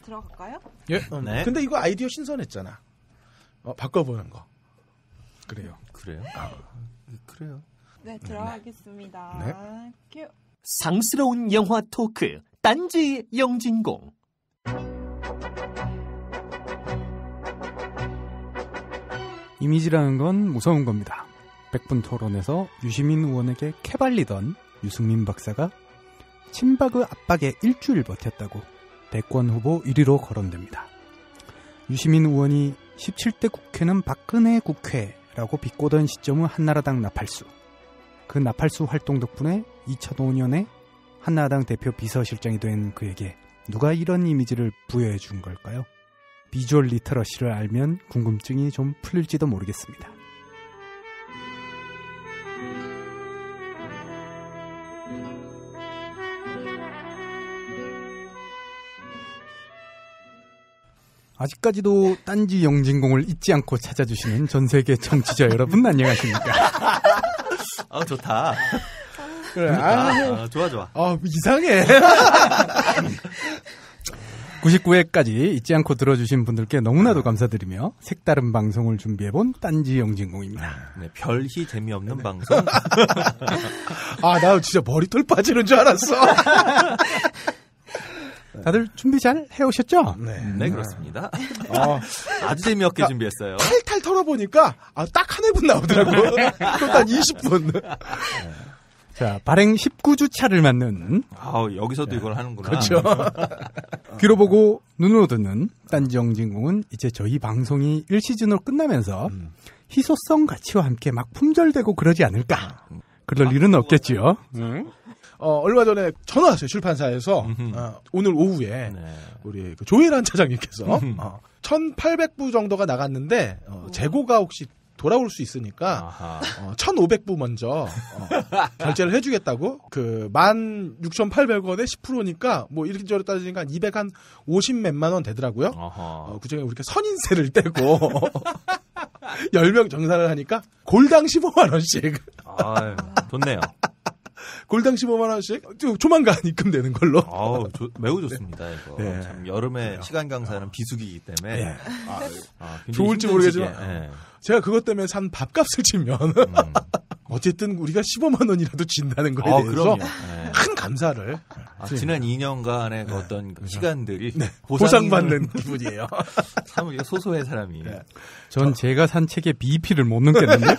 들어갈까요? 예. 네. 근데 이거 아이디어 신선했잖아. 바꿔보는 거. 그래요. 그래요. 네, 들어가겠습니다. 네. 큐. 상스러운 영화 토크 딴지 영진공. 이미지라는 건 무서운 겁니다. 백분 토론에서 유시민 의원에게 캐발리던 유승민 박사가 친박의 압박에 일주일 버텼다고 대권 후보 1위로 거론됩니다. 유시민 의원이 17대 국회는 박근혜 국회라고 비꼬던 시점은 한나라당 나팔수. 그 나팔수 활동 덕분에 2005년에 한나라당 대표 비서실장이 된 그에게 누가 이런 이미지를 부여해 준 걸까요? 비주얼 리터러시를 알면 궁금증이 좀 풀릴지도 모르겠습니다. 아직까지도 딴지 영진공을 잊지 않고 찾아주시는 전세계 청취자 여러분 안녕하십니까? 좋다. 그래. 좋아. 이상해. 99회까지 잊지 않고 들어주신 분들께 너무나도 감사드리며 색다른 방송을 준비해본 딴지 영진공입니다. 네, 별히 재미없는 방송. 나 진짜 머리털 빠지는 줄 알았어. 다들 준비 잘 해오셨죠? 네, 그렇습니다. 아주 재미없게 준비했어요. 탈탈 털어보니까 딱 한 회분 나오더라고. 그러니까 20분. 자, 발행 19주 차를 맞는 여기서도 이걸 하는구나. 그렇죠. 귀로 보고 눈으로 듣는 딴지 영진공은 이제 저희 방송이 1시즌으로 끝나면서 희소성 가치와 함께 막 품절되고 그러지 않을까. 그럴 일은 없겠지요. 얼마 전에 전화 왔어요. 출판사에서. 오늘 오후에 우리 조혜란 차장님께서 1,800부 정도가 나갔는데 재고가 혹시 돌아올 수 있으니까 1,500부 먼저 결제를 해주겠다고. 그 16,800원에 10%니까 뭐 이렇게 따지니까 250몇만 원 되더라고요. 그중에 우리가 선인세를 떼고 10명 정산을 하니까 골당 15만 원씩. 좋네요. 골당 15만 원씩 조만간 입금되는 걸로. 매우 좋습니다. 이거. 네. 참 여름에 시간 강사는 비수기이기 때문에 좋을지 모르겠지만 제가 그것 때문에 산 밥값을 치면 어쨌든 우리가 15만 원이라도 진다는 거에 대해서 큰 감사를. 지난 2년간의 어떤 시간들이 보상받는 기분이에요. 참 우리가 소소한 사람이. 전 제가 산 책에 BEP를 못 넘겠는데.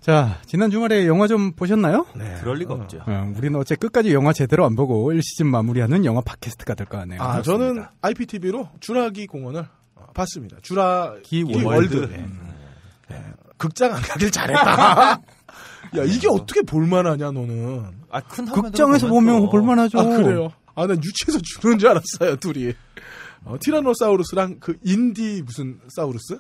자, 지난 주말에 영화 좀 보셨나요? 그럴 리가 없죠. 우리는 어째 끝까지 영화 제대로 안 보고 1시즌 마무리하는 영화 팟캐스트가 될 거 같네요. 저는 IPTV로 주라기 공원을 봤습니다. 주라기 월드. 극장 안 가길 잘했다. 야, 이게 어떻게 볼만하냐, 너는. 큰 극장에서 보면 볼만하죠. 그래요? 난 유치해서 죽는 줄 알았어요, 둘이. 티라노사우루스랑 그 인디 무슨 사우루스?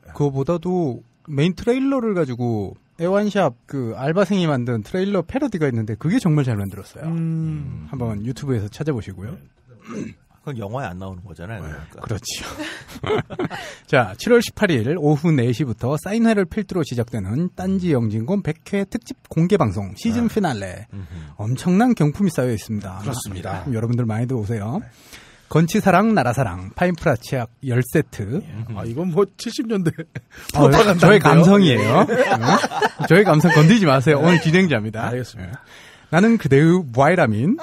그거보다도 메인 트레일러를 가지고 애완샵 그 알바생이 만든 트레일러 패러디가 있는데 그게 정말 잘 만들었어요. 한번 유튜브에서 찾아보시고요. 그건 영화에 안 나오는 거잖아요. 그러니까. 그렇죠. 자, 7월 18일 오후 4시부터 사인회를 필두로 시작되는 딴지 영진공 100회 특집 공개방송 시즌 피날레. 엄청난 경품이 쌓여 있습니다. 그렇습니다. 여러분들 많이들 오세요. 건치사랑 나라사랑 파인프라 치약 10세트. 이건 뭐 70년대 저의 감성이에요. 저의 감성 건드리지 마세요. 오늘 진행자입니다. 알겠습니다. 나는 그대의 바이라민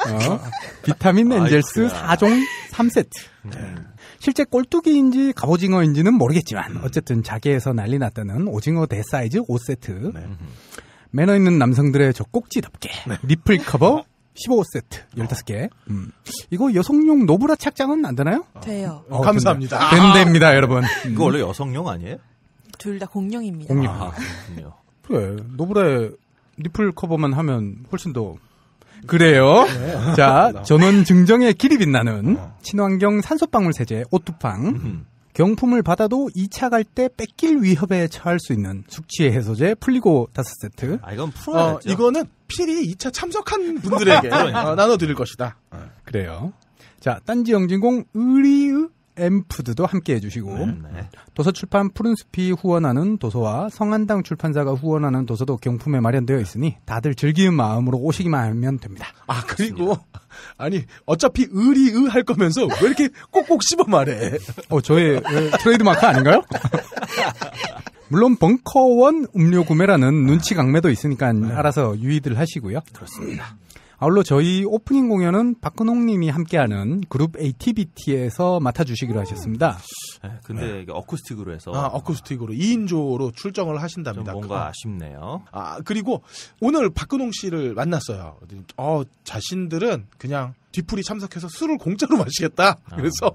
비타민 엔젤스 4종 3세트. 실제 꼴뚜기인지 갑오징어인지는 모르겠지만 어쨌든 자개에서 난리 났다는 오징어 대사이즈 5세트. 매너 있는 남성들의 젖꼭지 덮개 니플 커버 15세트 15개. 이거 여성용 노브라 착장은 안 되나요? 돼요. 감사합니다. 된답니다, 여러분. 이거 원래 여성용 아니에요? 둘 다 공룡입니다. 그렇군요. 그래, 노브라에 니플 커버만 하면 훨씬 더. 그래요. 자, 전원 증정의 길이 빛나는 친환경 산소방울 세제 오뚜팡. 경품을 받아도 2차 갈 때 뺏길 위협에 처할 수 있는 숙취 해소제 풀리고 5세트. 이건 풀어야죠. 이거는 필히 2차 참석한 분들에게 나눠드릴 것이다. 그래요. 자, 딴지 영진공 의리의 엠푸드도 함께 해주시고 네. 도서출판 푸른숲이 후원하는 도서와 성한당 출판사가 후원하는 도서도 경품에 마련되어 있으니 다들 즐기는 마음으로 오시기만 하면 됩니다. 아, 그리고 아니 어차피 의리 할 거면서 왜 이렇게 꼭꼭 씹어 말해? 저의 트레이드마크 아닌가요? 물론 벙커원 음료 구매라는 눈치 강매도 있으니까 알아서 유의들 하시고요. 그렇습니다. 아울러 저희 오프닝 공연은 박근홍님이 함께하는 그룹 ATBT에서 맡아주시기로 하셨습니다. 네, 근데 이게 어쿠스틱으로 해서 어쿠스틱으로 2인조로 출정을 하신답니다. 좀 뭔가 아쉽네요. 그리고 오늘 박근홍 씨를 만났어요. 자신들은 그냥 뒤풀이 참석해서 술을 공짜로 마시겠다. 그래서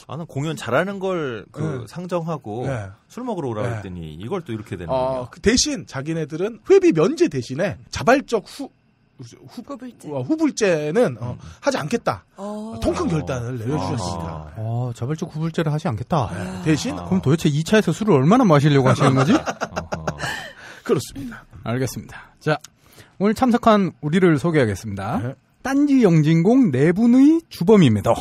나는 공연 잘하는 걸 상정하고 네. 술 먹으러 오라고 했더니 이걸 또 이렇게 되는군요. 그 대신 자기네들은 회비 면제 대신에 자발적 후불제는 하지 않겠다. 통큰 결단을 내려주셨습니다. 자발적 후불제를 하지 않겠다. 대신 그럼 도대체 2차에서 술을 얼마나 마시려고 하시는 거지? 그렇습니다. 알겠습니다. 자, 오늘 참석한 우리를 소개하겠습니다. 네. 딴지 영진공 네 분의 주범임에도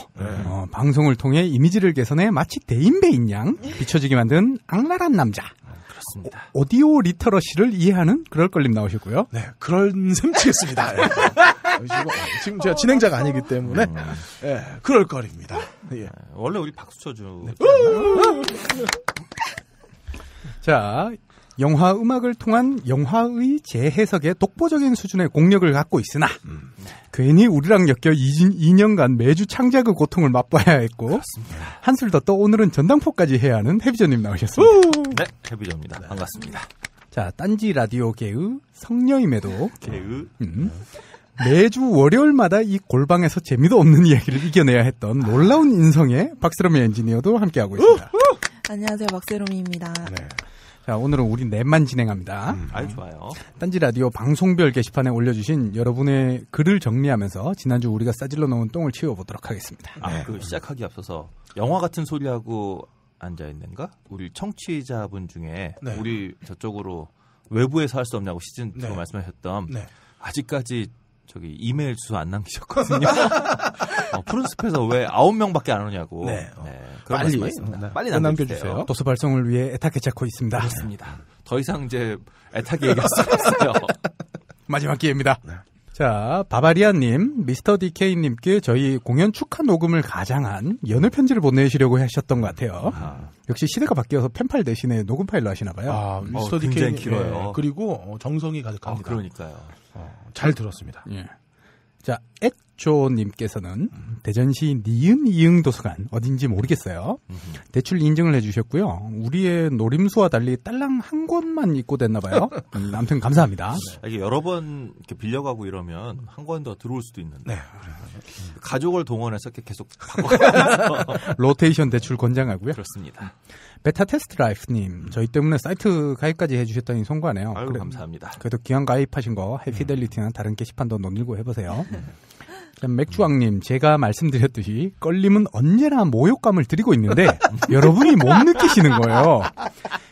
방송을 통해 이미지를 개선해 마치 대인배인 양 비춰지게 만든 악랄한 남자. 그렇습니다. 오디오 리터러시를 이해하는 그럴 걸림 나오셨고요. 네, 그런 셈 치겠습니다. 지금 제가 진행자가 아니기 때문에 그럴 거립니다. 예. 원래 우리 박수 쳐줘. 자, 영화 음악을 통한 영화의 재해석에 독보적인 수준의 공력을 갖고 있으나 괜히 우리랑 엮여 2년간 매주 창작의 고통을 맛봐야 했고 그렇습니다. 한술 더 떠 오늘은 전당포까지 해야 하는 해비전님 나오셨습니다. 네, 해비전입니다. 반갑습니다. 자, 딴지 라디오계의 성녀임에도 개의 매주 월요일마다 이 골방에서 재미도 없는 이야기를 이겨내야 했던 놀라운 인성의 박세롬 엔지니어도 함께하고 있습니다. 안녕하세요, 박세롬입니다. 네. 자, 오늘은 우리 넷만 진행합니다. 아주 좋아요. 딴지 라디오 방송별 게시판에 올려주신 여러분의 글을 정리하면서 지난주 우리가 싸질러 놓은 똥을 치워보도록 하겠습니다. 시작하기 앞서서 영화 같은 소리하고 앉아있는가? 우리 청취자분 중에 우리 저쪽으로 외부에서 할 수 없냐고 시즌2 말씀하셨던 아직까지 저기 이메일 주소 안 남기셨거든요. 푸른숲에서 왜 9명밖에 안 오냐고. 그런 말씀 있습니다. 빨리 남겨주세요. 도서 발송을 위해 애타게 찾고 있습니다. 그렇습니다. 더 이상 이제 애타게 얘기할 수 없어요. 마지막 기회입니다. 자, 바바리아님, 미스터 DK님께 저희 공연 축하 녹음을 가장한 연애 편지를 보내시려고 하셨던 것 같아요. 역시 시대가 바뀌어서 펜팔 대신에 녹음 파일로 하시나 봐요. 미스터 굉장히 DK 길어요. 그리고 정성이 가득합니다. 그러니까요. 잘 들었습니다. 예. 자, 액조님께서는 대전시 니은 이응 도서관 어딘지 모르겠어요. 대출 인증을 해주셨고요. 우리의 노림수와 달리 딸랑 한 권만 입고됐나 봐요. 아무튼 감사합니다. 이게 여러 번 이렇게 빌려가고 이러면 한 권 더 들어올 수도 있는데 가족을 동원해서 계속 바꿔가면서 로테이션 대출 권장하고요. 그렇습니다. 베타 테스트 라이프님, 저희 때문에 사이트 가입까지 해주셨다니 송구하네요. 아유, 감사합니다. 그래도 기왕 가입하신 거 하이피델리티나 다른 게시판도 논일고 해보세요. 맥주왕님, 제가 말씀드렸듯이 껄림은 언제나 모욕감을 드리고 있는데 여러분이 못 느끼시는 거예요.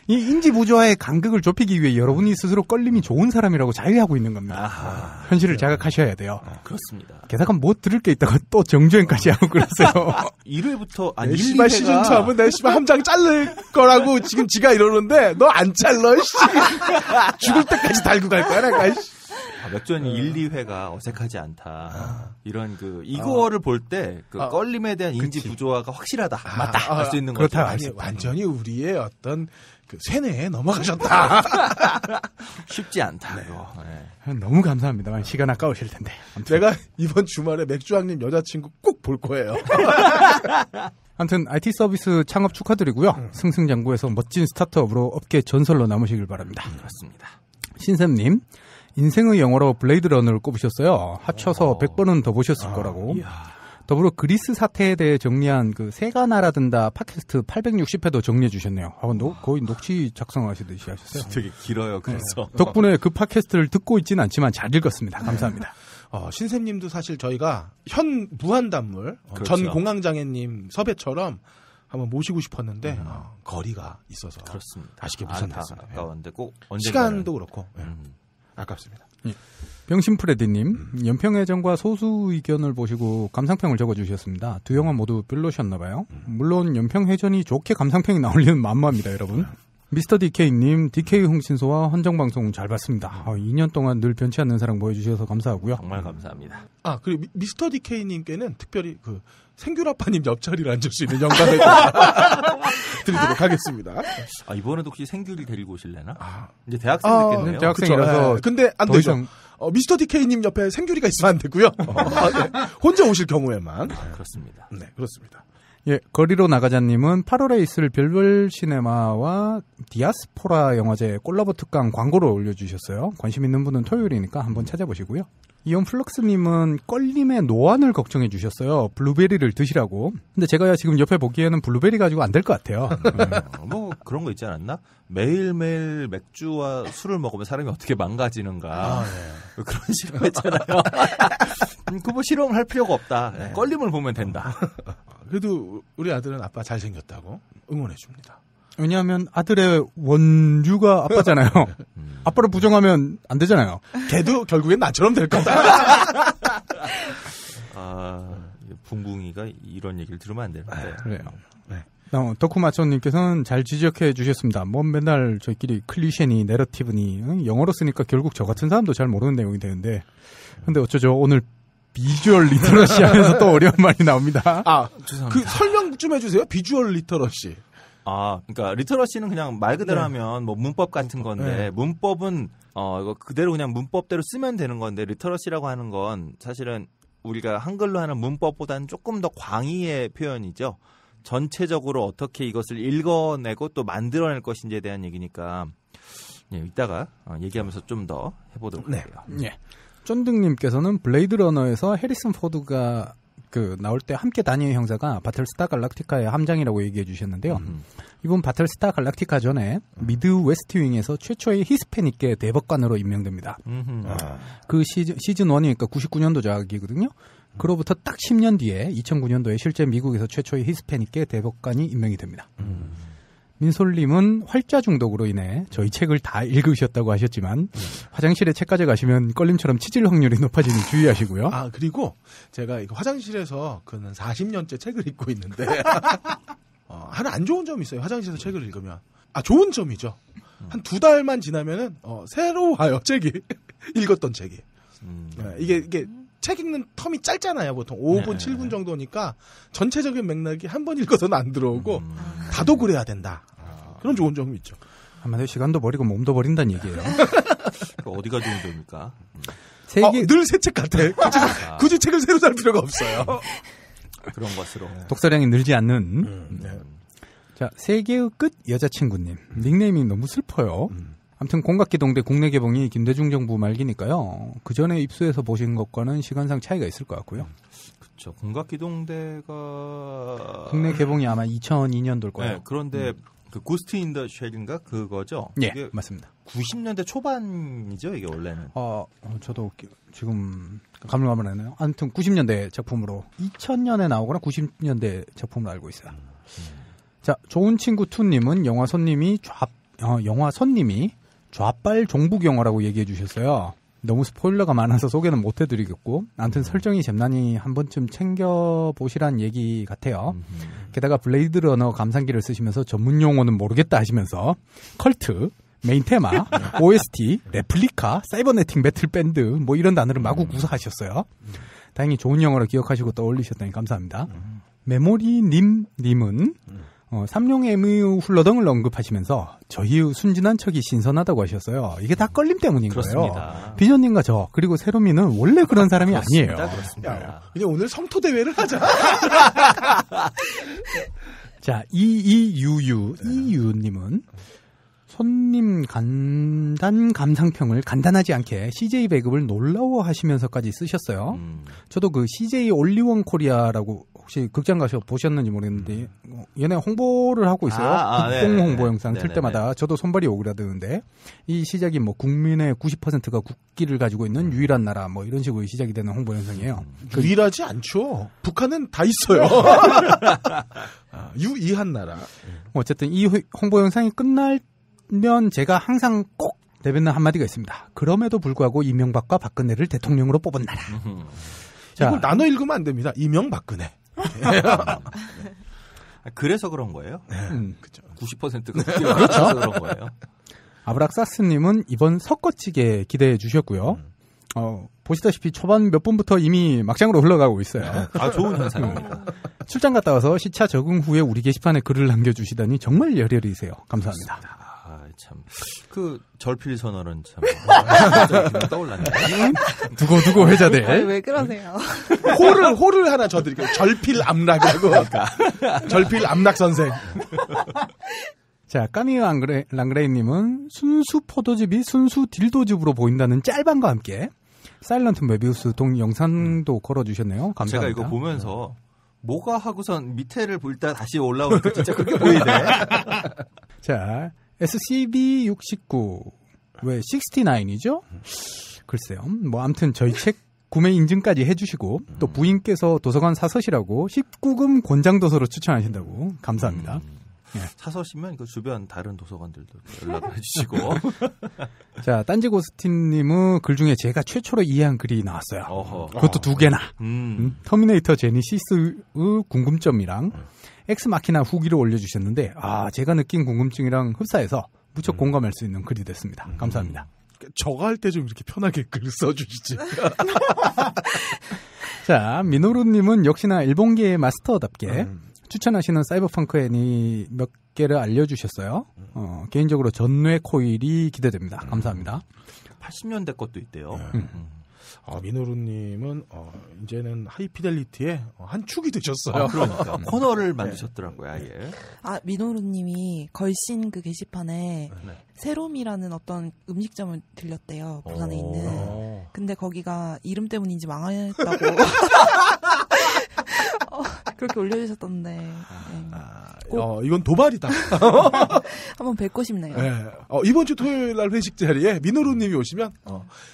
이 인지 부조화의 간극을 좁히기 위해 여러분이 스스로 껄림이 좋은 사람이라고 자위하고 있는 겁니다. 현실을 자각하셔야 돼요. 그렇습니다. 게다가 못 들을 게 있다가 또 정주행까지 하고 그러세요. 1회부터 아니 1, 2회가 시즌2 하면 내 씨발 함장 자를 거라고 지금 지가 이러는데 너 안 잘러 씨. 죽을 때까지 달고 갈 거야 내가. 맥주원이 1, 2회가 어색하지 않다. 이런 이거를 볼 때 껄림에 대한 인지 부조화가 확실하다. 맞다. 할 수 있는 거죠. 그렇다. 아니, 완전히 우리의 어떤 세뇌에 넘어가셨다. 쉽지 않다. 너무 감사합니다만 시간 아까우실 텐데. 아무튼. 내가 이번 주말에 맥주왕님 여자친구 꼭 볼 거예요. 아무튼 IT 서비스 창업 축하드리고요. 승승장구해서 멋진 스타트업으로 업계 전설로 남으시길 바랍니다. 그렇습니다. 신샘님, 인생의 영화로 블레이드 러너를 꼽으셨어요. 합쳐서 100번은 더 보셨을 거라고. 더불어 그리스 사태에 대해 정리한 새가 날아든다 팟캐스트 860회도 정리해 주셨네요. 거의 녹취 작성하시듯이 하셨어요. 되게 길어요. 그래서 덕분에 그 팟캐스트를 듣고 있지는 않지만 잘 읽었습니다. 감사합니다. 신샘님도 사실 저희가 현 무한단물 그렇죠. 전 공황장애님 섭외처럼 한번 모시고 싶었는데 거리가 있어서 그렇습니다. 아쉽게 무산됐습니다. 아까운데 꼭 언젠가 시간도 그렇고 아깝습니다. 병신프레디님, 연평해전과 소수 의견을 보시고 감상평을 적어주셨습니다. 두 영화 모두 별로셨나봐요. 물론 연평해전이 좋게 감상평이 나올 리는 만무합니다, 여러분. 미스터 DK님, DK 흥신소와 헌정방송 잘 봤습니다. 2년 동안 늘 변치 않는 사랑 보여주셔서 감사하고요. 정말 감사합니다. 그리고 미스터 DK님께는 특별히 생귤아빠님 옆자리를 앉을 수 있는 영광을 드리도록 하겠습니다. 이번에도 혹시 생귤을 데리고 오실래나? 이제 대학생 됐겠네요. 대학생이라서. 근데 안 되죠. 미스터 DK님 옆에 생귤이가 있으면 안 되고요. 네. 혼자 오실 경우에만. 그렇습니다. 네, 그렇습니다. 예, 거리로 나가자님은 8월에 있을 별별 시네마와 디아스포라 영화제 콜라보 특강 광고를 올려주셨어요. 관심 있는 분은 토요일이니까 한번 찾아보시고요. 이온 플럭스님은 껄림의 노안을 걱정해 주셨어요. 블루베리를 드시라고. 근데 제가 지금 옆에 보기에는 블루베리 가지고 안 될 것 같아요. 뭐 그런 거 있지 않았나? 매일매일 맥주와 술을 먹으면 사람이 어떻게 망가지는가. 네. 그런 실험했잖아요. 그거 실험을 할 필요가 없다. 네. 껄림을 보면 된다. 그래도 우리 아들은 아빠 잘생겼다고 응원해 줍니다. 왜냐하면 아들의 원주가 아빠잖아요. 아빠를 부정하면 안 되잖아요. 걔도 결국엔 나처럼 될 거다. 붕붕이가 이런 얘기를 들으면 안 되는데. 그래요. 네. 덕후마초님께서는 잘 지적해 주셨습니다. 맨날 저희끼리 클리셰니 내러티브니 영어로 쓰니까 결국 저 같은 사람도 잘 모르는 내용이 되는데 근데 어쩌죠 오늘 비주얼 리터러시 하면서 또 어려운 말이 나옵니다. 죄송합니다. 설명 좀 해주세요. 비주얼 리터러시. 그러니까 리터러시는 그냥 말 그대로 하면 뭐 문법 같은 건데 문법은 이거 그대로 그냥 문법대로 쓰면 되는 건데 리터러시라고 하는 건 사실은 우리가 한글로 하는 문법보다는 조금 더 광의의 표현이죠. 전체적으로 어떻게 이것을 읽어내고 또 만들어낼 것인지에 대한 얘기니까 이따가 얘기하면서 좀 더 해보도록 할게요. 네. 쫀득님께서는 블레이드 러너에서 해리슨 포드가 나올 때 함께 다니는 형사가 바틀스타 갈락티카의 함장이라고 얘기해 주셨는데요. 이분 바틀스타 갈락티카 전에 미드 웨스트 윙에서 최초의 히스패닉계 대법관으로 임명됩니다. 그 시즌 1이니까 99년도작이거든요. 그로부터 딱 10년 뒤에 2009년도에 실제 미국에서 최초의 히스패닉계 대법관이 임명이 됩니다. 민솔님은 활자 중독으로 인해 저희 책을 다 읽으셨다고 하셨지만 화장실에 책 가져가시면 껄림처럼 치질 확률이 높아지니 주의하시고요. 그리고 제가 이거 화장실에서 40년째 책을 읽고 있는데 하나 안 좋은 점이 있어요. 화장실에서 책을 읽으면. 좋은 점이죠. 한 2달만 지나면은 새로 와요. 책이. 읽었던 책이. 이게 책 읽는 텀이 짧잖아요. 보통 5분, 7분 정도니까 전체적인 맥락이 한 번 읽어서는 안 들어오고 다독을 해야 된다. 그런 좋은 점이 있죠. 한마디로 시간도 버리고 몸도 버린다는 얘기예요. 어디가 좋은 점입니까? 늘 새 책 같아. 굳이 책을 새로 살 필요가 없어요. 그런 것으로. 독서량이 늘지 않는. 자, 세계의 끝 여자친구님. 닉네임이 너무 슬퍼요. 아무튼 공각기동대 국내 개봉이 김대중 정부 말기니까요. 그 전에 입수해서 보신 것과는 시간상 차이가 있을 것 같고요. 그렇죠. 공각기동대가 국내 개봉이 아마 2002년도일 거예요. 네, 그런데 고스트 인 더 쉘인가 그거죠? 예, 맞습니다. 90년대 초반이죠, 이게 원래는. 저도 지금 가물가물하네요. 아무튼 90년대 작품으로 2000년에 나오거나 90년대 작품으로 알고 있어요. 자, 좋은 친구 투님은 영화 손님이 좌빨 종북 영화라고 얘기해 주셨어요. 너무 스포일러가 많아서 소개는 못 해드리겠고 아무튼 설정이 잼나니 한 번쯤 챙겨보시란 얘기 같아요. 게다가 블레이드 러너 감상기를 쓰시면서 전문 용어는 모르겠다 하시면서 컬트, 메인 테마, OST, 레플리카, 사이버네틱 배틀 밴드 뭐 이런 단어를 마구 구사하셨어요. 다행히 좋은 영어로 기억하시고 떠올리셨다니 감사합니다. 메모리님은 삼룡의 MU 훌러덩을 언급하시면서 저희의 순진한 척이 신선하다고 하셨어요. 이게 다 껄림 때문인 그렇습니다. 거예요. 비전님과 저 그리고 세로미는 원래 그런 사람이 아니에요. 그렇습니다. 그냥 오늘 성토 대회를 하자. 자, 이유님은 손님 간단 감상평을 간단하지 않게 CJ 배급을 놀라워하시면서까지 쓰셨어요. 저도 그 CJ 올리원 코리아라고 혹시 극장 가서 보셨는지 모르겠는데 얘네 홍보를 하고 있어요. 국뽕 홍보 영상 틀 때마다 저도 손발이 오그라드는데 이 시작이 뭐 국민의 90%가 국기를 가지고 있는 유일한 나라 뭐 이런 식으로 시작이 되는 홍보 영상이에요. 유일하지 않죠. 북한은 다 있어요. 유이한 나라. 어쨌든 이 홍보 영상이 끝날 면 제가 항상 꼭 내뱉는 한마디가 있습니다. 그럼에도 불구하고 이명박과 박근혜를 대통령으로 뽑은 나라. 자, 이걸 나눠 읽으면 안 됩니다. 이명박근혜. 그래서 그런 거예요? 그렇죠. 90%가 그렇죠. 그런 거예요. 아브락사스님은 이번 섞어치기 기대해 주셨고요. 보시다시피 초반 몇 분부터 이미 막장으로 흘러가고 있어요. 좋은 현상입니다. 출장 갔다 와서 시차 적응 후에 우리 게시판에 글을 남겨주시다니 정말 열혈이세요. 감사합니다. 참, 절필 선언은 참, 떠올랐네. 두고 회자돼. 왜 그러세요? 호를 하나 줘드릴게요. 절필 암락이라고. 절필 암락 선생. 자, 까미유 랑그레이님은 순수 포도즙이 순수 딜도즙으로 보인다는 짤방과 함께 사일런트 메비우스 동영상도 걸어주셨네요. 감사합니다. 제가 이거 보면서 뭐가 하고선 밑에를 볼 때 다시 올라오니까 진짜 그렇게 보이네. 자, SCB69 왜 69이죠? 글쎄요. 뭐 아무튼 저희 책 구매 인증까지 해주시고 또 부인께서 도서관 사서시라고 19금 권장도서로 추천하신다고 감사합니다. 예. 사서시면 그 주변 다른 도서관들도 연락을 해주시고. 자, 딴지고스틴님의 글 중에 제가 최초로 이해한 글이 나왔어요. 그것도 2개나. 터미네이터 제니시스의 궁금점이랑 엑스마키나 후기를 올려주셨는데 제가 느낀 궁금증이랑 흡사해서 무척 공감할 수 있는 글이 됐습니다. 감사합니다. 저거 할 때 좀 이렇게 편하게 글 써주시지. 자, 미노루님은 역시나 일본계의 마스터답게 추천하시는 사이버펑크 애니 몇 개를 알려주셨어요. 개인적으로 전뇌 코일이 기대됩니다. 감사합니다. 80년대 것도 있대요. 미노루님은 이제는 하이피델리티의 한 축이 되셨어요. 그러니까 코너를 만드셨더라고요. 아예. 미노루님이 걸신 그 게시판에 세롬이라는 어떤 음식점을 들렸대요. 부산에 있는. 근데 거기가 이름 때문인지 망했다고. 그렇게 올려주셨던데. 이건 도발이다. 한번 뵙고 싶네요. 네. 이번 주 토요일 날 회식 자리에 미노루님이 오시면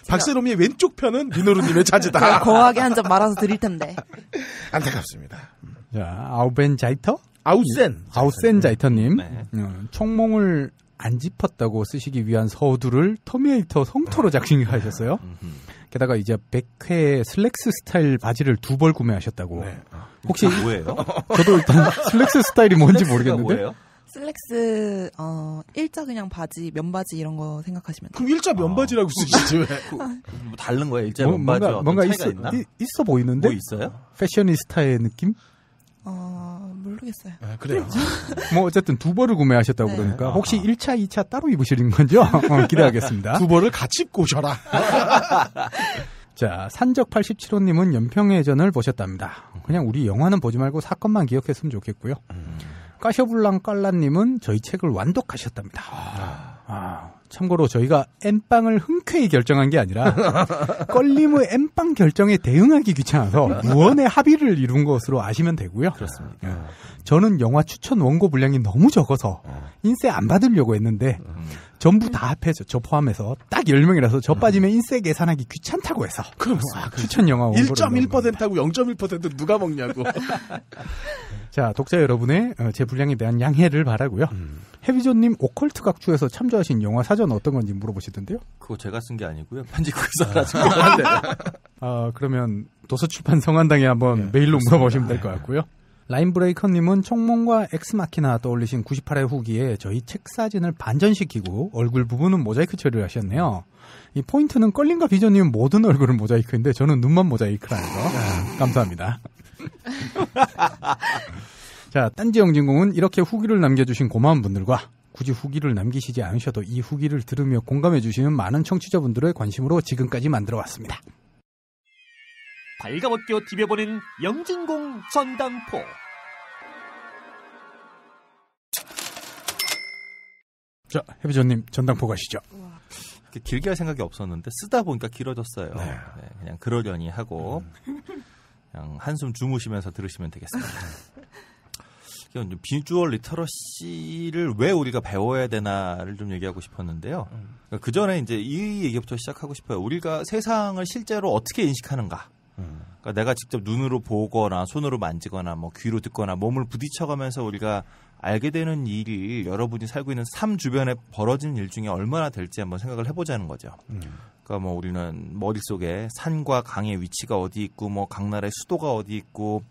박세롬이의 왼쪽 편은 미노루님의 차지다. 거하게 한 점 말아서 드릴 텐데. 안타깝습니다. 자, 아우벤자이터? 아우센자이터님. 총몽을 안 짚었다고 쓰시기 위한 서두를 터미네이터 성토로 작성하셨어요. 게다가 이제 100회 슬랙스 스타일 바지를 2벌 구매하셨다고. 네. 혹시 뭐예요? 저도 일단 슬랙스 스타일이 뭔지 모르겠는데. 뭐예요? 슬랙스 일자 그냥 바지, 면바지 이런 거 생각하시면 돼요. 그럼 일자 면바지라고 쓰시지 왜? 뭐 다른 거예요? 일자 면바지와 뭔가 차이가 있나? 있어 보이는데? 뭐 있어요? 패셔니스타의 느낌? 모르겠어요. 그래요. 뭐 어쨌든 2벌을 구매하셨다고 네. 그러니까 혹시 1차, 2차 따로 입으시는 건죠? 기대하겠습니다. 2벌을 같이 입고 오셔라. 자, 산적 87호님은 연평해전을 보셨답니다. 그냥 우리 영화는 보지 말고 사건만 기억했으면 좋겠고요. 까셔블랑 깔라님은 저희 책을 완독하셨답니다. 참고로 저희가 N빵을 흔쾌히 결정한 게 아니라 껄림의 N빵 결정에 대응하기 귀찮아서 무언의 합의를 이룬 것으로 아시면 되고요. 그렇습니다. 저는 영화 추천 원고 분량이 너무 적어서 인쇄 안 받으려고 했는데 전부 다 합해서 저 포함해서 딱 10명이라서 저 빠지면 인쇄 계산하기 귀찮다고 해서 그럼 추천 영화 원고를 1.1%하고 0.1% 누가 먹냐고. 자, 독자 여러분의 제 분량에 대한 양해를 바라고요. 해비존님 오컬트 각주에서 참조하신 영화 사전 어떤 건지 물어보시던데요. 그거 제가 쓴 게 아니고요. 편집국에서 알아준 건데. 그러면 도서출판 성한당에 한번 메일로 물어보시면 될 것 같고요. 라인브레이커님은 총몽과 엑스마키나 떠올리신 98회 후기에 저희 책 사진을 반전시키고 얼굴 부분은 모자이크 처리를 하셨네요. 이 포인트는 껄림과 비전님은 모든 얼굴은 모자이크인데 저는 눈만 모자이크라는 거. 감사합니다. 자, 딴지 영진공은 이렇게 후기를 남겨주신 고마운 분들과 굳이 후기를 남기시지 않으셔도 이 후기를 들으며 공감해주시는 많은 청취자분들의 관심으로 지금까지 만들어왔습니다. 발가벗겨 디벼보는 영진공 전당포. 자, 해비전님 전당포 가시죠. 길게 할 생각이 없었는데 쓰다 보니까 길어졌어요. 네, 그냥 그러려니 하고 그냥 한숨 주무시면서 들으시면 되겠습니다. 비주얼 리터러시를 왜 우리가 배워야 되나를 좀 얘기하고 싶었는데요. 그 전에 이제 이 얘기부터 시작하고 싶어요. 우리가 세상을 실제로 어떻게 인식하는가. 그러니까 내가 직접 눈으로 보거나 손으로 만지거나 뭐 귀로 듣거나 몸을 부딪혀가면서 우리가 알게 되는 일이 여러분이 살고 있는 삶 주변에 벌어지는 일 중에 얼마나 될지 한번 생각을 해보자는 거죠. 그러니까 뭐 우리는 머릿속에 산과 강의 위치가 어디 있고 뭐 각 나라의 수도가 어디 있고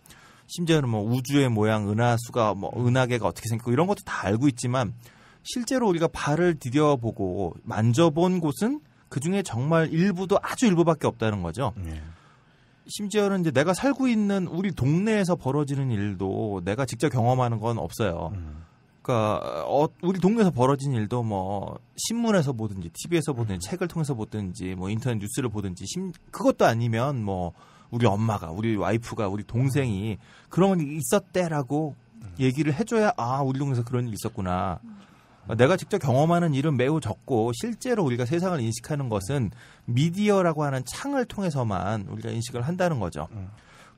심지어는 뭐 우주의 모양, 은하수가 뭐 은하계가 어떻게 생겼고 이런 것도 다 알고 있지만 실제로 우리가 발을 디뎌보고 만져본 곳은 그중에 정말 일부도 아주 일부밖에 없다는 거죠. 심지어는 이제 내가 살고 있는 우리 동네에서 벌어지는 일도 내가 직접 경험하는 건 없어요. 그러니까 우리 동네에서 벌어진 일도 뭐 신문에서 보든지 TV에서 보든지 책을 통해서 보든지 뭐 인터넷 뉴스를 보든지 그것도 아니면 뭐 우리 엄마가 우리 와이프가 우리 동생이 그런 일이 있었대라고 얘기를 해줘야 아 우리 동네에서 그런 일이 있었구나. 내가 직접 경험하는 일은 매우 적고 실제로 우리가 세상을 인식하는 것은 미디어라고 하는 창을 통해서만 우리가 인식을 한다는 거죠.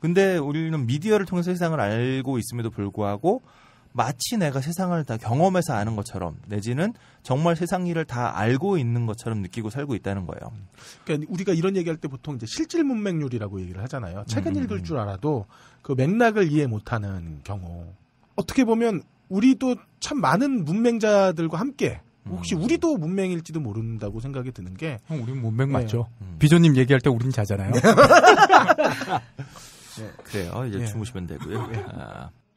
근데 우리는 미디어를 통해서 세상을 알고 있음에도 불구하고 마치 내가 세상을 다 경험해서 아는 것처럼 내지는 정말 세상 일을 다 알고 있는 것처럼 느끼고 살고 있다는 거예요. 그러니까 우리가 이런 얘기할 때 보통 이제 실질 문맥률이라고 얘기를 하잖아요. 책은 읽을 줄 알아도 그 맥락을 이해 못하는 경우. 어떻게 보면 우리도 참 많은 문맹자들과 함께 혹시 우리도 문맹일지도 모른다고 생각이 드는 게 우린 문맹 맞죠. 비조님 얘기할 때 우린 자잖아요. 그래요. 이제 주무시면 되고요.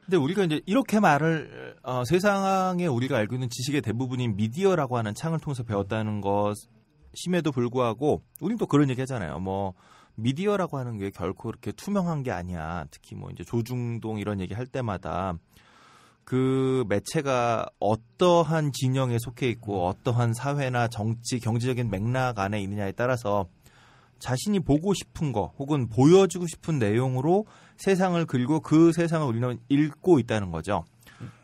근데 우리가 이제 이렇게 말을 세상에 우리가 알고 있는 지식의 대부분이 미디어라고 하는 창을 통해서 배웠다는 것임에도 불구하고 우린 또 그런 얘기 하잖아요. 뭐 미디어라고 하는 게 결코 그렇게 투명한 게 아니야. 특히 뭐 이제 조중동 이런 얘기 할 때마다 그 매체가 어떠한 진영에 속해 있고 어떠한 사회나 정치, 경제적인 맥락 안에 있느냐에 따라서 자신이 보고 싶은 거 혹은 보여주고 싶은 내용으로 세상을 그리고 그 세상을 우리는 읽고 있다는 거죠.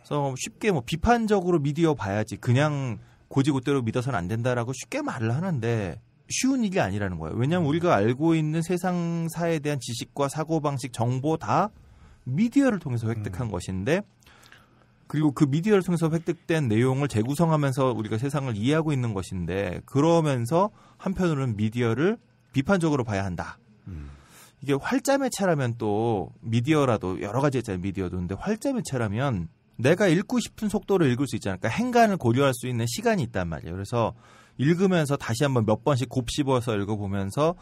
그래서 쉽게 뭐 비판적으로 미디어 봐야지 그냥 고지고대로 믿어서는 안 된다라고 쉽게 말을 하는데 쉬운 일이 아니라는 거예요. 왜냐하면 우리가 알고 있는 세상사에 대한 지식과 사고방식, 정보 다 미디어를 통해서 획득한 것인데 그리고 그 미디어를 통해서 획득된 내용을 재구성하면서 우리가 세상을 이해하고 있는 것인데 그러면서 한편으로는 미디어를 비판적으로 봐야 한다. 이게 활자매체라면 또 미디어라도 여러 가지 있잖아요. 미디어도. 근데 활자매체라면 내가 읽고 싶은 속도로 읽을 수 있잖아요. 그러니까 행간을 고려할 수 있는 시간이 있단 말이에요. 그래서 읽으면서 다시 한번 몇 번씩 곱씹어서 읽어보면서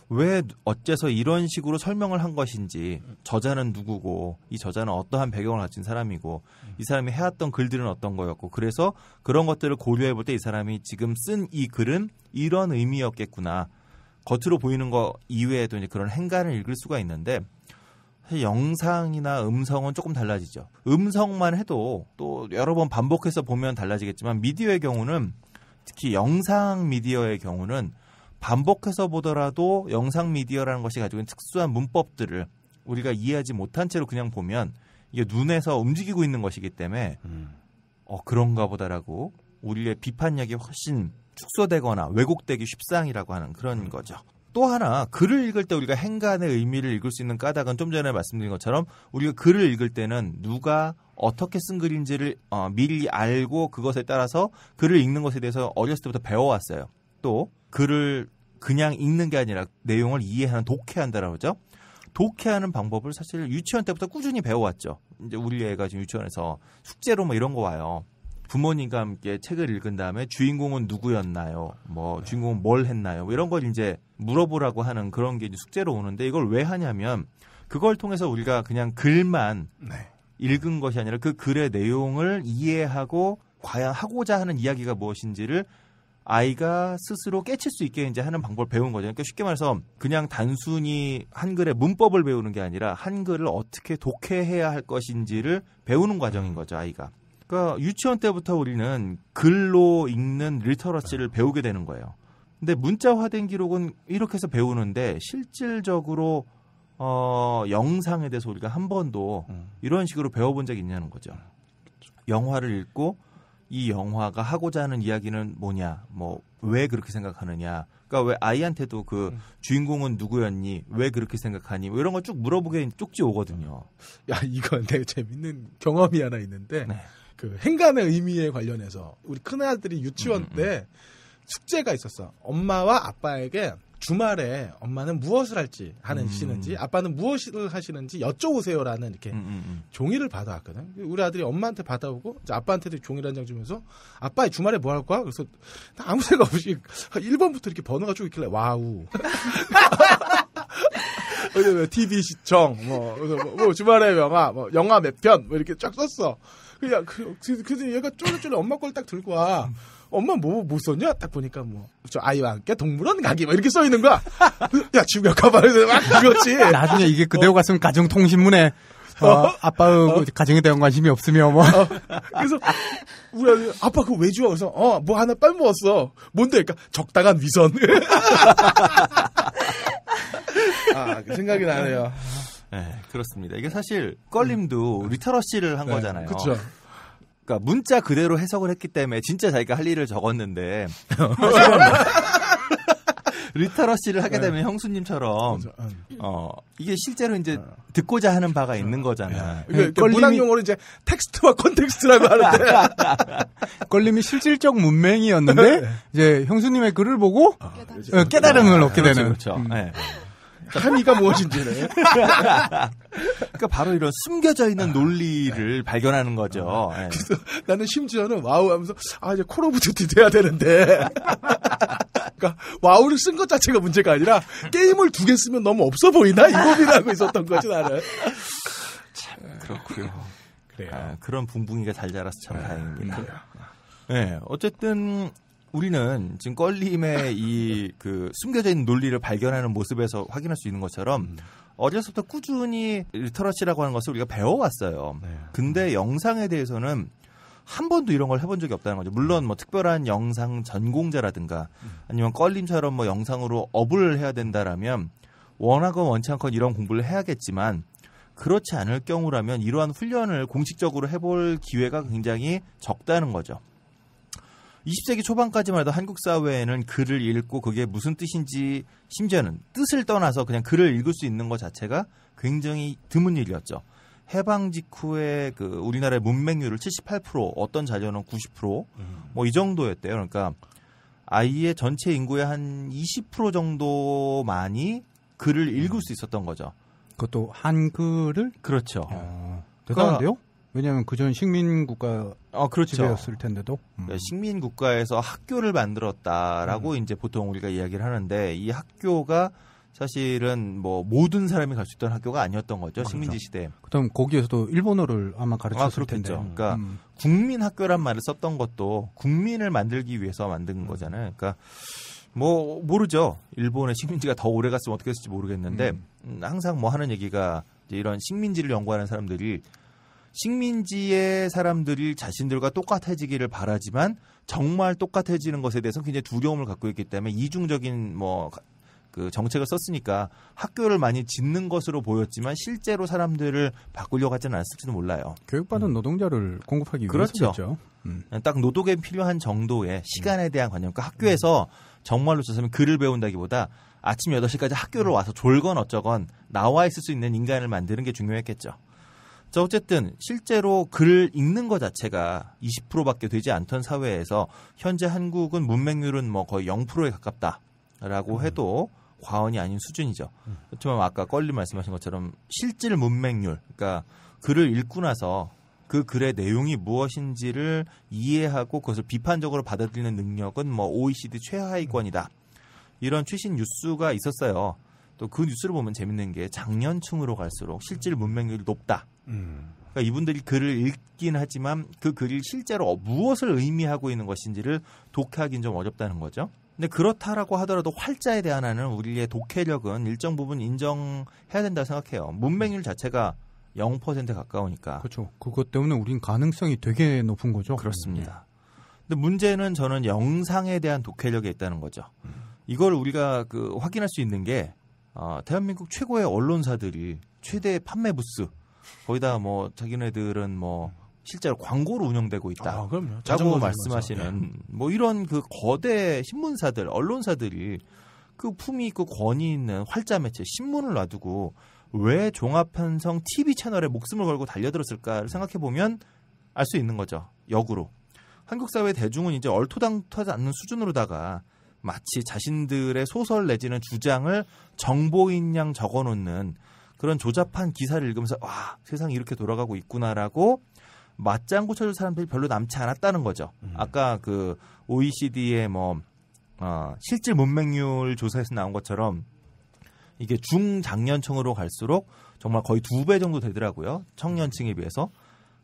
왜 어째서 이런 식으로 설명을 한 것인지 저자는 누구고 이 저자는 어떠한 배경을 가진 사람이고 이 사람이 해왔던 글들은 어떤 거였고 그래서 그런 것들을 고려해볼 때 이 사람이 지금 쓴 이 글은 이런 의미였겠구나. 겉으로 보이는 거 이외에도 이제 그런 행간을 읽을 수가 있는데 사실 영상이나 음성은 조금 달라지죠. 음성만 해도 또 여러 번 반복해서 보면 달라지겠지만 미디어의 경우는 특히 영상 미디어의 경우는 반복해서 보더라도 영상 미디어라는 것이 가지고 있는 특수한 문법들을 우리가 이해하지 못한 채로 그냥 보면 이게 눈에서 움직이고 있는 것이기 때문에 그런가 보다라고 우리의 비판력이 훨씬 축소되거나 왜곡되기 쉽상이라고 하는 그런 거죠. 또 하나 글을 읽을 때 우리가 행간의 의미를 읽을 수 있는 까닭은 좀 전에 말씀드린 것처럼 우리가 글을 읽을 때는 누가 어떻게 쓴 글인지를 미리 알고 그것에 따라서 글을 읽는 것에 대해서 어렸을 때부터 배워왔어요. 또 글을 그냥 읽는 게 아니라 내용을 이해하는 독해한다라고 그러죠. 독해하는 방법을 사실 유치원 때부터 꾸준히 배워왔죠. 이제 우리 애가 지금 유치원에서 숙제로 뭐 이런 거 와요. 부모님과 함께 책을 읽은 다음에 주인공은 누구였나요? 뭐 주인공은 뭘 했나요? 뭐 이런 걸 이제 물어보라고 하는 그런 게 이제 숙제로 오는데 이걸 왜 하냐면 그걸 통해서 우리가 그냥 글만 읽은 것이 아니라 그 글의 내용을 이해하고 과연 하고자 하는 이야기가 무엇인지를 아이가 스스로 깨칠 수 있게 이제 하는 방법을 배운 거죠. 그러니까 쉽게 말해서 그냥 단순히 한글의 문법을 배우는 게 아니라 한글을 어떻게 독해해야 할 것인지를 배우는 과정인 거죠, 아이가. 그러니까 유치원 때부터 우리는 글로 읽는 리터러시를 배우게 되는 거예요. 근데 문자화된 기록은 이렇게 해서 배우는데 실질적으로 영상에 대해서 우리가 한 번도 이런 식으로 배워본 적이 있냐는 거죠. 영화를 읽고 이 영화가 하고자 하는 이야기는 뭐냐, 뭐 왜 그렇게 생각하느냐. 그러니까 왜 아이한테도 그 주인공은 누구였니, 왜 그렇게 생각하니, 뭐 이런 거 쭉 물어보게 쪽지 오거든요. 야, 이건 되게 재밌는 경험이 하나 있는데 그 행간의 의미에 관련해서 우리 큰아들이 유치원 때 숙제가 있었어. 엄마와 아빠에게 주말에 엄마는 무엇을 할지 하시는지 아빠는 무엇을 하시는지 여쭤보세요라는 이렇게 종이를 받아왔거든. 우리 아들이 엄마한테 받아오고 아빠한테도 종이를 한 장 주면서 아빠 주말에 뭐 할 거야? 그래서 아무 생각 없이 1번부터 이렇게 번호가 쭉 있길래 와우. TV 시청 뭐 주말에 영화 몇 편 뭐 이렇게 쫙 썼어. 그냥 그래서 얘가 쫄쫄 엄마 걸 딱 들고 와. 엄마 뭐 썼냐? 딱 보니까 저 아이와 함께 동물원 가기 이렇게 써 있는 거야. 야 지금 몇 가발을 막 그렇지. 나중에 이게 그대로 갔으면 가정통신문에 아빠의 가정에 대한 관심이 없으며 그래서 우리 아들 아빠 그거 왜 줘? 그래서 뭐 하나 빨리 먹었어. 뭔데? 그러니까 적당한 위선. 생각이 나네요. 네, 그렇습니다. 이게 사실 껄림도 리터러시를 한 거잖아요. 그렇죠. 그러니까 문자 그대로 해석을 했기 때문에 진짜 자기가 할 일을 적었는데 리터러시를 하게 되면 형수님처럼 이게 실제로 이제 듣고자 하는 바가 있는 거잖아. 문학 용어로 이제 텍스트와 컨텍스트라고 하는데 껄림이 실질적 문맹이었는데 이제 형수님의 글을 보고 깨달음을 얻게 되는. 그렇죠. 네. 함의가 무엇인지는. 그러니까 바로 이런 숨겨져 있는 논리를 발견하는 거죠. 네. 그래서 나는 심지어는 와우 하면서 이제 콜 오브 듀티 돼야 되는데 그러니까 와우를 쓴 것 자체가 문제가 아니라 게임을 2개 쓰면 너무 없어 보이나 이 고민하고 있었던 거지 나는. 참 그렇고요. 그래요. 그런 붕붕이가 잘 자라서 참 다행입니다. 네, 어쨌든 우리는 지금 껄림의 이 숨겨져 있는 논리를 발견하는 모습에서 확인할 수 있는 것처럼 어려서부터 꾸준히 리터러시라고 하는 것을 우리가 배워왔어요. 네. 근데 영상에 대해서는 한 번도 이런 걸 해본 적이 없다는 거죠. 물론 특별한 영상 전공자라든가 아니면 껄림처럼 영상으로 업을 해야 된다라면 원하건 원치 않건 이런 공부를 해야겠지만 그렇지 않을 경우라면 이러한 훈련을 공식적으로 해볼 기회가 굉장히 적다는 거죠. 20세기 초반까지만 해도 한국 사회에는 글을 읽고 그게 무슨 뜻인지 심지어는 뜻을 떠나서 그냥 글을 읽을 수 있는 것 자체가 굉장히 드문 일이었죠. 해방 직후에 우리나라의 문맹률을 78%, 어떤 자료는 90%, 이 정도였대요. 그러니까 아예 전체 인구의 한 20% 정도만이 글을 읽을 수 있었던 거죠. 그것도 한글을? 그렇죠. 대단한데요? 왜냐하면 그전 식민국가 그렇죠. 지배였을 텐데도. 식민국가에서 학교를 만들었다라고 이제 보통 우리가 이야기를 하는데 이 학교가 사실은 모든 사람이 갈 수 있던 학교가 아니었던 거죠. 그렇죠. 식민지 시대. 그다음 거기에서도 일본어를 아마 가르쳤을 텐데. 그러니까 국민 학교란 말을 썼던 것도 국민을 만들기 위해서 만든 거잖아요. 그러니까 모르죠. 일본의 식민지가 더 오래 갔으면 어떻게 했을지 모르겠는데 항상 하는 얘기가 이제 이런 식민지를 연구하는 사람들이 식민지의 사람들이 자신들과 똑같아지기를 바라지만 정말 똑같아지는 것에 대해서 굉장히 두려움을 갖고 있기 때문에 이중적인 정책을 썼으니까 학교를 많이 짓는 것으로 보였지만 실제로 사람들을 바꾸려고 하지는 않았을지도 몰라요. 교육받은 노동자를 공급하기 그렇죠. 위해서겠죠. 딱 노동에 필요한 정도의 시간에 대한 관념. 그러니까 학교에서 정말로 저서면 글을 배운다기보다 아침 8시까지 학교를 와서 졸건 어쩌건 나와 있을 수 있는 인간을 만드는 게 중요했겠죠. 자, 어쨌든 실제로 글을 읽는 것 자체가 20%밖에 되지 않던 사회에서 현재 한국은 문맹률은 거의 0%에 가깝다라고 해도 과언이 아닌 수준이죠. 그렇지만 아까 껄림 말씀하신 것처럼 실질 문맹률, 그러니까 글을 읽고 나서 그 글의 내용이 무엇인지를 이해하고 그것을 비판적으로 받아들이는 능력은 OECD 최하위권이다. 이런 최신 뉴스가 있었어요. 또 그 뉴스를 보면 재밌는 게 장년층으로 갈수록 실질 문맹률이 높다. 그러니까 이분들이 글을 읽긴 하지만 그 글이 실제로 무엇을 의미하고 있는 것인지를 독해하기는 좀 어렵다는 거죠. 근데 그렇다라고 하더라도 활자에 대한 한은 우리의 독해력은 일정 부분 인정해야 된다고 생각해요. 문맹률 자체가 0%에 가까우니까. 그렇죠. 그것 때문에 우린 가능성이 되게 높은 거죠. 그렇습니다. 근데 문제는 저는 영상에 대한 독해력에 있다는 거죠. 이걸 우리가 확인할 수 있는 게 대한민국 최고의 언론사들이 최대 판매 부스 거기다 자기네들은 실제로 광고로 운영되고 있다. 그럼요. 라고 말씀하시는 이런 거대 신문사들, 언론사들이 그 품위 있고 권위 있는 활자 매체 신문을 놔두고 왜 종합편성 TV 채널에 목숨을 걸고 달려들었을까를 생각해 보면 알 수 있는 거죠. 역으로 한국 사회 대중은 이제 얼토당토하지 않는 수준으로다가 마치 자신들의 소설 내지는 주장을 정보인 양 적어놓는 그런 조잡한 기사를 읽으면서 와, 세상이 이렇게 돌아가고 있구나라고 맞장구 쳐줄 사람들이 별로 남지 않았다는 거죠. 아까 그 OECD의 실질 문맹률 조사에서 나온 것처럼 이게 중장년층으로 갈수록 정말 거의 2배 정도 되더라고요. 청년층에 비해서.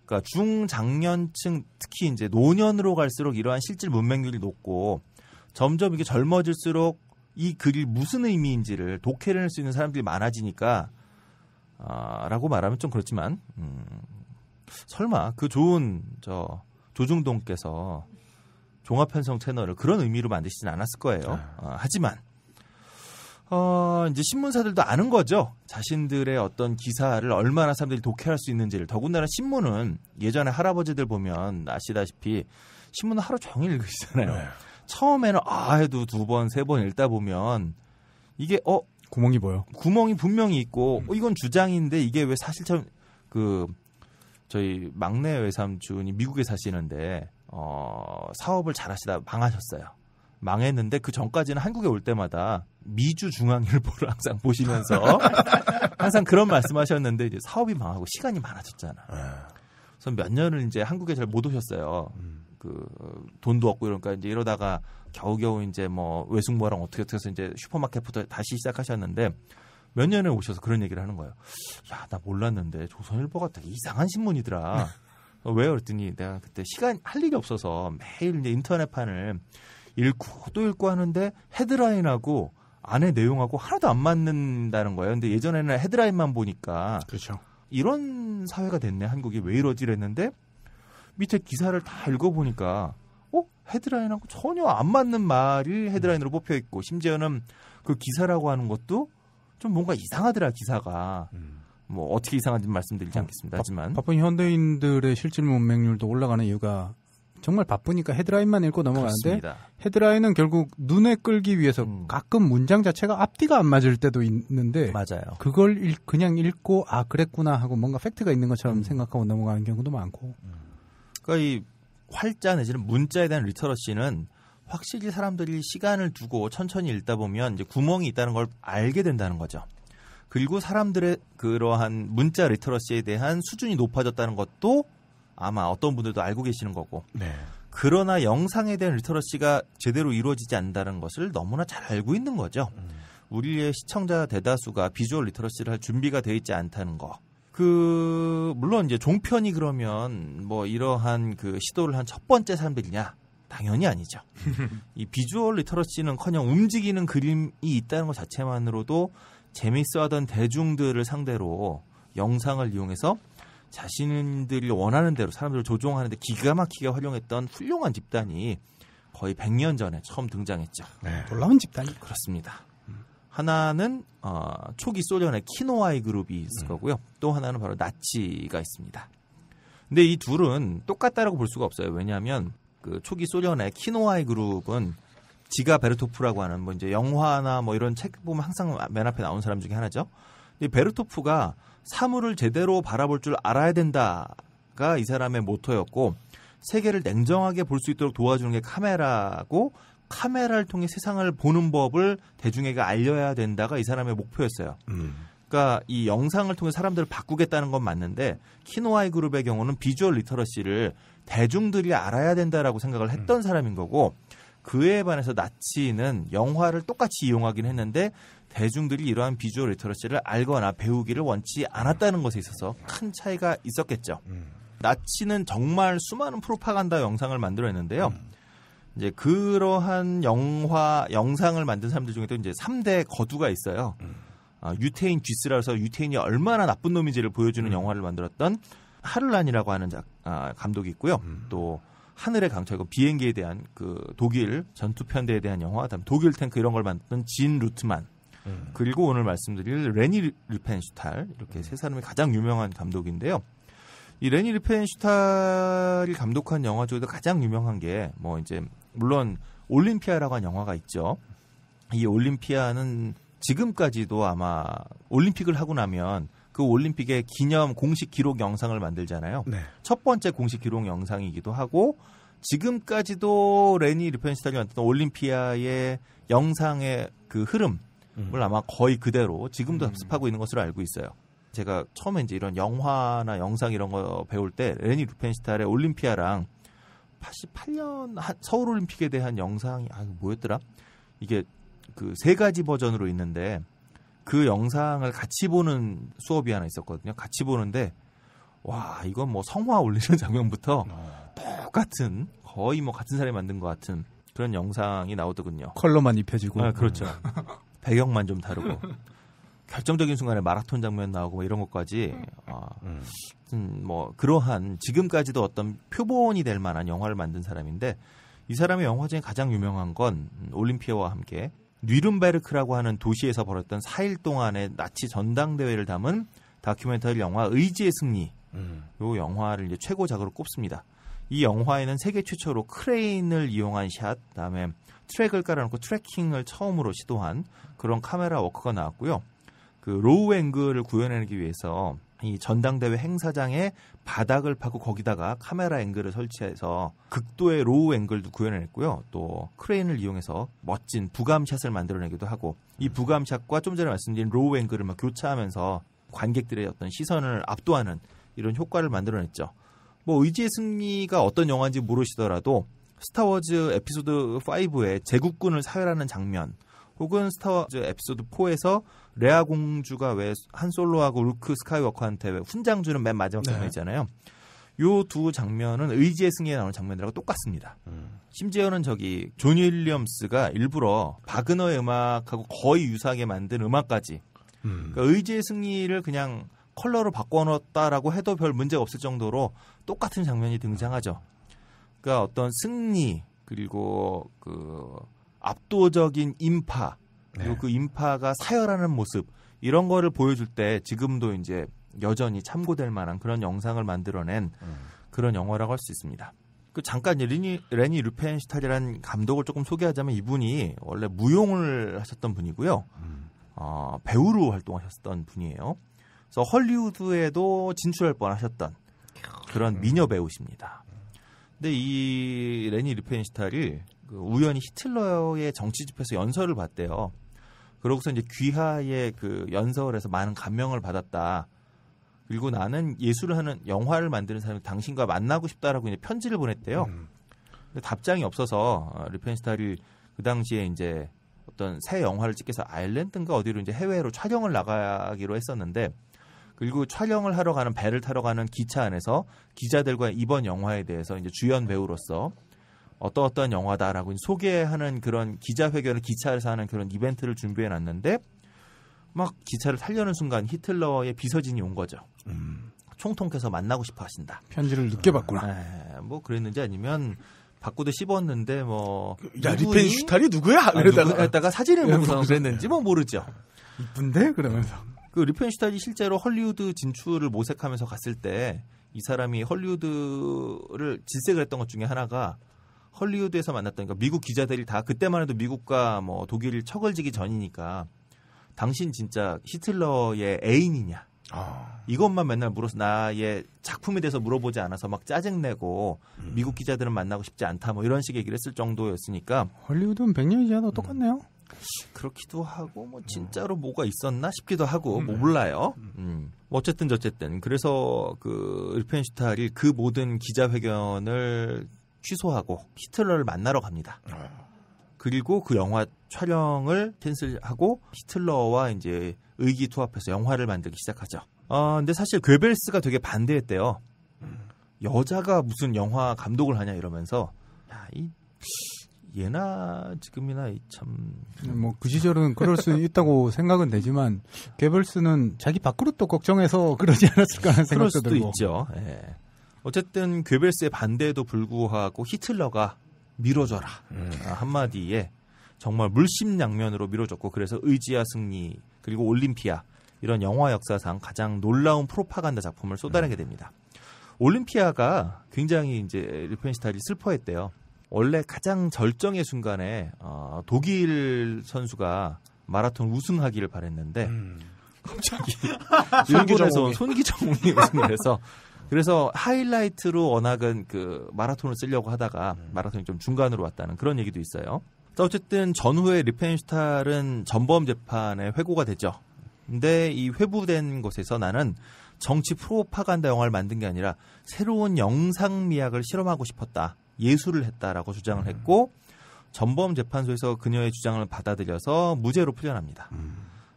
그러니까 중장년층 특히 이제 노년으로 갈수록 이러한 실질 문맹률이 높고 점점 이게 젊어질수록 이 글이 무슨 의미인지를 독해를 낼 수 있는 사람들이 많아지니까 라고 말하면 좀 그렇지만 설마 그 좋은 조중동께서 종합편성 채널을 그런 의미로 만드시진 않았을 거예요. 하지만 이제 신문사들도 아는 거죠. 자신들의 어떤 기사를 얼마나 사람들이 독해할 수 있는지를. 더군다나 신문은 예전에 할아버지들 보면 아시다시피 신문은 하루 종일 읽으시잖아요. 네. 처음에는 해도 2번, 3번 읽다 보면 이게 구멍이 보여. 구멍이 분명히 있고 이건 주장인데 이게 왜 사실처럼 저희 막내 외삼촌이 미국에 사시는데 사업을 잘하시다 망하셨어요. 망했는데 그 전까지는 한국에 올 때마다 미주 중앙일보를 항상 보시면서 항상 그런 말씀하셨는데 이제 사업이 망하고 시간이 많아졌잖아. 그래서 몇 년을 이제 한국에 잘 못 오셨어요. 그 돈도 없고 이러니까 이제 이러다가 겨우겨우 이제 외숙모랑 어떻게 해서 이제 슈퍼마켓부터 다시 시작하셨는데 몇 년에 오셔서 그런 얘기를 하는 거예요. 야, 나 몰랐는데 조선일보가 되게 이상한 신문이더라. 왜 그랬더니 내가 그때 할 일이 없어서 매일 이제 인터넷판을 읽고 또 읽고 하는데 헤드라인하고 안에 내용하고 하나도 안 맞는다는 거예요. 근데 예전에는 헤드라인만 보니까 그렇죠. 이런 사회가 됐네. 한국이 왜 이러지랬는데 밑에 기사를 다 읽어보니까 헤드라인하고 전혀 안 맞는 말이 헤드라인으로 뽑혀 있고 심지어는 그 기사라고 하는 것도 좀 뭔가 이상하더라. 기사가. 어떻게 이상한지 말씀드리지 않겠습니다. 하지만 바쁜 현대인들의 실질 문맹률도 올라가는 이유가 정말 바쁘니까 헤드라인만 읽고 넘어가는데 그렇습니다. 헤드라인은 결국 눈에 끌기 위해서 가끔 문장 자체가 앞뒤가 안 맞을 때도 있는데 맞아요. 그걸 그냥 읽고 그랬구나 하고 뭔가 팩트가 있는 것처럼 생각하고 넘어가는 경우도 많고 그러니까 이 활자 내지는 문자에 대한 리터러시는 확실히 사람들이 시간을 두고 천천히 읽다 보면 이제 구멍이 있다는 걸 알게 된다는 거죠. 그리고 사람들의 그러한 문자 리터러시에 대한 수준이 높아졌다는 것도 아마 어떤 분들도 알고 계시는 거고. 네. 그러나 영상에 대한 리터러시가 제대로 이루어지지 않는다는 것을 너무나 잘 알고 있는 거죠. 우리의 시청자 대다수가 비주얼 리터러시를 할 준비가 되어 있지 않다는 거. 물론 이제 종편이 그러면 이러한 그 시도를 한 첫 번째 사람들이냐? 당연히 아니죠. 이 비주얼 리터러시는커녕 움직이는 그림이 있다는 것 자체만으로도 재밌어하던 대중들을 상대로 영상을 이용해서 자신들이 원하는 대로 사람들을 조종하는데 기가 막히게 활용했던 훌륭한 집단이 거의 100년 전에 처음 등장했죠. 네. 놀라운 집단이. 그렇습니다. 하나는 초기 소련의 키노아이 그룹이 있을 거고요. 또 하나는 바로 나치가 있습니다. 근데 이 둘은 똑같다라고 볼 수가 없어요. 왜냐하면 그 초기 소련의 키노아이 그룹은 지가 베르토프라고 하는 이제 영화나 이런 책 보면 항상 맨 앞에 나온 사람 중에 하나죠. 이 베르토프가 사물을 제대로 바라볼 줄 알아야 된다가 이 사람의 모토였고 세계를 냉정하게 볼 수 있도록 도와주는 게 카메라고 카메라를 통해 세상을 보는 법을 대중에게 알려야 된다가 이 사람의 목표였어요. 그러니까 이 영상을 통해 사람들을 바꾸겠다는 건 맞는데 키노아이 그룹의 경우는 비주얼 리터러시를 대중들이 알아야 된다라고 생각을 했던 사람인 거고 그에 반해서 나치는 영화를 똑같이 이용하긴 했는데 대중들이 이러한 비주얼 리터러시를 알거나 배우기를 원치 않았다는 것에 있어서 큰 차이가 있었겠죠. 나치는 정말 수많은 프로파간다 영상을 만들어냈는데요. 이제 그러한 영상을 만든 사람들 중에도 이제 3대 거두가 있어요. 유태인 쥐스라서 유태인이 얼마나 나쁜 놈인지를 보여주는 영화를 만들었던 하를란이라고 하는 감독이 있고요. 또 하늘의 강철, 비행기에 대한 그 독일 전투편대에 대한 영화, 그다음 독일 탱크 이런 걸 만든 진 루트만, 그리고 오늘 말씀드릴 레니 르펜슈탈 이렇게 세 사람이 가장 유명한 감독인데요. 이 레니 르펜슈탈이 감독한 영화 중에도 가장 유명한 게 이제 물론 올림피아라고 하는 영화가 있죠. 이 올림피아는 지금까지도 아마 올림픽을 하고 나면 그 올림픽의 기념 공식 기록 영상을 만들잖아요. 네. 첫 번째 공식 기록 영상이기도 하고 지금까지도 레니 리펜슈탈이 만든 올림피아의 영상의 그 흐름을 아마 거의 그대로 지금도 답습하고 있는 것으로 알고 있어요. 제가 처음에 이제 이런 영화나 영상 이런 거 배울 때 레니 리펜슈탈의 올림피아랑 88년 서울 올림픽에 대한 영상이 뭐였더라? 이게 그 3가지 버전으로 있는데 그 영상을 같이 보는 수업이 하나 있었거든요. 같이 보는데 와, 이건 뭐 성화 올리는 장면부터 똑같은 거의 뭐 같은 사람이 만든 것 같은 그런 영상이 나오더군요. 컬러만 입혀지고. 그렇죠. 배경만 좀 다르고 결정적인 순간에 마라톤 장면 나오고 뭐 이런 것까지 뭐 그러한 지금까지도 어떤 표본이 될 만한 영화를 만든 사람인데 이 사람의 영화 중에 가장 유명한 건 올림피아와 함께 뉘른베르크라고 하는 도시에서 벌었던 4일 동안의 나치 전당대회를 담은 다큐멘터리 영화 의지의 승리. 이 영화를 이제 최고작으로 꼽습니다. 이 영화에는 세계 최초로 크레인을 이용한 샷, 그다음에 트랙을 깔아놓고 트래킹을 처음으로 시도한 그런 카메라 워크가 나왔고요. 그 로우 앵글을 구현하기 위해서 이 전당대회 행사장에 바닥을 파고 거기다가 카메라 앵글을 설치해서 극도의 로우 앵글도 구현했고요. 또 크레인을 이용해서 멋진 부감샷을 만들어내기도 하고 이 부감샷과 좀 전에 말씀드린 로우 앵글을 막 교차하면서 관객들의 어떤 시선을 압도하는 이런 효과를 만들어냈죠. 뭐 의지의 승리가 어떤 영화인지 모르시더라도 스타워즈 에피소드 5의 제국군을 사열하는 장면 혹은 스타워즈 에피소드 4에서 레아 공주가 왜 한 솔로하고 루크 스카이워커한테 왜 훈장 주는 맨 마지막 장면 있잖아요. 요 두 장면은 의지의 승리에 나오는 장면들하고 똑같습니다. 심지어는 저기 조니 윌리엄스가 일부러 바그너의 음악하고 거의 유사하게 만든 음악까지 그러니까 의지의 승리를 그냥 컬러로 바꿔놓았다라고 해도 별 문제가 없을 정도로 똑같은 장면이 등장하죠. 그러니까 어떤 승리 그리고 그 압도적인 인파 그리고 그 인파가 사열하는 모습 이런 거를 보여줄 때 지금도 이제 여전히 참고될 만한 그런 영상을 만들어낸 그런 영화라고 할 수 있습니다. 그 잠깐 레니 르펜슈탈이라는 감독을 조금 소개하자면 이분이 원래 무용을 하셨던 분이고요. 배우로 활동하셨던 분이에요. 그래서 헐리우드에도 진출할 뻔하셨던 그런 미녀 배우십니다. 근데 이 레니 르펜슈탈이 그 우연히 히틀러의 정치 집회에서 연설을 봤대요. 그러고서 이제 귀하의 그 연설을 해서 많은 감명을 받았다. 그리고 나는 예술을 하는 영화를 만드는 사람이 당신과 만나고 싶다라고 이제 편지를 보냈대요. 근데 답장이 없어서 르펜슈탈이 그 당시에 이제 어떤 새 영화를 찍기 위해서 아일랜드인가 어디로 이제 해외로 촬영을 나가기로 했었는데 그리고 촬영을 하러 가는 배를 타러 가는 기차 안에서 기자들과 이번 영화에 대해서 이제 주연 배우로서 어떤 영화다라고 소개하는 그런 기자회견을 기차에서 하는 그런 이벤트를 준비해 놨는데 막 기차를 타려는 순간 히틀러의 비서진이 온 거죠. 총통께서 만나고 싶어 하신다. 편지를 늦게 받구나. 뭐 그랬는지 아니면 받고도 씹었는데 뭐 야, 리펜슈탈이 누구야? 그러다가 사진을 보고서 그랬는지 뭐 모르죠. 이쁜데? 그러면서. 그 리펜슈탈이 실제로 헐리우드 진출을 모색하면서 갔을 때 이 사람이 헐리우드를 질색을 했던 것 중에 하나가 헐리우드에서 만났던 그러니까 미국 기자들이 다 그때만 해도 미국과 뭐 독일 척을 지기 전이니까 당신 진짜 히틀러의 애인이냐 이것만 맨날 물어서 나의 작품에 대해서 물어보지 않아서 막 짜증내고 미국 기자들은 만나고 싶지 않다 뭐 이런 식의 얘기를 했을 정도였으니까 헐리우드는 100년이 지나도 똑같네요. 그렇기도 하고 뭐 진짜로 뭐가 있었나 싶기도 하고 뭐 몰라요. 어쨌든 저쨌든 그래서 그 르펜슈탈이 그 모든 기자회견을 취소하고 히틀러를 만나러 갑니다. 그리고 그 영화 촬영을 캔슬하고 히틀러와 이제 의기투합해서 영화를 만들기 시작하죠. 근데 사실 괴벨스가 되게 반대했대요. 여자가 무슨 영화 감독을 하냐 이러면서 야, 예나 지금이나 참 뭐 그 시절은 그럴 수 있다고 생각은 되지만 괴벨스는 자기 밥그릇 도 걱정해서 그러지 않았을까 하는 생각도 들고. 그럴 수도 있죠. 예. 어쨌든 괴벨스의 반대에도 불구하고 히틀러가 밀어줘라 한마디에 정말 물심양면으로 밀어줬고 그래서 의지와 승리 그리고 올림피아 이런 영화 역사상 가장 놀라운 프로파간다 작품을 쏟아내게 됩니다. 올림피아가 굉장히 이제 르펜슈탈이 슬퍼했대요. 원래 가장 절정의 순간에 독일 선수가 마라톤 우승하기를 바랬는데 갑자기 일본에서 손기정이 우승을 해서 그래서 하이라이트로 워낙은 그 마라톤을 쓰려고 하다가 마라톤이 좀 중간으로 왔다는 그런 얘기도 있어요. 어쨌든 전후에 리펜슈탈은 전범 재판에 회고가 됐죠. 근데 이 회부된 곳에서 나는 정치 프로파간다 영화를 만든 게 아니라 새로운 영상미학을 실험하고 싶었다. 예술을 했다라고 주장을 했고 전범 재판소에서 그녀의 주장을 받아들여서 무죄로 풀려납니다.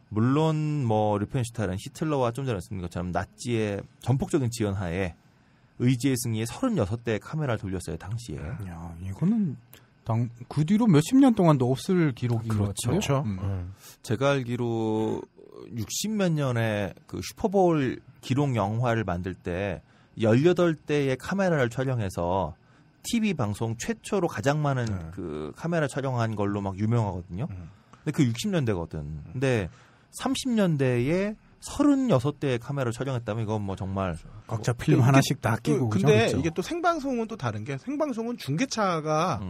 물론 뭐 리펜슈탈은 히틀러와 좀 전에 말씀드린 것처럼 나치의 전폭적인 지원하에 의지의 승리에 36대의 카메라를 돌렸어요. 당시에. 야, 이거는 그 뒤로 몇십 년 동안도 없을 기록인 것 같아요. 그렇죠. 제가 알기로 60몇 년에 그 슈퍼볼 기록 영화를 만들 때 18대의 카메라를 촬영해서 TV 방송 최초로 가장 많은 그 카메라 촬영한 걸로 막 유명하거든요. 근데 그 60년대거든. 근데 30년대에 36대의 카메라를 촬영했다면 이건 뭐 정말 각자 필름 하나씩 다 끼고. 근데 그렇죠? 이게 또 생방송은 또 다른 게 생방송은 중계차가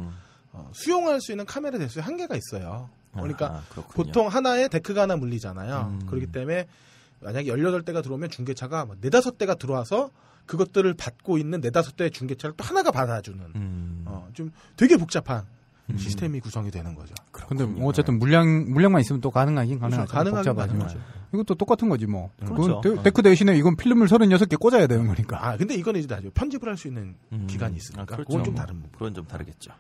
수용할 수 있는 카메라 대수에 한계가 있어요. 그러니까 보통 하나에 데크가 하나 물리잖아요. 그렇기 때문에 만약에 18대가 들어오면 중계차가 4-5대가 들어와서 그것들을 받고 있는 4-5대의 중계차를 또 하나가 받아주는 좀 되게 복잡한 시스템이 구성이 되는 거죠. 근데 뭐 어쨌든 물량만 있으면 또 가능하긴 그렇죠. 가능하죠. 이것도 똑같은 거지 뭐. 그렇죠. 데크 대신에 이건 필름을 36개 꽂아야 되는 거니까. 아, 근데 이건 이제 편집을 할 수 있는 기간이 있으니까 그렇죠. 그건 좀 다른 부분. 그건 좀 다르겠죠.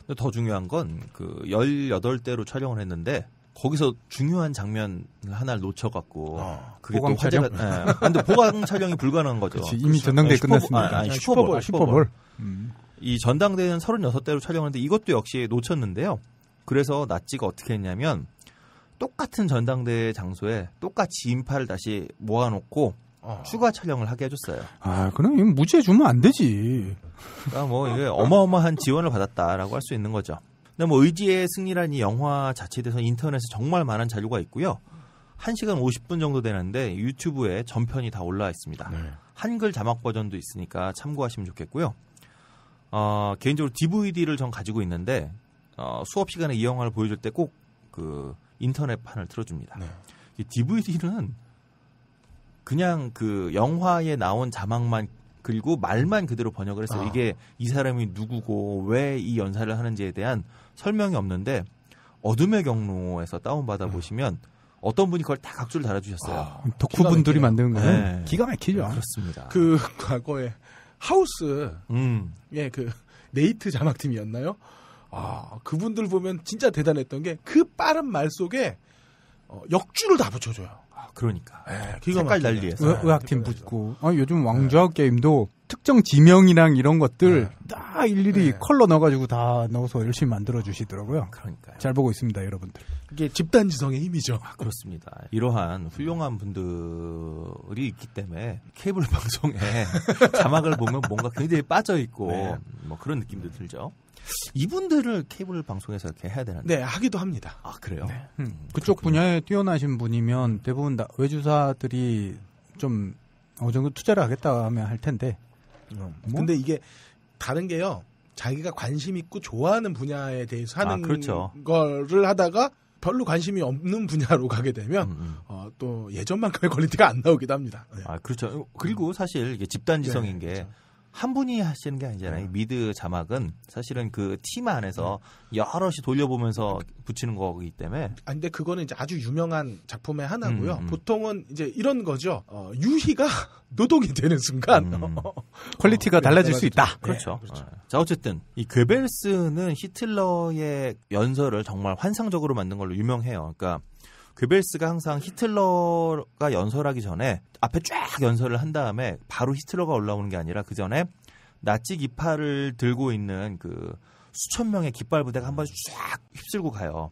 근데 더 중요한 건 그 18대로 촬영을 했는데 거기서 중요한 장면 하나를 놓쳐갖고 그게 또 화제가. 네. 근데 보강 촬영이 불가능한 거죠. 그렇지, 이미 전당대회 끝났으니까. 슈퍼볼. 이 전당대회는 36대로 촬영했는데 이것도 역시 놓쳤는데요. 그래서 나치가 어떻게 했냐면 똑같은 전당대회 장소에 똑같이 인파를 다시 모아놓고 추가 촬영을 하게 해줬어요. 아, 그럼 이건 무죄 주면 안 되지. 그러니까 뭐 이게 어마어마한 지원을 받았다라고 할 수 있는 거죠. 근데 뭐 의지의 승리라는 이 영화 자체에 대해서 인터넷에 정말 많은 자료가 있고요. 1시간 50분 정도 되는데 유튜브에 전편이 다 올라와 있습니다. 네. 한글 자막 버전도 있으니까 참고하시면 좋겠고요. 개인적으로 DVD를 전 가지고 있는데 수업 시간에 이 영화를 보여줄 때 꼭 그 인터넷판을 틀어줍니다. 네. 이 DVD는 그냥 그 영화에 나온 자막만 그리고 말만 그대로 번역을 했어요. 이게 이 사람이 누구고 왜 이 연사를 하는지에 대한 설명이 없는데 어둠의 경로에서 다운받아 보시면 어떤 분이 그걸 다 각주를 달아주셨어요. 덕후분들이 만드는 거예요. 네. 기가 막히죠. 그렇습니다. 그 과거에 하우스 예, 그 네이트 자막팀이었나요? 그분들 보면 진짜 대단했던 게 그 빠른 말 속에 역주를 다 붙여줘요. 그러니까. 네, 색깔 달리해서. 의학팀 붙고. 요즘 왕좌학 게임도 특정 지명이랑 이런 것들 다 일일이 컬러 넣어가지고 다 넣어서 열심히 만들어주시더라고요. 그러니까요. 잘 보고 있습니다, 여러분들. 이게 집단지성의 힘이죠. 그렇습니다. 이러한 훌륭한 분들이 있기 때문에 케이블 방송에 자막을 보면 뭔가 굉장히 빠져있고 뭐 그런 느낌도 들죠. 이분들을 케이블 방송에서 이렇게 해야 되는데. 네, 하기도 합니다. 아, 그래요? 네. 그쪽 분야에 뛰어나신 분이면 대부분 외주사들이 좀 어느 정도 투자를 하겠다 하면 할 텐데. 근데 이게 다른 게요. 자기가 관심 있고 좋아하는 분야에 대해서 하는 거를 하다가 별로 관심이 없는 분야로 가게 되면 또 예전만큼의 퀄리티가 안 나오기도 합니다. 네. 그렇죠. 그리고 사실 이게 집단지성인 게 그렇죠. 한 분이 하시는 게 아니잖아요. 미드 자막은 사실은 그 팀 안에서 여럿이 돌려보면서 붙이는 거기 때문에. 근데 그거는 이제 아주 유명한 작품의 하나고요. 보통은 이제 이런 거죠. 유희가 노동이 되는 순간 퀄리티가 달라질 수 있다. 그렇죠. 그렇죠. 자, 어쨌든 이 괴벨스는 히틀러의 연설을 정말 환상적으로 만든 걸로 유명해요. 그러니까 괴벨스가 항상 히틀러가 연설하기 전에 앞에 쫙 연설을 한 다음에 바로 히틀러가 올라오는 게 아니라 그 전에 나치 깃발을 들고 있는 그 수천 명의 깃발 부대가 한 번 쫙 휩쓸고 가요.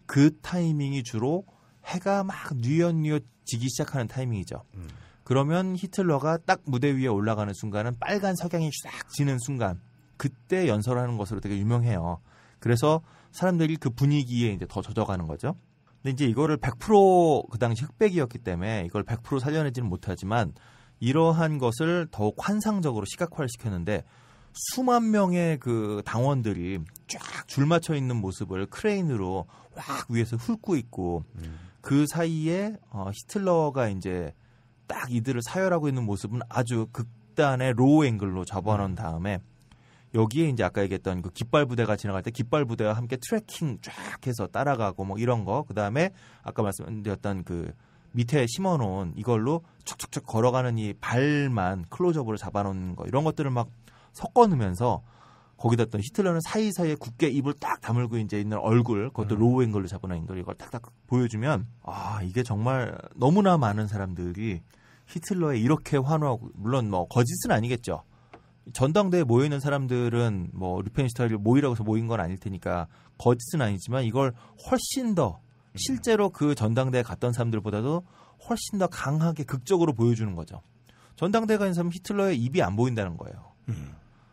그 타이밍이 주로 해가 막 뉘엿뉘엿 지기 시작하는 타이밍이죠. 그러면 히틀러가 딱 무대 위에 올라가는 순간은 빨간 석양이 쫙 지는 순간 그때 연설하는 것으로 되게 유명해요. 그래서 사람들이 그 분위기에 이제 더 젖어가는 거죠. 근데 이제 이거를 100% 그 당시 흑백이었기 때문에 이걸 100% 살려내지는 못하지만 이러한 것을 더욱 환상적으로 시각화를 시켰는데 수만 명의 그 당원들이 쫙 줄 맞춰 있는 모습을 크레인으로 확 위에서 훑고 있고 그 사이에 히틀러가 이제 딱 이들을 사열하고 있는 모습은 아주 극단의 로우 앵글로 접어놓은 다음에 여기에 이제 아까 얘기했던 그 깃발 부대가 지나갈 때 깃발 부대와 함께 트래킹 쫙 해서 따라가고 뭐 이런 거. 그다음에 아까 말씀드렸던 그 밑에 심어놓은 이걸로 촉촉촉 걸어가는 이 발만 클로즈업으로 잡아놓는 거 이런 것들을 막 섞어 놓으면서 거기다 또 히틀러는 사이사이에 굳게 입을 딱 다물고 이제 있는 얼굴 그것도 로우 앵글로 잡아놓은 앵글 이걸 딱딱 보여주면 아 이게 정말 너무나 많은 사람들이 히틀러에 이렇게 환호하고 물론 뭐 거짓은 아니겠죠. 전당대에 모여있는 사람들은 뭐 리펜슈타인을 모이라고 해서 모인 건 아닐 테니까 거짓은 아니지만 이걸 훨씬 더 실제로 그 전당대에 갔던 사람들보다도 훨씬 더 강하게 극적으로 보여주는 거죠. 전당대에 가는 사람은 히틀러의 입이 안 보인다는 거예요.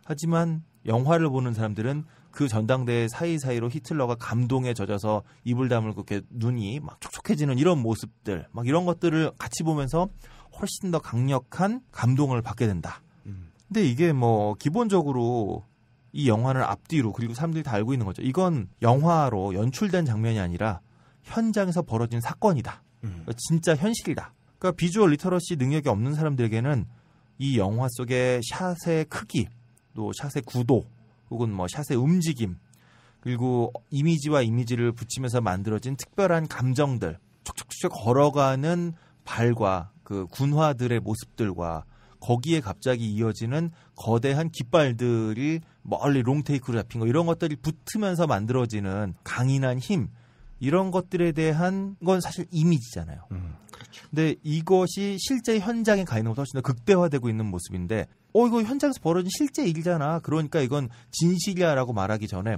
하지만 영화를 보는 사람들은 그 전당대 사이사이로 히틀러가 감동에 젖어서 입을 다물고 이렇게 눈이 막 촉촉해지는 이런 모습들 막 이런 것들을 같이 보면서 훨씬 더 강력한 감동을 받게 된다. 근데 이게 뭐 기본적으로 이 영화는 앞뒤로 그리고 사람들이 다 알고 있는 거죠. 이건 영화로 연출된 장면이 아니라 현장에서 벌어진 사건이다. 진짜 현실이다. 그러니까 비주얼 리터러시 능력이 없는 사람들에게는 이 영화 속의 샷의 크기 또 샷의 구도 혹은 뭐 샷의 움직임 그리고 이미지와 이미지를 붙이면서 만들어진 특별한 감정들 촉촉촉 걸어가는 발과 그 군화들의 모습들과 거기에 갑자기 이어지는 거대한 깃발들이 멀리 롱테이크로 잡힌 거 이런 것들이 붙으면서 만들어지는 강인한 힘 이런 것들에 대한 건 사실 이미지잖아요. 그렇죠. 근데 이것이 실제 현장에 가 있는 것보다 훨씬 더 극대화되고 있는 모습인데 이거 현장에서 벌어진 실제 일이잖아. 그러니까 이건 진실이야라고 말하기 전에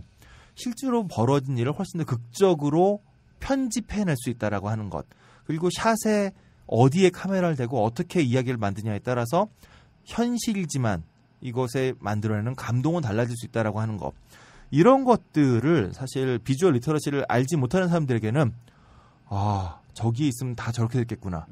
실제로 벌어진 일을 훨씬 더 극적으로 편집해낼 수 있다라고 하는 것. 그리고 샷에 어디에 카메라를 대고 어떻게 이야기를 만드냐에 따라서 현실이지만 이것에 만들어내는 감동은 달라질 수 있다라고 하는 것. 이런 것들을 사실 비주얼 리터러시를 알지 못하는 사람들에게는 아 저기 있으면 다 저렇게 됐겠구나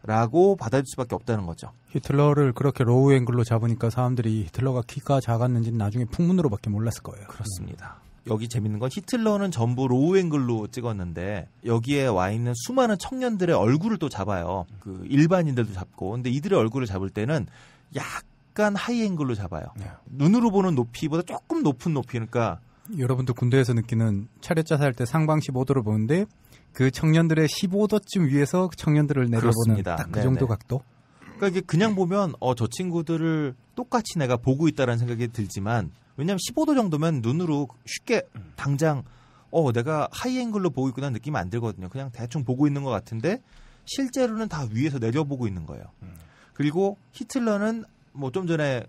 라고 받아들일 수밖에 없다는 거죠. 히틀러를 그렇게 로우 앵글로 잡으니까 사람들이 히틀러가 키가 작았는지는 나중에 풍문으로밖에 몰랐을 거예요. 그렇습니다. 여기 재밌는 건 히틀러는 전부 로우 앵글로 찍었는데 여기에 와 있는 수많은 청년들의 얼굴을 또 잡아요. 그 일반인들도 잡고. 근데 이들의 얼굴을 잡을 때는 약간 하이 앵글로 잡아요. 네. 눈으로 보는 높이보다 조금 높은 높이. 그러니까 여러분도 군대에서 느끼는 차렷 자세할 때 상방 15도를 보는데 그 청년들의 15도쯤 위에서 청년들을 내려보는 딱 그 정도 각도. 그러니까 이게 그냥 보면 저 친구들을 똑같이 내가 보고 있다라는 생각이 들지만 왜냐하면 15도 정도면 눈으로 쉽게 당장 내가 하이앵글로 보고 있구나 느낌이 안 들거든요. 그냥 대충 보고 있는 것 같은데 실제로는 다 위에서 내려보고 있는 거예요. 그리고 히틀러는 뭐 좀 전에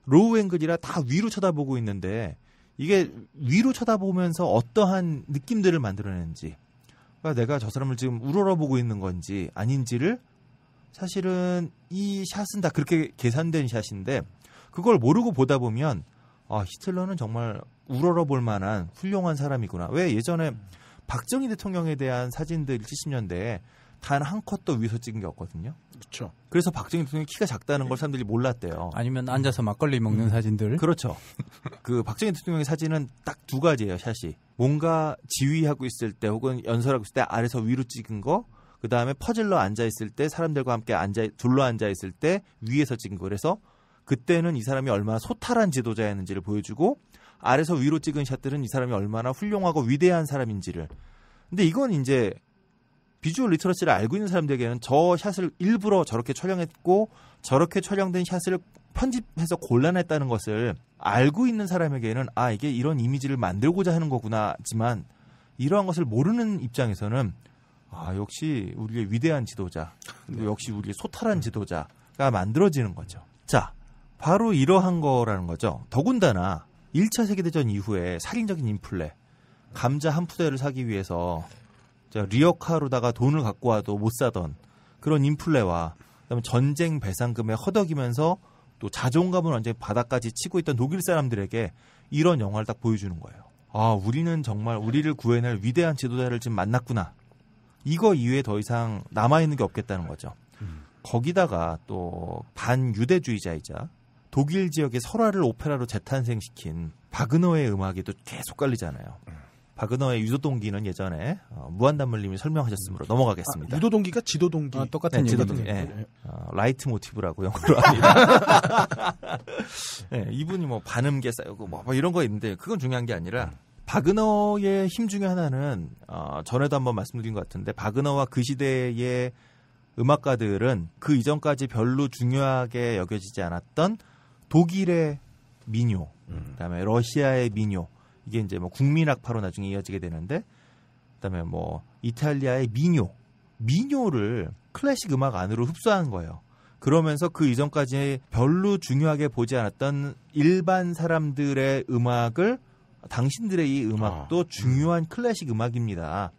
로우 앵글이라 다 위로 쳐다보고 있는데 이게 위로 쳐다보면서 어떠한 느낌들을 만들어내는지 그러니까 내가 저 사람을 지금 우러러보고 있는 건지 아닌지를 사실은 이 샷은 다 그렇게 계산된 샷인데 그걸 모르고 보다 보면 히틀러는 정말 우러러볼 만한 훌륭한 사람이구나. 왜 예전에 박정희 대통령에 대한 사진들 70년대에 단 한 컷도 위에서 찍은 게 없거든요. 그렇죠. 그래서 박정희 대통령이 키가 작다는 걸 사람들이 몰랐대요. 아니면 앉아서 막걸리 먹는 사진들. 그렇죠. 그 박정희 대통령의 사진은 딱 두 가지예요. 샷이. 뭔가 지휘하고 있을 때 혹은 연설하고 있을 때 아래서 위로 찍은 거. 그다음에 퍼즐러 앉아있을 때 사람들과 함께 둘러 앉아있을 때 위에서 찍은 거. 그래서 그때는 이 사람이 얼마나 소탈한 지도자였는지를 보여주고 아래서 위로 찍은 샷들은 이 사람이 얼마나 훌륭하고 위대한 사람인지를. 근데 이건 이제 비주얼 리터러시를 알고 있는 사람들에게는 저 샷을 일부러 저렇게 촬영했고 저렇게 촬영된 샷을 편집해서 골라냈다는 것을 알고 있는 사람에게는 이게 이런 이미지를 만들고자 하는 거구나지만 이러한 것을 모르는 입장에서는 역시 우리의 위대한 지도자 그리고 역시 우리의 소탈한 지도자가 만들어지는 거죠. 자, 바로 이러한 거라는 거죠. 더군다나 1차 세계대전 이후에 살인적인 인플레, 감자 한 푸대를 사기 위해서 리어카로다가 돈을 갖고 와도 못 사던 그런 인플레와 그다음에 전쟁 배상금에 허덕이면서 또 자존감을 완전히 바닥까지 치고 있던 독일 사람들에게 이런 영화를 딱 보여주는 거예요. 우리는 정말 우리를 구해낼 위대한 지도자를 지금 만났구나. 이거 이외에 더 이상 남아있는 게 없겠다는 거죠. 거기다가 또 반유대주의자이자 독일 지역의 설화를 오페라로 재탄생시킨 바그너의 음악이 또 계속 깔리잖아요. 바그너의 유도 동기는 예전에 무한단물님이 설명하셨으므로 넘어가겠습니다. 유도 동기가 지도 동기. 똑같은 지도 동기. 라이트 모티브라고 영어로 합니다. 네, 이분이 뭐 반음계 쌓이고 뭐 이런 거 있는데 그건 중요한 게 아니라 바그너의 힘 중에 하나는 전에도 한번 말씀드린 것 같은데 바그너와 그 시대의 음악가들은 그 이전까지 별로 중요하게 여겨지지 않았던 독일의 민요, 그다음에 러시아의 민요, 이게 이제 뭐 국민악파로 나중에 이어지게 되는데, 그다음에 뭐 이탈리아의 민요를 클래식 음악 안으로 흡수한 거예요. 그러면서 그 이전까지 별로 중요하게 보지 않았던 일반 사람들의 음악을 당신들의 이 음악도 중요한 클래식 음악입니다.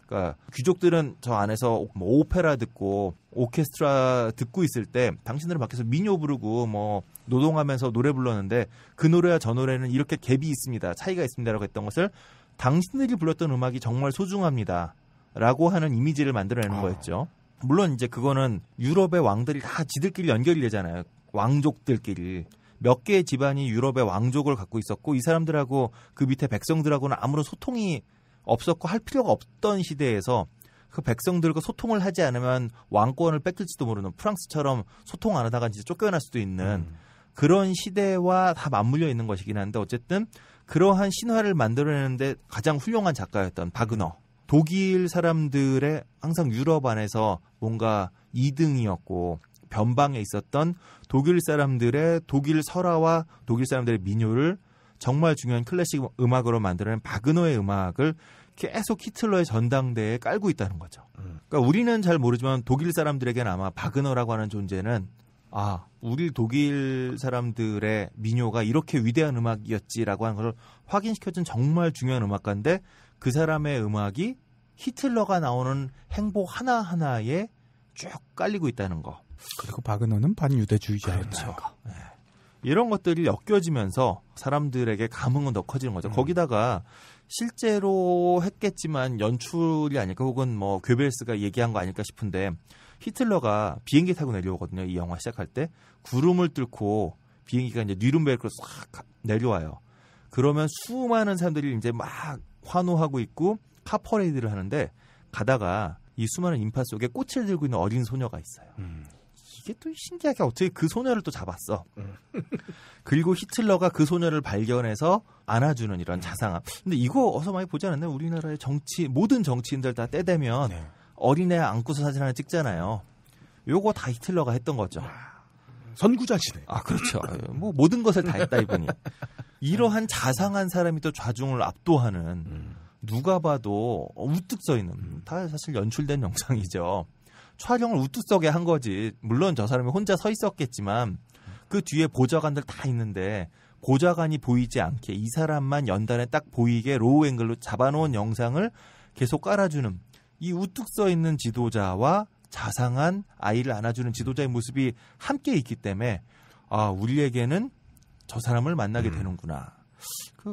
그러니까 귀족들은 저 안에서 뭐 오페라 듣고 오케스트라 듣고 있을 때 당신들은 밖에서 민요 부르고 뭐 노동하면서 노래 불렀는데 그 노래와 저 노래는 이렇게 갭이 있습니다. 차이가 있습니다라고 했던 것을 당신들이 불렀던 음악이 정말 소중합니다. 라고 하는 이미지를 만들어내는 거였죠. 물론 이제 그거는 유럽의 왕들이 다 지들끼리 연결이 되잖아요. 왕족들끼리. 몇 개의 집안이 유럽의 왕족을 갖고 있었고 이 사람들하고 그 밑에 백성들하고는 아무런 소통이 없었고 할 필요가 없던 시대에서 그 백성들과 소통을 하지 않으면 왕권을 뺏길지도 모르는 프랑스처럼 소통 안 하다가 진짜 쫓겨날 수도 있는 그런 시대와 다 맞물려 있는 것이긴 한데 어쨌든 그러한 신화를 만들어내는데 가장 훌륭한 작가였던 바그너. 독일 사람들의 항상 유럽 안에서 뭔가 2등이었고 변방에 있었던 독일 사람들의 독일 설화와 독일 사람들의 민요를 정말 중요한 클래식 음악으로 만들어낸 바그너의 음악을 계속 히틀러의 전당대에 깔고 있다는 거죠. 그러니까 우리는 잘 모르지만 독일 사람들에게는 아마 바그너라고 하는 존재는 우리 독일 사람들의 민요가 이렇게 위대한 음악이었지라고 하는 걸 확인시켜준 정말 중요한 음악가인데 그 사람의 음악이 히틀러가 나오는 행복 하나하나에 쭉 깔리고 있다는 거. 그리고 바그너는 반유대주의자였죠. 그렇죠. 네. 이런 것들이 엮여지면서 사람들에게 감흥은 더 커지는 거죠. 거기다가 실제로 했겠지만 연출이 아닐까 혹은 뭐 괴벨스가 얘기한 거 아닐까 싶은데 히틀러가 비행기 타고 내려오거든요. 이 영화 시작할 때 구름을 뚫고 비행기가 이제 뉘른베르크로 싹 내려와요. 그러면 수많은 사람들이 이제 막 환호하고 있고 카퍼레이드를 하는데 가다가 이 수많은 인파 속에 꽃을 들고 있는 어린 소녀가 있어요. 이게 또 신기하게 어떻게 그 소녀를 또 잡았어. 그리고 히틀러가 그 소녀를 발견해서 안아주는 이런 자상함. 근데 이거 어서 많이 보지 않았나요? 우리나라의 모든 정치인들 다 때 되면 어린애 안고서 사진 하나 찍잖아요. 요거 다 히틀러가 했던 거죠. 선구자시네. 그렇죠. 뭐 모든 것을 다 했다 이분이. 이러한 자상한 사람이 또 좌중을 압도하는 누가 봐도 우뚝 서 있는 다 사실 연출된 영상이죠. 촬영을 우뚝 서게 한 거지. 물론 저 사람이 혼자 서 있었겠지만 그 뒤에 보좌관들 다 있는데 보좌관이 보이지 않게 이 사람만 연단에 딱 보이게 로우 앵글로 잡아놓은 영상을 계속 깔아주는 이 우뚝 서 있는 지도자와 자상한 아이를 안아주는 지도자의 모습이 함께 있기 때문에 우리에게는 저 사람을 만나게 되는구나.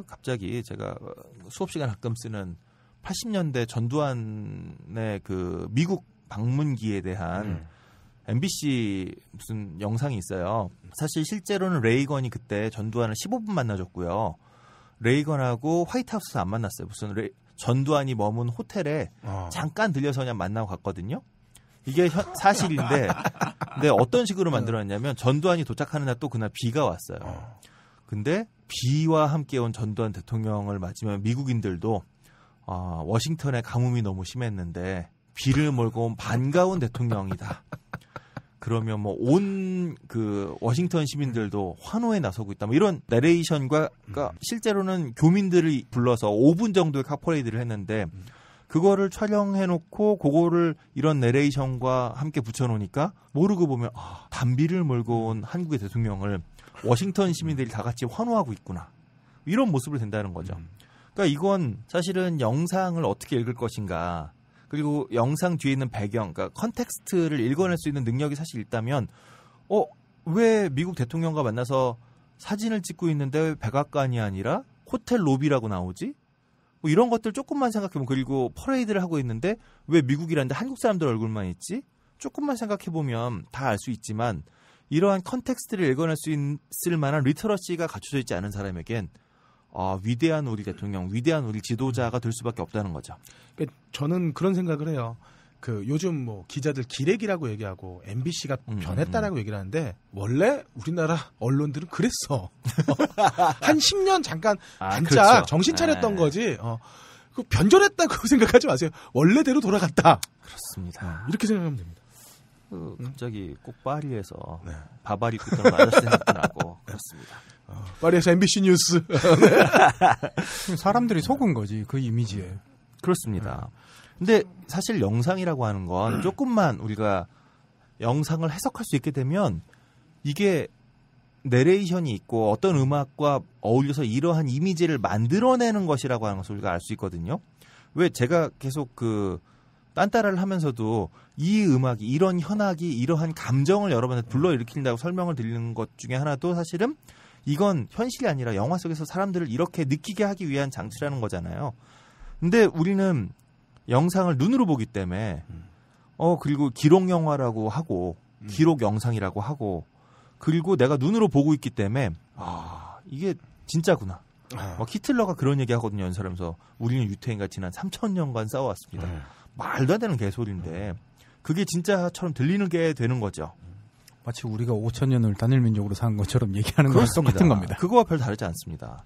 갑자기 제가 수업 시간 가끔 쓰는 80년대 전두환의 그 미국 방문기에 대한 MBC 무슨 영상이 있어요. 사실 실제로는 레이건이 그때 전두환을 15분 만나줬고요. 레이건하고 화이트하우스에서 안 만났어요. 무슨 전두환이 머문 호텔에 잠깐 들려서 그냥 만나고 갔거든요. 이게 사실인데 근데 어떤 식으로 만들어놨냐면 전두환이 도착하는 날 또 그날 비가 왔어요. 근데 비와 함께 온 전두환 대통령을 맞으면 미국인들도 워싱턴에 가뭄이 너무 심했는데 비를 몰고 온 반가운 대통령이다. 그러면 뭐 온 그 워싱턴 시민들도 환호에 나서고 있다. 뭐 이런 내레이션과 그러니까 실제로는 교민들을 불러서 5분 정도의 카퍼레이드를 했는데 그거를 촬영해놓고 그거를 이런 내레이션과 함께 붙여놓으니까 모르고 보면 단비를 몰고 온 한국의 대통령을 워싱턴 시민들이 다 같이 환호하고 있구나. 이런 모습을 된다는 거죠. 그러니까 이건 사실은 영상을 어떻게 읽을 것인가. 그리고 영상 뒤에 있는 배경, 그러니까 컨텍스트를 읽어낼 수 있는 능력이 사실 있다면 왜 미국 대통령과 만나서 사진을 찍고 있는데 왜 백악관이 아니라 호텔 로비라고 나오지? 뭐 이런 것들 조금만 생각해보면 그리고 퍼레이드를 하고 있는데 왜 미국이라는데 한국 사람들 얼굴만 있지? 조금만 생각해보면 다 알 수 있지만 이러한 컨텍스트를 읽어낼 수 있을 만한 리터러시가 갖춰져 있지 않은 사람에겐 위대한 우리 대통령, 위대한 우리 지도자가 될 수밖에 없다는 거죠. 저는 그런 생각을 해요. 요즘 뭐 기자들 기레기라고 얘기하고 MBC가 변했다라고 얘기를 하는데 원래 우리나라 언론들은 그랬어. 한 10년 잠깐 반짝 그렇죠. 정신 차렸던 거지. 그 변절했다고 생각하지 마세요. 원래대로 돌아갔다. 그렇습니다. 이렇게 생각하면 됩니다. 갑자기 꼭 파리에서 바바리 입고 있던 아저씨 생각도 나고 그렇습니다. 파리에서 MBC 뉴스. 사람들이 속은 거지 그 이미지에. 그렇습니다. 근데 사실 영상이라고 하는 건 조금만 우리가 영상을 해석할 수 있게 되면 이게 내레이션이 있고 어떤 음악과 어울려서 이러한 이미지를 만들어내는 것이라고 하는 것을 우리가 알 수 있거든요. 왜 제가 계속 딴따라를 하면서도 이 음악이 이런 현악이 이러한 감정을 여러분한테 불러일으킨다고 설명을 드리는 것 중에 하나도 사실은 이건 현실이 아니라 영화 속에서 사람들을 이렇게 느끼게 하기 위한 장치라는 거잖아요. 근데 우리는 영상을 눈으로 보기 때문에 그리고 기록 영화라고 하고 기록 영상이라고 하고 그리고 내가 눈으로 보고 있기 때문에 이게 진짜구나. 막 히틀러가 그런 얘기 하거든요. 연설하면서 우리는 유태인과 지난 3,000년간 싸워왔습니다. 말도 안 되는 개소리인데 그게 진짜처럼 들리는 게 되는 거죠. 마치 우리가 5,000년을 단일 민족으로 산 것처럼 얘기하는 거랑 똑같은 겁니다. 그거와 별 다르지 않습니다.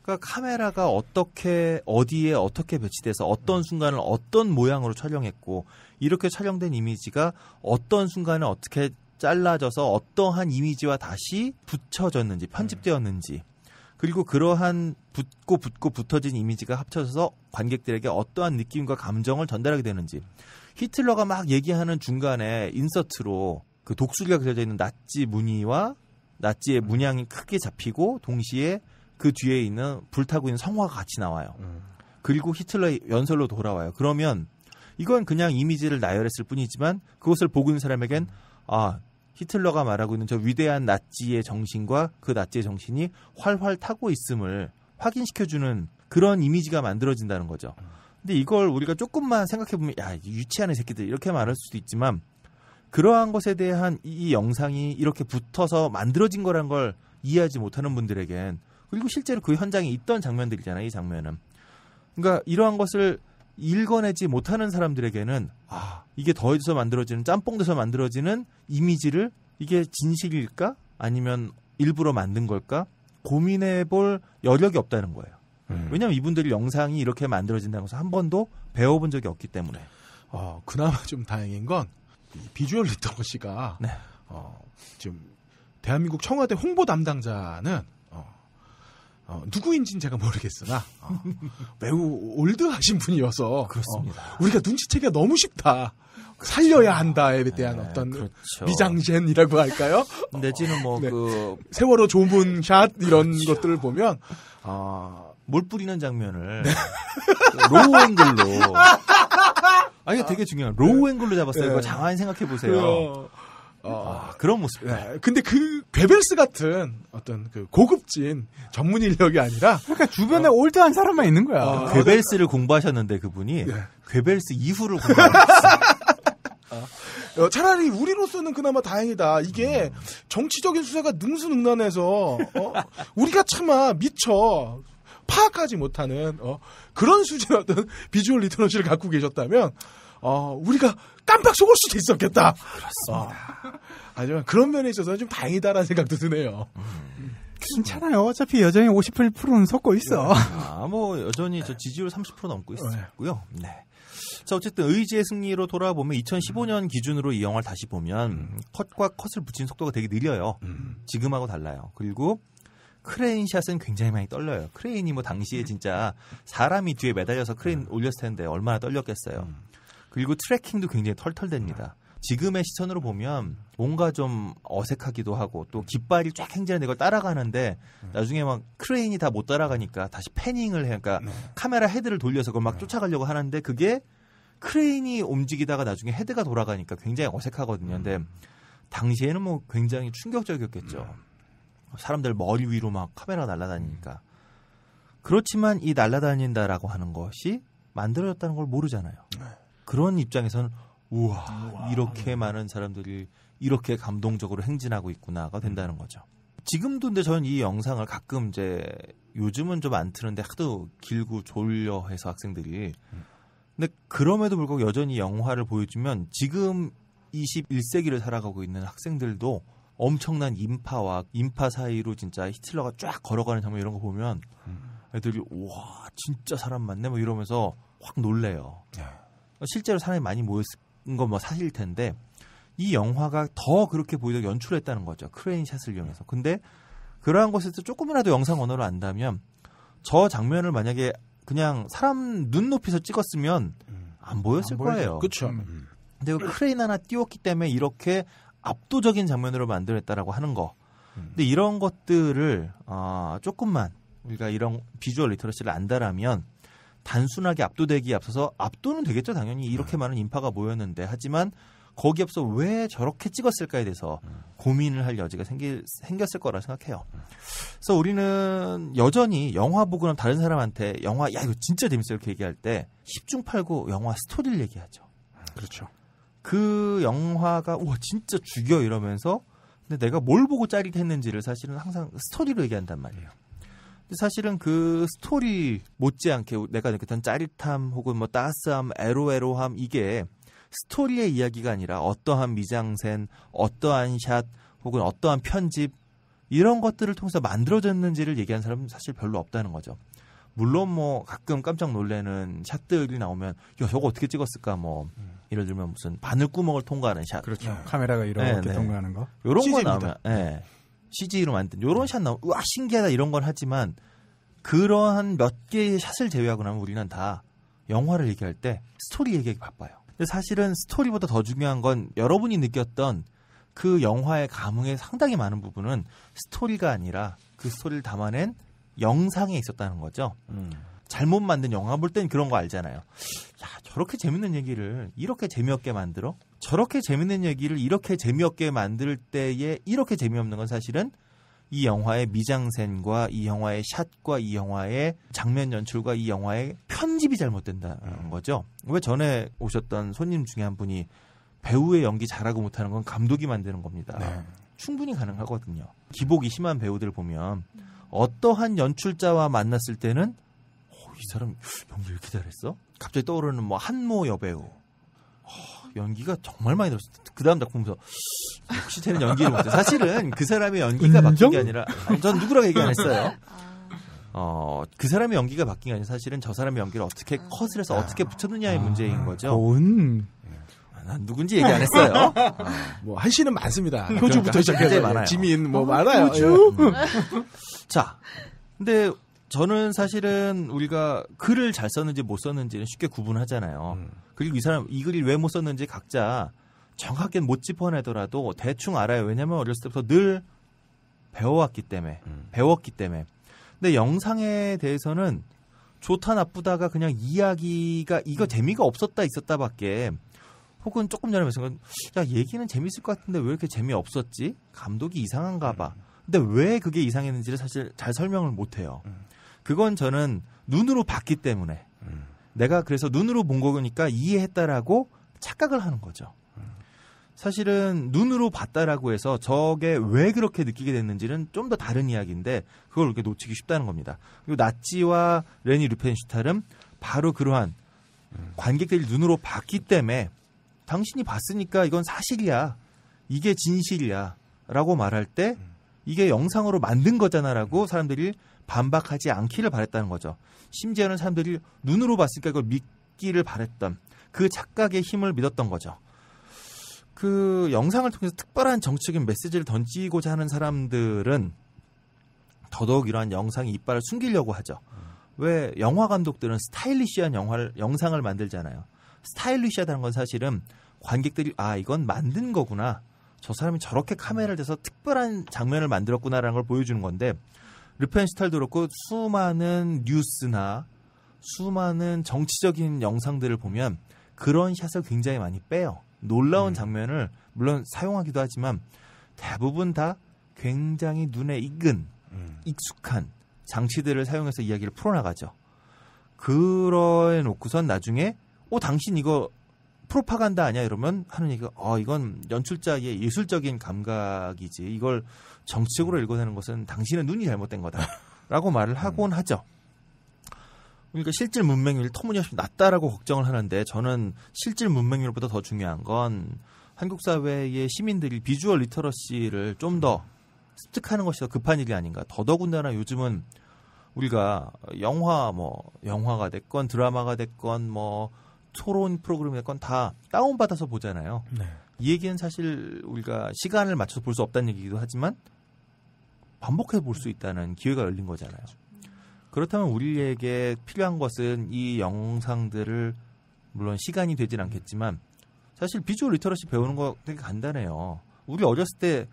그러니까 카메라가 어디에 어떻게 배치돼서 어떤 순간을 어떤 모양으로 촬영했고 이렇게 촬영된 이미지가 어떤 순간에 어떻게 잘라져서 어떠한 이미지와 다시 붙여졌는지 편집되었는지 그리고 그러한 붙고 붙어진 이미지가 합쳐져서 관객들에게 어떠한 느낌과 감정을 전달하게 되는지 히틀러가 막 얘기하는 중간에 인서트로 그 독수리가 그려져 있는 나치 무늬와 나치의 문양이 크게 잡히고 동시에 그 뒤에 있는 불타고 있는 성화가 같이 나와요. 그리고 히틀러의 연설로 돌아와요. 그러면 이건 그냥 이미지를 나열했을 뿐이지만 그것을 보고 있는 사람에겐 히틀러가 말하고 있는 저 위대한 나치의 정신과 그 나치의 정신이 활활 타고 있음을 확인시켜주는 그런 이미지가 만들어진다는 거죠. 근데 이걸 우리가 조금만 생각해보면 유치하는 새끼들 이렇게 말할 수도 있지만 그러한 것에 대한 이 영상이 이렇게 붙어서 만들어진 거란 걸 이해하지 못하는 분들에겐 그리고 실제로 그 현장에 있던 장면들이잖아요. 이 장면은. 그러니까 이러한 것을 읽어내지 못하는 사람들에게는 이게 더해져서 만들어지는 짬뽕돼서 만들어지는 이미지를 이게 진실일까? 아니면 일부러 만든 걸까? 고민해볼 여력이 없다는 거예요. 왜냐하면 이분들이 영상이 이렇게 만들어진다는 것을 한 번도 배워본 적이 없기 때문에. 그나마 좀 다행인 건 비주얼 리터러시가 지금 대한민국 청와대 홍보 담당자는 누구인지는 제가 모르겠으나 매우 올드하신 분이어서 그렇습니다. 우리가 눈치채기가 너무 쉽다. 살려야 한다에 대한 어떤 그렇죠. 미장센이라고 할까요? 내지는 세월호 조문샷 이런 것들을 보면 물 뿌리는 장면을 로우 앵글로 이게 되게 중요한 로우 앵글로 잡았어요. 이거 장안히 생각해 보세요. 그런 모습. 근데 그 괴벨스 같은 어떤 그 고급진 전문 인력이 아니라 그러니까 주변에 올드한 사람만 있는 거야. 괴벨스를 공부하셨는데 그분이 괴벨스 이후를 공부하셨어요. 차라리 우리로서는 그나마 다행이다. 이게 정치적인 수사가 능수능란해서 우리가 차마 미처 파악하지 못하는 그런 수준의 어떤 비주얼 리터러시를 갖고 계셨다면 우리가 깜빡 속을 수도 있었겠다. 그렇습니다. 하지만 그런 면에 있어서는 좀 다행이다라는 생각도 드네요. 괜찮아요. 어차피 여전히 50%는 섞고 있어. 여전히 저 지지율 30% 넘고 있고요. 네. 자, 어쨌든 의지의 승리로 돌아보면 2015년 기준으로 이 영화를 다시 보면 컷과 컷을 붙이는 속도가 되게 느려요. 지금하고 달라요. 그리고 크레인 샷은 굉장히 많이 떨려요. 크레인이 당시에 진짜 사람이 뒤에 매달려서 크레인 올렸을 텐데 얼마나 떨렸겠어요. 그리고 트래킹도 굉장히 털털댑니다. 지금의 시선으로 보면 뭔가 좀 어색하기도 하고 또 깃발이 쫙 행진하는데 이걸 따라가는데 나중에 막 크레인이 다 못 따라가니까 다시 패닝을 해. 그러니까 카메라 헤드를 돌려서 그걸 막 쫓아가려고 하는데 그게 크레인이 움직이다가 나중에 헤드가 돌아가니까 굉장히 어색하거든요. 근데 당시에는 굉장히 충격적이었겠죠. 사람들 머리 위로 막 카메라가 날아다니니까. 그렇지만 이 날아다닌다라고 하는 것이 만들어졌다는 걸 모르잖아요. 그런 입장에서는 우와 이렇게 많은 사람들이 이렇게 감동적으로 행진하고 있구나가 된다는 거죠. 지금도 근데 저는 이 영상을 가끔 이제 요즘은 좀 안 트는데 하도 길고 졸려 해서 학생들이. 근데 그럼에도 불구하고 여전히 영화를 보여주면 지금 21세기를 살아가고 있는 학생들도 엄청난 인파 사이로 진짜 히틀러가 쫙 걸어가는 장면 이런 거 보면 애들이 와 진짜 사람 많네 뭐 이러면서 확 놀래요. 실제로 사람이 많이 모였은 건 뭐 사실일 텐데 이 영화가 더 그렇게 보이도록 연출했다는 거죠. 크레인 샷을 이용해서. 근데 그러한 것에서 조금이라도 영상 언어를 안다면 저 장면을 만약에 그냥 사람 눈높이서 찍었으면 안 보였을 거예요. 그렇죠. 근데 크레인 하나 띄웠기 때문에 이렇게 압도적인 장면으로 만들었다라고 하는 거. 근데 이런 것들을 조금만 우리가 이런 비주얼 리터러시를 안다라면 단순하게 압도되기에 앞서서 압도는 되겠죠. 당연히 이렇게 많은 인파가 모였는데 하지만 거기에 앞서 왜 저렇게 찍었을까에 대해서 고민을 할 여지가 생겼을 거라 생각해요. 그래서 우리는 여전히 영화 보고 나면 다른 사람한테 영화 야 이거 진짜 재밌어요 이렇게 얘기할 때 10중 8구 영화 스토리를 얘기하죠. 그렇죠. 그 영화가 와 진짜 죽여 이러면서 근데 내가 뭘 보고 짜릿했는지를 사실은 항상 스토리로 얘기한단 말이에요. 근데 사실은 그 스토리 못지않게 내가 느꼈던 짜릿함 혹은 뭐 따스함, 애로애로함 이게 스토리의 이야기가 아니라 어떠한 미장센, 어떠한 샷 혹은 어떠한 편집 이런 것들을 통해서 만들어졌는지를 얘기하는 사람은 사실 별로 없다는 거죠. 물론 뭐 가끔 깜짝 놀라는 샷들이 나오면 야 저거 어떻게 찍었을까 뭐 예를 들면 무슨 바늘구멍을 통과하는 샷. 그렇죠. 카메라가 이렇게 통과하는 거. 이런 거 나오면 CG로 만든 이런 샷 나오면 우와 신기하다 이런 건 하지만 그러한 몇 개의 샷을 제외하고 나면 우리는 다 영화를 얘기할 때 스토리 얘기하기 바빠요. 근데 사실은 스토리보다 더 중요한 건 여러분이 느꼈던 그 영화의 감흥의 상당히 많은 부분은 스토리가 아니라 그 스토리를 담아낸 영상에 있었다는 거죠. 잘못 만든 영화 볼 땐 그런 거 알잖아요. 야, 저렇게 재밌는 얘기를 이렇게 재미없게 만들어? 저렇게 재밌는 얘기를 이렇게 재미없게 만들 때에 이렇게 재미없는 건 사실은 이 영화의 미장센과 이 영화의 샷과 이 영화의 장면 연출과 이 영화의 편집이 잘못된다는 거죠. 왜 전에 오셨던 손님 중에 한 분이 배우의 연기 잘하고 못하는 건 감독이 만드는 겁니다. 네. 충분히 가능하거든요. 기복이 심한 배우들 보면 어떠한 연출자와 만났을 때는 이 사람 연기 왜 이렇게 잘했어? 갑자기 떠오르는 뭐 한모 여배우 연기가 정말 많이 들었어. 그 다음 작품 보면서 역시 쟤는 연기를 못해. 사실은 그 사람의 연기가 바뀐 게 아니라 전 누구라고 얘기 안 했어요. 그 사람의 연기가 바뀐 게 아니라 사실은 저 사람의 연기를 어떻게 컷을 해서 어떻게 붙였느냐의 문제인 거죠. 난 누군지 얘기 안 했어요. 뭐 한씨는 많습니다. 효주부터 시작해서 많아요. 지민 뭐 많아요. 자, 근데 저는 사실은 우리가 글을 잘 썼는지 못 썼는지는 쉽게 구분하잖아요. 그리고 이 글을 왜 못 썼는지 각자 정확하게 못 짚어내더라도 대충 알아요. 왜냐하면 어렸을 때부터 늘 배웠기 때문에. 근데 영상에 대해서는 좋다 나쁘다가 그냥 이야기가 이거 재미가 없었다 있었다밖에 혹은 조금 전에 말씀드린 야 얘기는 재밌을 것 같은데 왜 이렇게 재미없었지? 감독이 이상한가 봐. 근데 왜 그게 이상했는지를 사실 잘 설명을 못해요. 그건 저는 눈으로 봤기 때문에 내가 그래서 눈으로 본 거니까 이해했다라고 착각을 하는 거죠. 사실은 눈으로 봤다라고 해서 저게 왜 그렇게 느끼게 됐는지는 좀 더 다른 이야기인데 그걸 이렇게 놓치기 쉽다는 겁니다. 그리고 나치와 레니 르펜슈탈은 바로 그러한 관객들이 눈으로 봤기 때문에 당신이 봤으니까 이건 사실이야. 이게 진실이야. 라고 말할 때 이게 영상으로 만든 거잖아라고 사람들이 반박하지 않기를 바랬다는 거죠. 심지어는 사람들이 눈으로 봤으니까 이걸 믿기를 바랬던 그 착각의 힘을 믿었던 거죠. 그 영상을 통해서 특별한 정치적인 메시지를 던지고자 하는 사람들은 더더욱 이러한 영상의 이빨을 숨기려고 하죠. 왜 영화 감독들은 스타일리시한 영상을 만들잖아요. 스타일리시하다는 건 사실은 관객들이 이건 만든 거구나. 저 사람이 저렇게 카메라를 대서 특별한 장면을 만들었구나라는 걸 보여주는 건데 르펜슈탈도 그렇고 수많은 뉴스나 수많은 정치적인 영상들을 보면 그런 샷을 굉장히 많이 빼요. 놀라운 장면을 물론 사용하기도 하지만 대부분 다 굉장히 눈에 익은 익숙한 장치들을 사용해서 이야기를 풀어나가죠. 그러해 놓고선 나중에 당신 이거 프로파간다 아니야 이러면 하는 얘기가 이건 연출자의 예술적인 감각이지 이걸 정치적으로 읽어내는 것은 당신의 눈이 잘못된 거다라고 말을 하곤 하죠. 그러니까 실질 문맹률이 터무니없이 낮다라고 걱정을 하는데 저는 실질 문맹률보다 더 중요한 건 한국 사회의 시민들이 비주얼 리터러시를 좀 더 습득하는 것이 더 급한 일이 아닌가. 더더군다나 요즘은 우리가 영화가 됐건 드라마가 됐건 뭐 토론 프로그램이 됐건 다 다운받아서 보잖아요. 네. 이 얘기는 사실 우리가 시간을 맞춰서 볼 수 없다는 얘기이기도 하지만 반복해서 볼 수 있다는 기회가 열린 거잖아요. 그렇다면 우리에게 필요한 것은 이 영상들을 물론 시간이 되진 않겠지만 사실 비주얼 리터러시 배우는 거 되게 간단해요. 우리 어렸을 때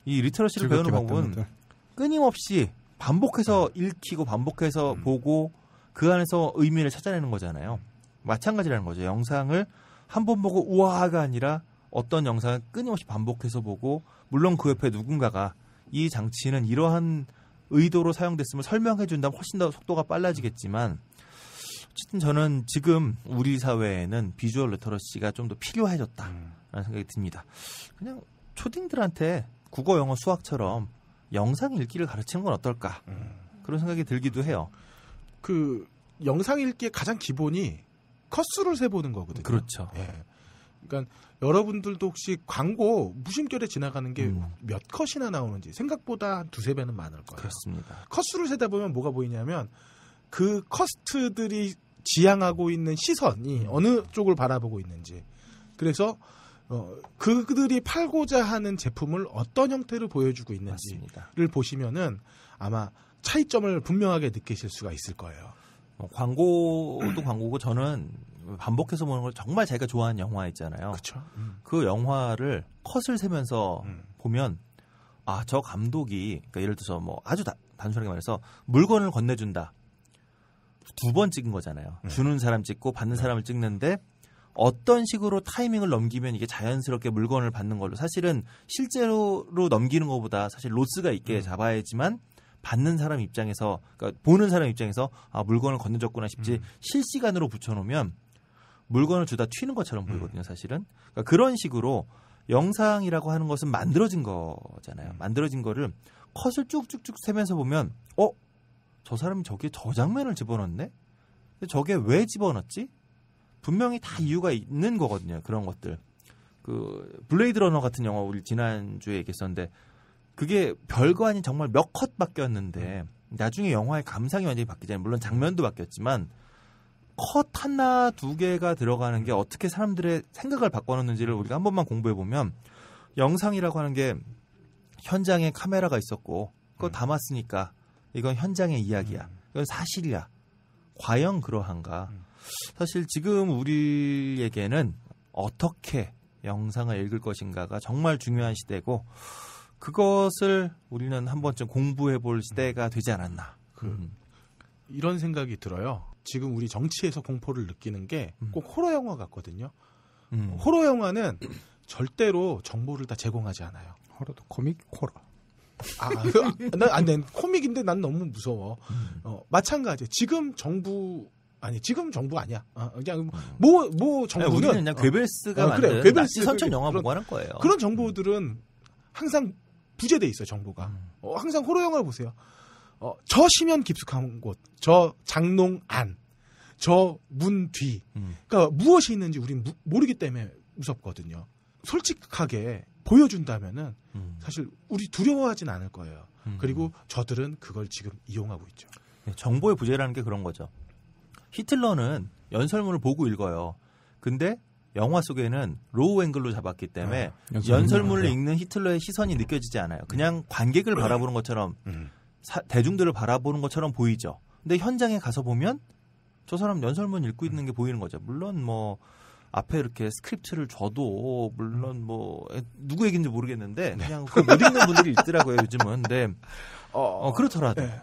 이 리터러시를 배우는 방법은 끊임없이 반복해서 읽히고 반복해서 보고 그 안에서 의미를 찾아내는 거잖아요. 마찬가지라는 거죠. 영상을 한 번 보고 우와가 아니라 어떤 영상을 끊임없이 반복해서 보고 물론 그 옆에 누군가가 이 장치는 이러한 의도로 사용됐음을 설명해 준다면 훨씬 더 속도가 빨라지겠지만 어쨌든 저는 지금 우리 사회에는 비주얼 리터러시가 좀 더 필요해졌다라는 생각이 듭니다. 그냥 초딩들한테 국어, 영어, 수학처럼 영상 읽기를 가르치는 건 어떨까 그런 생각이 들기도 해요. 그 영상 읽기의 가장 기본이 컷수를 세보는 거거든요. 그렇죠. 예. 그러니까 여러분들도 혹시 광고 무심결에 지나가는 게 몇 컷이나 나오는지 생각보다 한 두세 배는 많을 거예요. 그렇습니다. 컷수를 세다 보면 뭐가 보이냐면 그 커스트들이 지향하고 있는 시선이 어느 쪽을 바라보고 있는지 그래서 그들이 팔고자 하는 제품을 어떤 형태로 보여주고 있는지를 맞습니다. 보시면은 아마 차이점을 분명하게 느끼실 수가 있을 거예요. 광고도 광고고 저는 반복해서 보는 걸 정말 자기가 좋아하는 영화 있잖아요. 그렇죠. 그 영화를 컷을 세면서 보면 저 감독이 그러니까 예를 들어서 뭐 아주 단순하게 말해서 물건을 건네준다. 2번 찍은 거잖아요. 주는 사람 찍고 받는 사람을 찍는데 어떤 식으로 타이밍을 넘기면 이게 자연스럽게 물건을 받는 걸로 사실은 실제로 넘기는 것보다 사실 로스가 있게 잡아야지만 받는 사람 입장에서 그러니까 보는 사람 입장에서 물건을 건네줬구나 싶지 실시간으로 붙여놓으면 물건을 주다 튀는 것처럼 보이거든요. 사실은 그러니까 그런 식으로 영상이라고 하는 것은 만들어진 거잖아요. 만들어진 거를 컷을 쭉쭉쭉 세면서 보면 저 사람이 저기에 저 장면을 집어넣네? 근데 저게 왜 집어넣었지? 분명히 다 이유가 있는 거거든요. 그런 것들. 그 블레이드 러너 같은 영화 우리 지난주에 얘기했었는데 그게 별거 아닌 정말 몇 컷 바뀌었는데 나중에 영화의 감상이 완전히 바뀌잖아요. 물론 장면도 바뀌었지만 컷 하나 두 개가 들어가는 게 어떻게 사람들의 생각을 바꿔놓는지를 우리가 한 번만 공부해보면 영상이라고 하는 게 현장에 카메라가 있었고 그거 담았으니까 이건 현장의 이야기야. 이건 사실이야. 과연 그러한가? 사실 지금 우리에게는 어떻게 영상을 읽을 것인가가 정말 중요한 시대고 그것을 우리는 한 번쯤 공부해 볼 시대가 되지 않았나. 이런 생각이 들어요. 지금 우리 정치에서 공포를 느끼는 게 꼭 호러 영화 같거든요. 호러 영화는 절대로 정보를 다 제공하지 않아요. 호러도 코믹 호러. 난 코믹인데 난 너무 무서워. 마찬가지. 지금 정부 아니야. 그냥 뭐 정부는 우리는 그냥 괴벨스가 만든 나치 선천 영화 보고 하는 거예요. 그런 정보들은 항상 부재돼 있어요. 정보가. 항상 호러 영화를 보세요. 저 심연 깊숙한 곳, 저 장롱 안, 저 문 뒤. 그러니까 무엇이 있는지 우리는 모르기 때문에 무섭거든요. 솔직하게 보여준다면은 사실 우리 두려워하진 않을 거예요. 그리고 저들은 그걸 지금 이용하고 있죠. 정보의 부재라는 게 그런 거죠. 히틀러는 연설문을 보고 읽어요. 근데 영화 속에는 로우 앵글로 잡았기 때문에 연설문을 읽는 히틀러의 시선이 느껴지지 않아요. 그냥 관객을 바라보는 것처럼 대중들을 바라보는 것처럼 보이죠. 근데 현장에 가서 보면 저 사람 연설문 읽고 있는 게 보이는 거죠. 물론 뭐 앞에 이렇게 스크립트를 줘도 물론 뭐 누구 얘기인지 모르겠는데 그냥 그 못 읽는 분들이 있더라고요. 요즘은. 근데 그렇더라도. 네.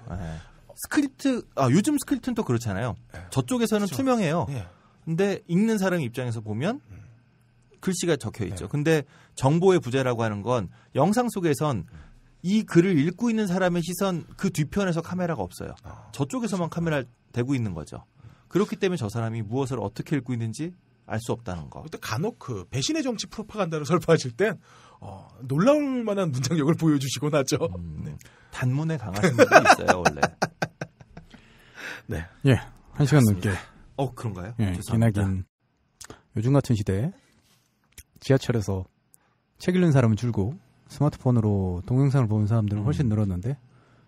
스크립트 요즘 스크립트는 또 그렇잖아요. 저쪽에서는 그렇죠. 투명해요. 근데 읽는 사람 입장에서 보면 글씨가 적혀 있죠. 근데 정보의 부재라고 하는 건 영상 속에선 이 글을 읽고 있는 사람의 시선 그 뒤편에서 카메라가 없어요. 저쪽에서만 카메라를 대고 있는 거죠. 그렇기 때문에 저 사람이 무엇을 어떻게 읽고 있는지 알 수 없다는 거. 그때 간혹 그 배신의 정치 프로파간다를 설파하실 땐 놀라울 만한 문장력을 보여주시곤 하죠. 네. 단문에 강하신 분이 있어요 원래. 네. 예, 1시간 넘게. 그런가요? 예, 기나긴 요즘 같은 시대에 지하철에서 책 읽는 사람은 줄고 스마트폰으로 동영상을 보는 사람들은 훨씬 늘었는데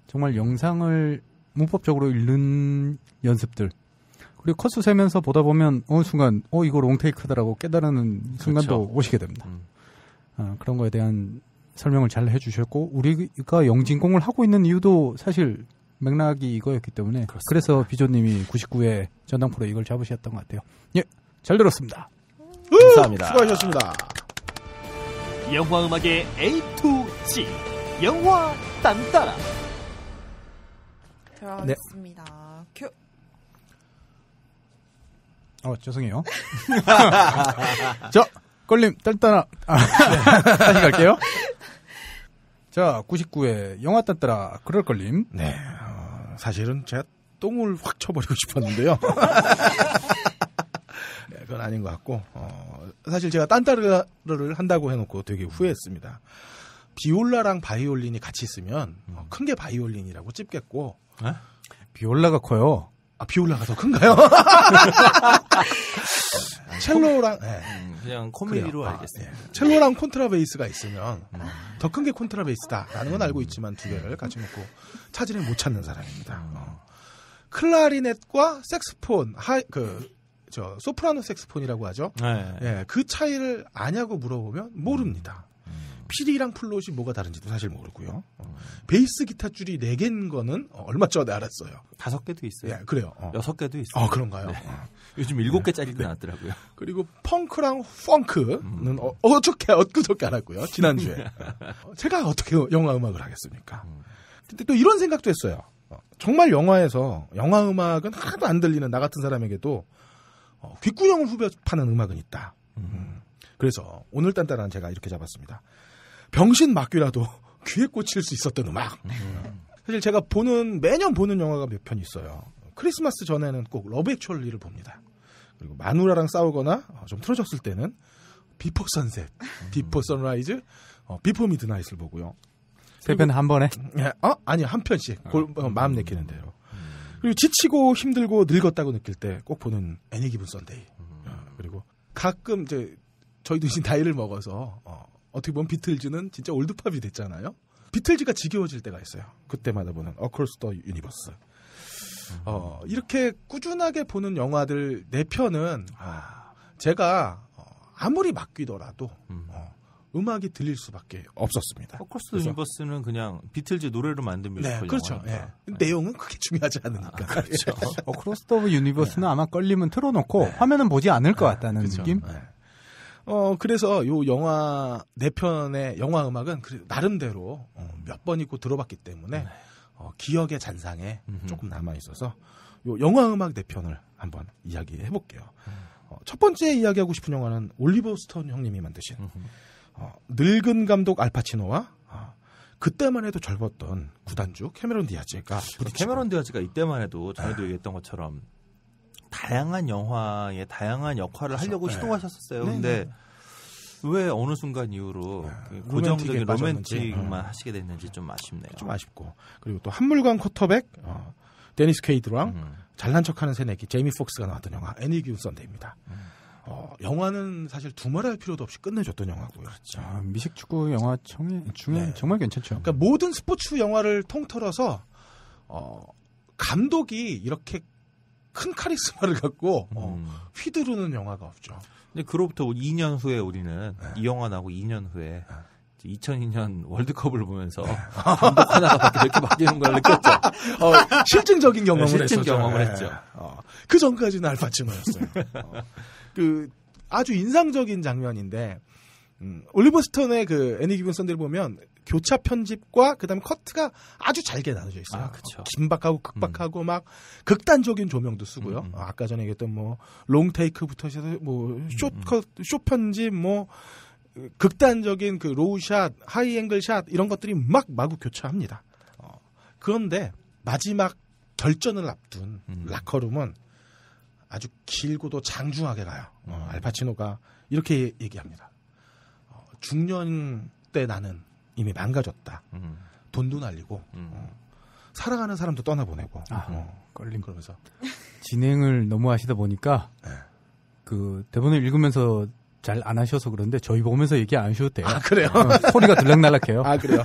정말 영상을 문법적으로 읽는 연습들 그리고 컷수 세면서 보다 보면 어느 순간 이거 롱테이크다라고 깨달은 순간도 그렇죠. 오시게 됩니다. 그런 거에 대한 설명을 잘 해주셨고 우리가 영진공을 하고 있는 이유도 사실 맥락이 이거였기 때문에 그렇습니다. 그래서 비조님이 99회 전당 프로 이걸 잡으셨던 것 같아요. 예, 잘 들었습니다. 감사합니다. 수고하셨습니다. 영화 음악의 A to Z 영화 딴따라. 들어가겠습니다. 큐. 죄송해요. 자, 껄림 딴따라. 다시 갈게요. 자, 99회 영화 딴따라 그럴 걸림. 네, 사실은 제가 똥을 확 쳐버리고 싶었는데요. 네, 그건 아닌 것 같고 사실 제가 딴따라를 한다고 해놓고 되게 후회했습니다. 비올라랑 바이올린이 같이 있으면 큰 게 바이올린이라고 찝겠고 비올라가 커요. 비올라가 더 큰가요? 첼로랑 그냥 코미디로 알겠습니다. 첼로랑 콘트라베이스가 있으면 더 큰 게 콘트라베이스다라는 건 알고 있지만 두 개를 같이 놓고 차지를 못 찾는 사람입니다. 클라리넷과 색스폰 소프라노 색스폰이라고 하죠. 예, 그 차이를 아냐고 물어보면 모릅니다. 피리랑 플롯이 뭐가 다른지도 사실 모르고요. 베이스 기타 줄이 4개인 거는 얼마 전에 알았어요. 5개도 있어요. 예, 그래요. 6개도 있어요. 그런가요? 네. 요즘 7개짜리도 나왔더라고요. 그리고 펑크랑 펑크는 엊그저께 알았고요. 지난주에. 제가 어떻게 영화 음악을 하겠습니까? 근데 또 이런 생각도 했어요. 정말 영화 음악은 하나도 안 들리는 나 같은 사람에게도 귓구녕을 후벼 파는 음악은 있다. 그래서 오늘 딴따라는 제가 이렇게 잡았습니다. 병신 막귀라도 귀에 꽂힐 수 있었던 음악. 사실 제가 매년 보는 영화가 몇 편 있어요. 크리스마스 전에는 꼭 러브 액츄얼리를 봅니다. 그리고 마누라랑 싸우거나 좀 틀어졌을 때는 비포 선셋, 비포 선라이즈, 비포 미드나잇을 보고요. 3편 한 번에? 아니 한 편씩 마음 내키는 대로. 그리고 지치고 힘들고 늙었다고 느낄 때 꼭 보는 애니 기분 선데이. 그리고 가끔 저희도 이제 나이를 먹어서 어떻게 보면 비틀즈는 진짜 올드팝이 됐잖아요. 비틀즈가 지겨워질 때가 있어요. 그때마다 보는 어크로스 더 유니버스. 이렇게 꾸준하게 보는 영화들 4편은 제가 아무리 맡기더라도 음악이 들릴 수밖에 없었습니다. 어크로스 유니버스는 그냥 비틀즈 노래로 만든 뮤지컬 네, 그렇죠. 영화니까. 네. 내용은 그렇게 중요하지 않으니까. 그렇죠. 어크로스 더 유니버스는 아마 걸리면 틀어놓고 화면은 보지 않을 것 같다는 그렇죠. 느낌? 네. 그래서 요 영화 4편의 영화 음악은 나름대로 몇 번 있고 들어봤기 때문에 기억의 잔상에 조금 남아있어서 요 영화 음악 4편을 한번 이야기해 볼게요. 첫 번째 이야기하고 싶은 영화는 올리버 스톤 형님이 만드신 늙은 감독 알파치노와 그때만 해도 젊었던 구단주 캐메론 디아즈가 캐메론 디아즈가 이때만 해도 전에도 얘기했던 것처럼 다양한 영화에 다양한 역할을 하려고 시도하셨었어요. 근데 왜 어느 순간 이후로 고정적인 로맨틱만 하시게 됐는지 좀 아쉽네요. 좀 아쉽고. 그리고 또 한물간 쿼터백 데니스 퀘이드랑 잘난 척하는 새내기 제이미 폭스가 나왔던 영화 애니 기운 선데이입니다. 영화는 사실 두말할 필요도 없이 끝내줬던 영화고요. 그렇죠. 미식축구 영화 중에 정말 괜찮죠. 그러니까 모든 스포츠 영화를 통틀어서 감독이 이렇게 큰 카리스마를 갖고 휘두르는 영화가 없죠. 근데 그로부터 2년 후에 우리는 이 영화 나오고 2년 후에 2002년 월드컵을 보면서 감독 하나가 이렇게 바뀌는 걸 느꼈죠. 실증적인 경험을 실증 경험을 했죠. 그 전까지는 알파치노였어요. 그 아주 인상적인 장면인데 올리버 스톤의 그 애니 기분 선데이를 보면 교차 편집과 그다음에 커트가 아주 잘게 나눠져 있어요. 그렇죠. 긴박하고 극박하고 막 극단적인 조명도 쓰고요. 아까 전에 얘기했던 뭐 롱테이크부터 해서 뭐 숏 편집 뭐 극단적인 그 로우샷, 하이앵글 샷 이런 것들이 막 마구 교차합니다. 그런데 마지막 결전을 앞둔 라커룸은 아주 길고도 장중하게 가요. 알파치노가 이렇게 얘기합니다. 중년 때 나는 이미 망가졌다. 돈도 날리고 사랑하는 사람도 떠나보내고 걸림. 그러면서 진행을 너무 하시다 보니까 네. 그 대본을 읽으면서 잘 안 하셔서 그런데 저희 보면서 얘기 안 하셔도 돼요. 아, 그래요? 소리가 들락날락해요. 아, 그래요?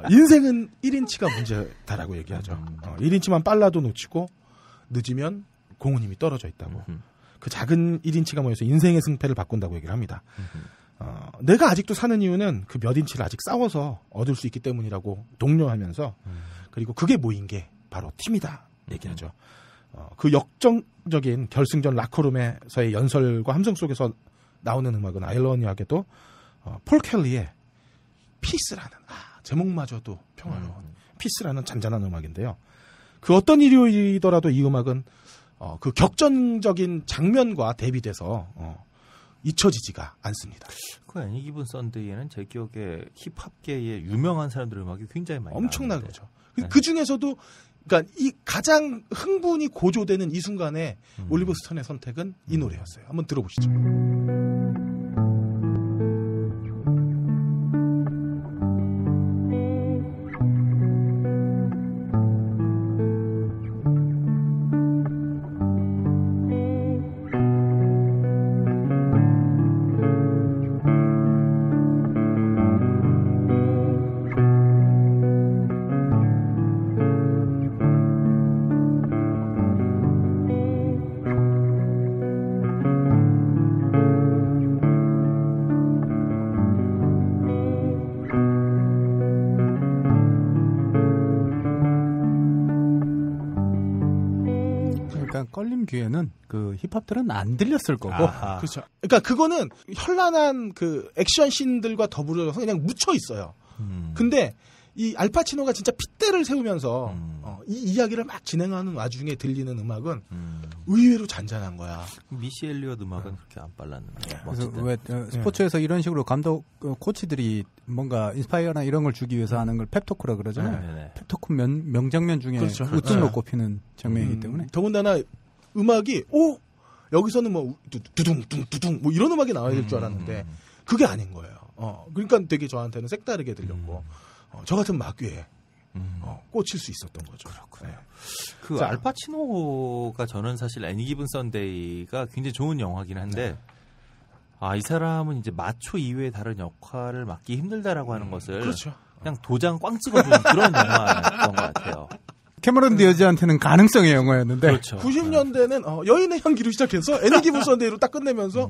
인생은 1인치가 문제다라고 얘기하죠. 1인치만 빨라도 놓치고 늦으면 공은 이미 떨어져 있다고. 그 작은 1인치가 모여서 인생의 승패를 바꾼다고 얘기를 합니다. 내가 아직도 사는 이유는 그 몇 인치를 아직 싸워서 얻을 수 있기 때문이라고 독려하면서 그리고 그게 모인 게 바로 팀이다 얘기하죠. 그 역정적인 결승전 라커룸에서의 연설과 함성 속에서 나오는 음악은 아이러니하게도 폴 켈리의 피스라는 제목마저도 평화로운 피스라는 잔잔한 음악인데요. 그 어떤 일요일이더라도 이 음악은 그 격전적인 장면과 대비돼서 잊혀지지가 않습니다. 그 애니 기분 썬데이에는 제 기억에 힙합계의 유명한 사람들의 음악이 굉장히 많이 엄청나게 나오는데. 그렇죠. 그 중에서도 그러니까 이 가장 흥분이 고조되는 이 순간에 올리버 스톤의 선택은 이 노래였어요. 한번 들어보시죠. 껄림 귀에는 그 힙합들은 안 들렸을 거고. 아하. 그렇죠. 그러니까 그거는 현란한 그 액션 씬들과 더불어서 그냥 묻혀 있어요. 근데 이 알파치노가 진짜 핏대를 세우면서 이 이야기를 막 진행하는 와중에 들리는 음악은 의외로 잔잔한 거야. 미시 엘리엇 음악은 그렇게 안 빨랐는데. 그래서 왜 스포츠에서 이런 식으로 감독 코치들이 뭔가 인스파이어나 이런 걸 주기 위해서 하는 걸 펩토크라 그러잖아요. 펩토크 명장면 중에 그렇죠. 우뚝로 꼽히는 장면이기 때문에. 더군다나 음악이 여기서는 뭐 두둥 뭐 이런 음악이 나와야 될 줄 알았는데 그게 아닌 거예요. 그러니까 되게 저한테는 색다르게 들렸고 저 같은 막귀에 꽂힐 수 있었던 거죠. 그렇군요. 그 알파치노가 저는 사실 애니 기분 썬데이가 굉장히 좋은 영화긴 한데 이 사람은 이제 마초 이외의 다른 역할을 맡기 힘들다라고 하는 것을 그렇죠. 그냥 도장 꽝 찍어주는 그런 영화였던 것 같아요. 캐머런 디어즈한테는 가능성의 영화였는데 그렇죠. 90년대는 여인의 향기로 시작해서 애니 기분 썬데이로 딱 끝내면서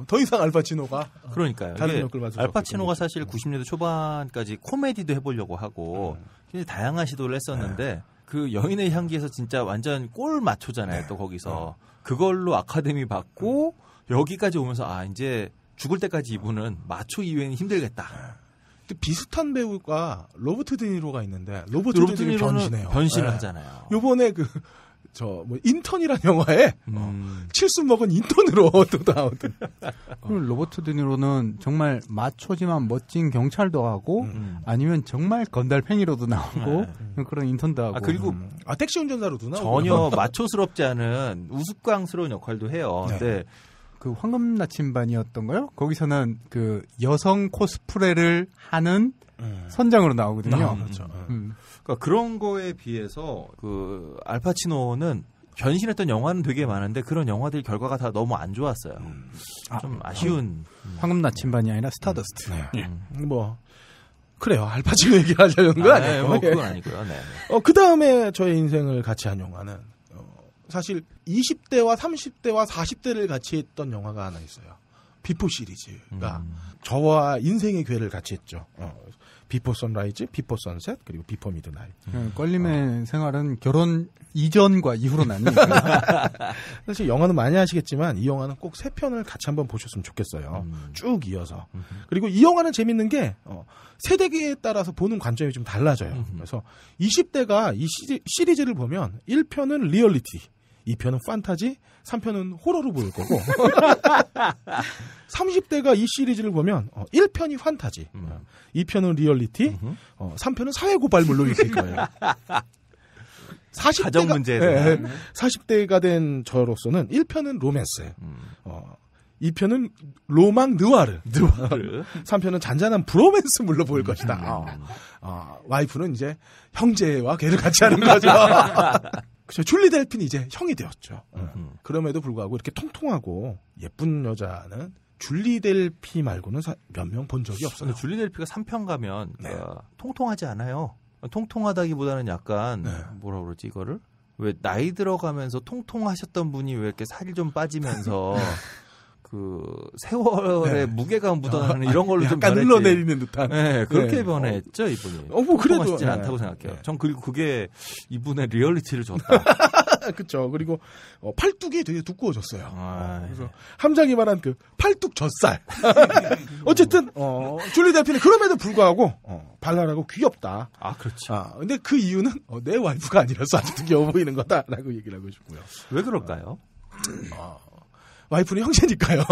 더 이상 알파치노가 그러니까요. 다른 역을 맡을 수 알파치노가 사실 90년대 초반까지 코미디도 해보려고 하고 굉장히 다양한 시도를 했었는데 그 여인의 향기에서 진짜 완전 꼴 마초잖아요. 또 거기서 그걸로 아카데미 받고 여기까지 오면서 이제 죽을 때까지 이분은 마초 이외에는 힘들겠다. 비슷한 배우가 로버트 드니로가 있는데 로버트 드니로는 변신해요. 변신을 하잖아요. 요번에 인턴이라는 영화에 칠순 먹은 인턴으로 또 나오던. 그리고 로버트 드니로는 정말 마초지만 멋진 경찰도 하고 아니면 정말 건달팽이로도 나오고 그런 인턴도 하고. 그리고 택시 운전사로도 나오고. 전혀 마초스럽지 않은 우스꽝스러운 역할도 해요. 네. 근데 그 황금 나침반이었던가요? 거기서는 그 여성 코스프레를 하는 선장으로 나오거든요. 그렇죠. 그러니까 그런 거에 비해서 그 알파치노는 변신했던 영화는 되게 많은데 그런 영화들 결과가 다 너무 안 좋았어요. 좀 아쉬운. 황금 나침반이 아니라 스타더스트. 그래요. 알파치노 얘기를 하자는 건 아니에요. 그건 아니고요. 네. 그 다음에 저의 인생을 같이 한 영화는 사실 20대와 30대와 40대를 같이 했던 영화가 하나 있어요. 비포 시리즈가 저와 인생의 궤를 같이 했죠. 비포 선라이즈, 비포 선셋, 그리고 비포 미드나잇. 껄림의 생활은 결혼 이전과 이후로 나뉘니까. 사실 영화는 많이 하시겠지만 이 영화는 꼭 3편을 같이 한번 보셨으면 좋겠어요. 쭉 이어서. 그리고 이 영화는 재밌는 게 세대기에 따라서 보는 관점이 좀 달라져요. 그래서 20대가 이 시리즈를 보면 1편은 리얼리티, 2편은 판타지, 3편은 호러로 보일 거고 30대가 이 시리즈를 보면 1편이 판타지, 2편은 리얼리티, 3편은 사회고발물로 읽힐 거예요. 가정 문제에 대한 40대가 된 저로서는 1편은 로맨스, 2편은 로망 느와르, 3편은 잔잔한 브로맨스물로 보일 것이다. 와이프는 이제 형제와 걔를 같이 하는 거죠. 그렇죠. 줄리 델핀이 이제 형이 되었죠. 그럼에도 불구하고 이렇게 통통하고 예쁜 여자는 줄리 델피 말고는 몇 명 본 적이 없어요. 줄리 델피가 3편 가면 통통하지 않아요. 통통하다기보다는 약간 뭐라 그러지 이거를? 왜 나이 들어가면서 통통하셨던 분이 왜 이렇게 살이 좀 빠지면서 그 세월의 무게가 묻어나는 이런 걸로 좀 약간 흘러내리는 듯한. 네, 그렇게 변했죠 이분이. 뭐 그래도 통통하시진 않다고 생각해요. 전 그리고 그게 이분의 리얼리티를 줬다. 그렇죠. 그리고 팔뚝이 되게 두꺼워졌어요. 그래서 함장이 말한 그 팔뚝 젖살. 어쨌든 줄리 델피는 그럼에도 불구하고 발랄하고 귀엽다. 그렇죠. 근데 그 이유는 내 와이프가 아니라서 아직도 귀여워 보이는 거다라고 얘기를 하고 싶고요. 왜 그럴까요? 와이프는 형제니까요.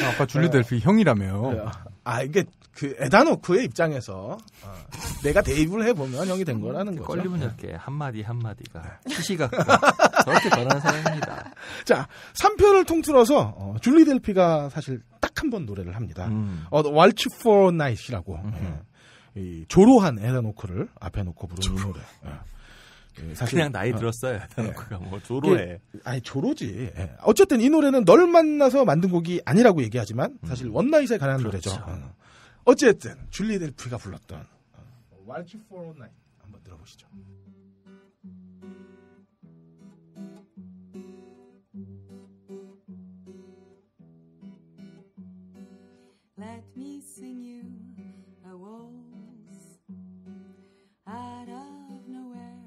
아까 줄리 델피 형이라며요. 이게 그 에다노크의 입장에서 내가 대입을 해보면 형이 된 거라는 거죠. 걸리면 이렇게 한마디 한마디가 시시각각 저렇게 변하는 사람입니다. 자, 3편을 통틀어서 줄리 델피가 사실 딱 한 번 노래를 합니다. Waltz for Night이라고 이 조로한 에다노크를 앞에 놓고 부르는 노래. 사실 그냥 나이 들었어요. 에다노크가 뭐 조로해. 조로지. 어쨌든 이 노래는 널 만나서 만든 곡이 아니라고 얘기하지만 사실 원나잇에 관한 노래죠. 어쨌든 줄리 델피가 불렀던 Waltz for Night 한번 들어보시죠. Let me sing you a waltz out of nowhere,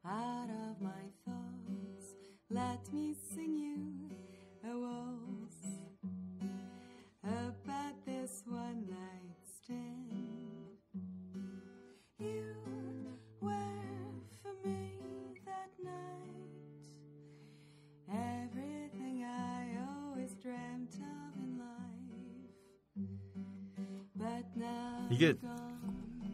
out of my thoughts. Let me sing you a waltz about this one night stand. You were for me that night, everything I always dreamt of in life. But now 이게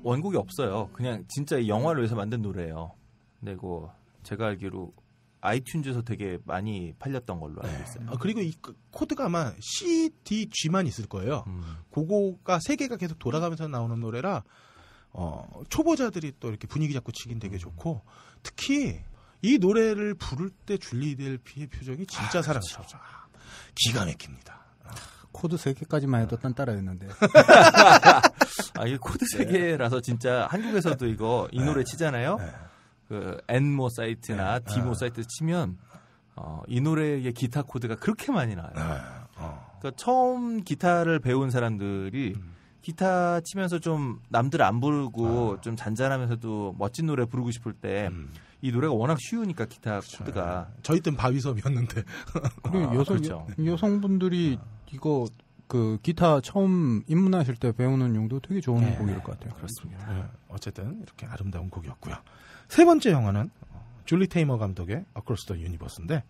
원곡이 없어요. 그냥 진짜 이 영화를 위해서 만든 노래예요. 근데 그 제가 알기로 아이튠즈에서 되게 많이 팔렸던 걸로 알고 있어요. 그리고 이 코드가 아마 C, D, G만 있을 거예요. 그거가 세 개가 계속 돌아가면서 나오는 노래라 초보자들이 또 이렇게 분위기 잡고 치긴 되게 좋고 특히 이 노래를 부를 때 줄리 델피의 표정이 진짜 사랑스럽죠. 기가 막힙니다. 코드 3개까지만 해도 딴따라였는데. 이게 코드 3개라서 진짜 한국에서도 이 노래 치잖아요. 그 N모 사이트나 D모 사이트 치면 이 노래의 기타 코드가 그렇게 많이 나와요. 그러니까 처음 기타를 배운 사람들이 기타 치면서 좀 남들 안 부르고 좀 잔잔하면서도 멋진 노래 부르고 싶을 때 이 노래가 워낙 쉬우니까 기타 코드가 저희 땐 바위섬이었는데 그리고 여성분들이 이거 그 기타 처음 입문하실 때 배우는 용도 되게 좋은 곡일 것 같아요. 그렇습니다. 어쨌든 이렇게 아름다운 곡이었고요. 세 번째 영화는 줄리 테이머 감독의 Across the Universe인데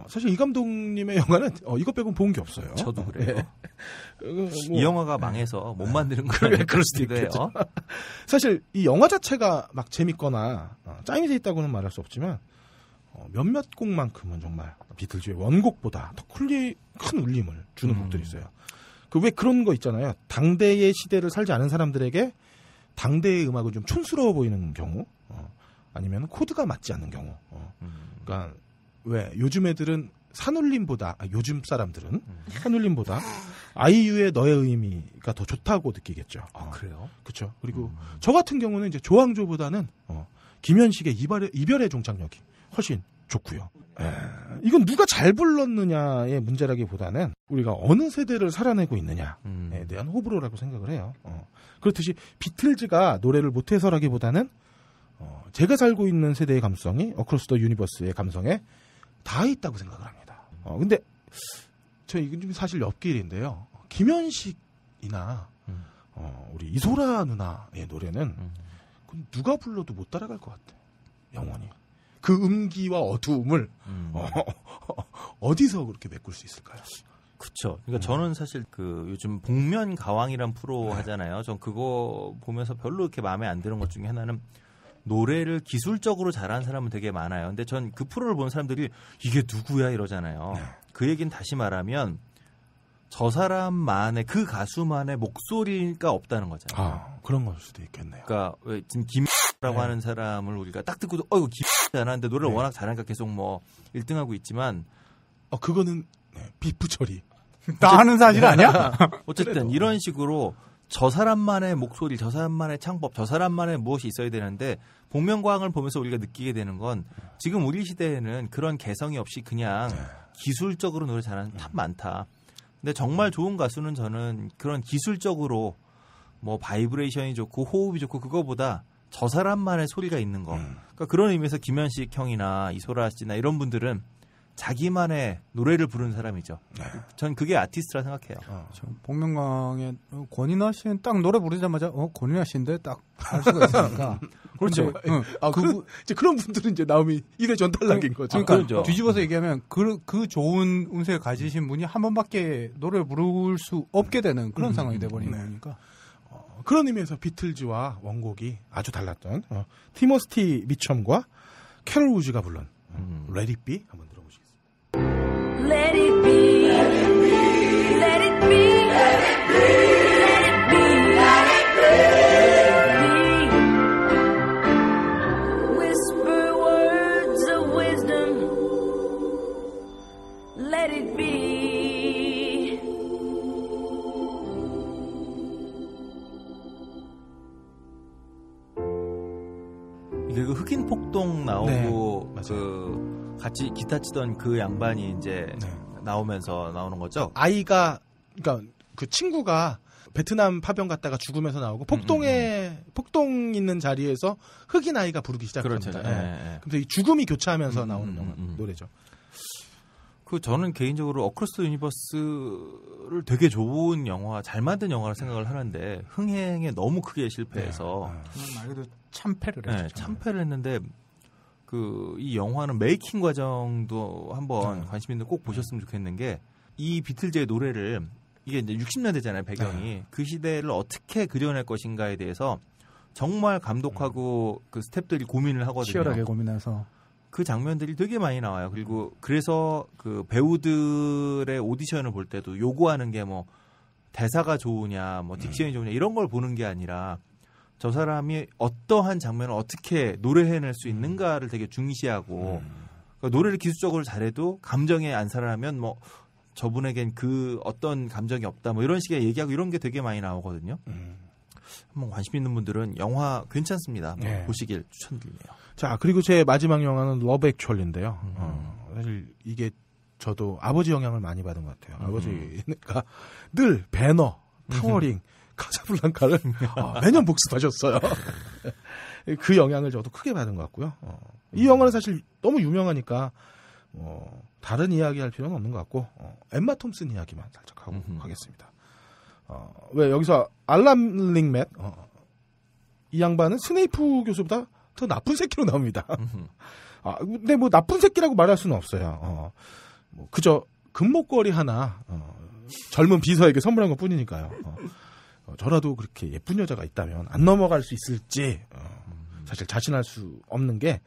사실 이 감독님의 영화는 이것 빼고는 본 게 없어요. 저도 그래요. 이 영화가 망해서 못 만드는 거예요. 그럴 수도 있겠죠. 사실 이 영화 자체가 막 재밌거나 짜임새 있다고는 말할 수 없지만 몇몇 곡만큼은 정말 비틀즈의 원곡보다 더 큰 울림을 주는 곡들이 있어요. 그 왜 그런 거 있잖아요. 당대의 시대를 살지 않은 사람들에게 당대의 음악은 좀 촌스러워 보이는 경우, 아니면 코드가 맞지 않는 경우. 그러니까 왜 요즘 애들은 요즘 사람들은 산울림보다 아이유의 너의 의미가 더 좋다고 느끼겠죠. 그래요? 그렇죠. 그리고 저 같은 경우는 이제 조항조보다는 김현식의 이별의 종착역이 훨씬 좋고요. 이건 누가 잘 불렀느냐의 문제라기보다는 우리가 어느 세대를 살아내고 있느냐에 대한 호불호라고 생각을 해요. 그렇듯이 비틀즈가 노래를 못해서라기보다는 제가 살고 있는 세대의 감성이 어크로스 더 유니버스의 감성에 다 있다고 생각을 합니다. 근데 저 이건 좀 사실 옆길인데요. 김현식이나 우리 이소라 누나의 노래는 그건 누가 불러도 못 따라갈 것 같아. 영원히. 그 음기와 어두움을 어디서 그렇게 메꿀 수 있을까요? 그렇죠. 그러니까 저는 사실 그 요즘 복면 가왕이란 프로 하잖아요. 전 그거 보면서 별로 이렇게 마음에 안 드는 것 중에 하나는 노래를 기술적으로 잘하는 사람은 되게 많아요. 근데 전 그 프로를 보는 사람들이 이게 누구야 이러잖아요. 네. 그 얘기는 다시 말하면 저 사람만의 그 가수만의 목소리가 없다는 거잖아요. 아, 그런 걸 수도 있겠네요. 그러니까 왜 지금 김라고 하는 사람을 우리가 딱 듣고도 어이구 김잘하는데 노래를 워낙 잘하니까 계속 뭐 1등하고 있지만 그거는 비프 처리. 나 아는 사실 아니야? 어쨌든 그래도. 이런 식으로 저 사람만의 목소리, 저 사람만의 창법, 저 사람만의 무엇이 있어야 되는데 복면가왕을 보면서 우리가 느끼게 되는 건 지금 우리 시대에는 그런 개성이 없이 그냥 기술적으로 노래 잘하는 참 많다. 근데 정말 좋은 가수는 저는 그런 기술적으로 뭐 바이브레이션이 좋고 호흡이 좋고 그거보다 저 사람만의 소리가 있는 거. 그러니까 그런 의미에서 김현식 형이나 이소라 씨나 이런 분들은 자기만의 노래를 부르는 사람이죠. 전 그게 아티스트라 생각해요. 복면가왕의 권인하 씨는 딱 노래 부르자마자 권인하 씨인데 딱 할 수가 있으니까. 그렇죠. 이제 그런 분들은 이제 나오면 일회 전탈락인 거죠. 그러니까 그렇죠. 뒤집어서 얘기하면 그 좋은 운세를 가지신 분이 한 번밖에 노래를 부를 수 없게 되는 그런 상황이 돼버리는 거니까. 그런 의미에서 비틀즈와 원곡이 아주 달랐던 티모시 미첨과 캐롤 우즈가 불른 Let It Be 한번 들어보시겠습니다. Let it be. Let it be. Let it be. Let it be. Let it be. Whisper words of wisdom. Let it be. 이게 그 흑인 폭동 나오고 네, 그 같이 기타 치던 그 양반이 이제 나오면서 나오는 거죠. 아이가 그러니까 그 친구가 베트남 파병 갔다가 죽으면서 나오고 폭동 있는 자리에서 흑인 아이가 부르기 시작합니다. 그렇죠. 예. 근데 이 죽음이 교차하면서 나오는 노래죠. 그 저는 개인적으로 어크로스 유니버스를 되게 좋은 영화, 잘 만든 영화라 생각을 하는데 흥행에 너무 크게 실패해서 말 그대로 참패를 했죠. 네, 참패를 했는데 그 이 영화는 메이킹 과정도 한번 관심 있는 꼭 보셨으면 좋겠는 게 이 비틀즈의 노래를 이게 이제 60년대잖아요 배경이 그 시대를 어떻게 그려낼 것인가에 대해서 정말 감독하고 그 스태프들이 고민을 하거든요. 치열하게 고민해서 그 장면들이 되게 많이 나와요. 그리고 그래서 그 배우들의 오디션을 볼 때도 요구하는 게 뭐 대사가 좋으냐, 뭐 딕션이 좋으냐 이런 걸 보는 게 아니라 저 사람이 어떠한 장면을 어떻게 노래해낼 수 있는가를 되게 중시하고 그러니까 노래를 기술적으로 잘해도 감정에 안 살아나면 뭐 저분에겐 그 어떤 감정이 없다 뭐 이런 식의 얘기하고 이런 게 되게 많이 나오거든요. 한번 관심 있는 분들은 영화 괜찮습니다. 네. 보시길 추천드리네요. 자, 그리고 제 마지막 영화는 러브 액츄얼리인데요. 사실 이게 저도 아버지 영향을 많이 받은 것 같아요. 아버지가 늘 배너, 타워링, 카사블랑카를 매년 복습하셨어요. 그 영향을 저도 크게 받은 것 같고요. 이 영화는 사실 너무 유명하니까 다른 이야기 할 필요는 없는 것 같고 엠마 톰슨 이야기만 살짝 하고 가겠습니다. 왜 여기서 알람 링맷 이 양반은 스네이프 교수보다 더 나쁜 새끼로 나옵니다. 근데 뭐 나쁜 새끼라고 말할 수는 없어요. 뭐 그저 금목걸이 하나 젊은 비서에게 선물한 것 뿐이니까요. 저라도 그렇게 예쁜 여자가 있다면 안 넘어갈 수 있을지 사실 자신할 수 없는 게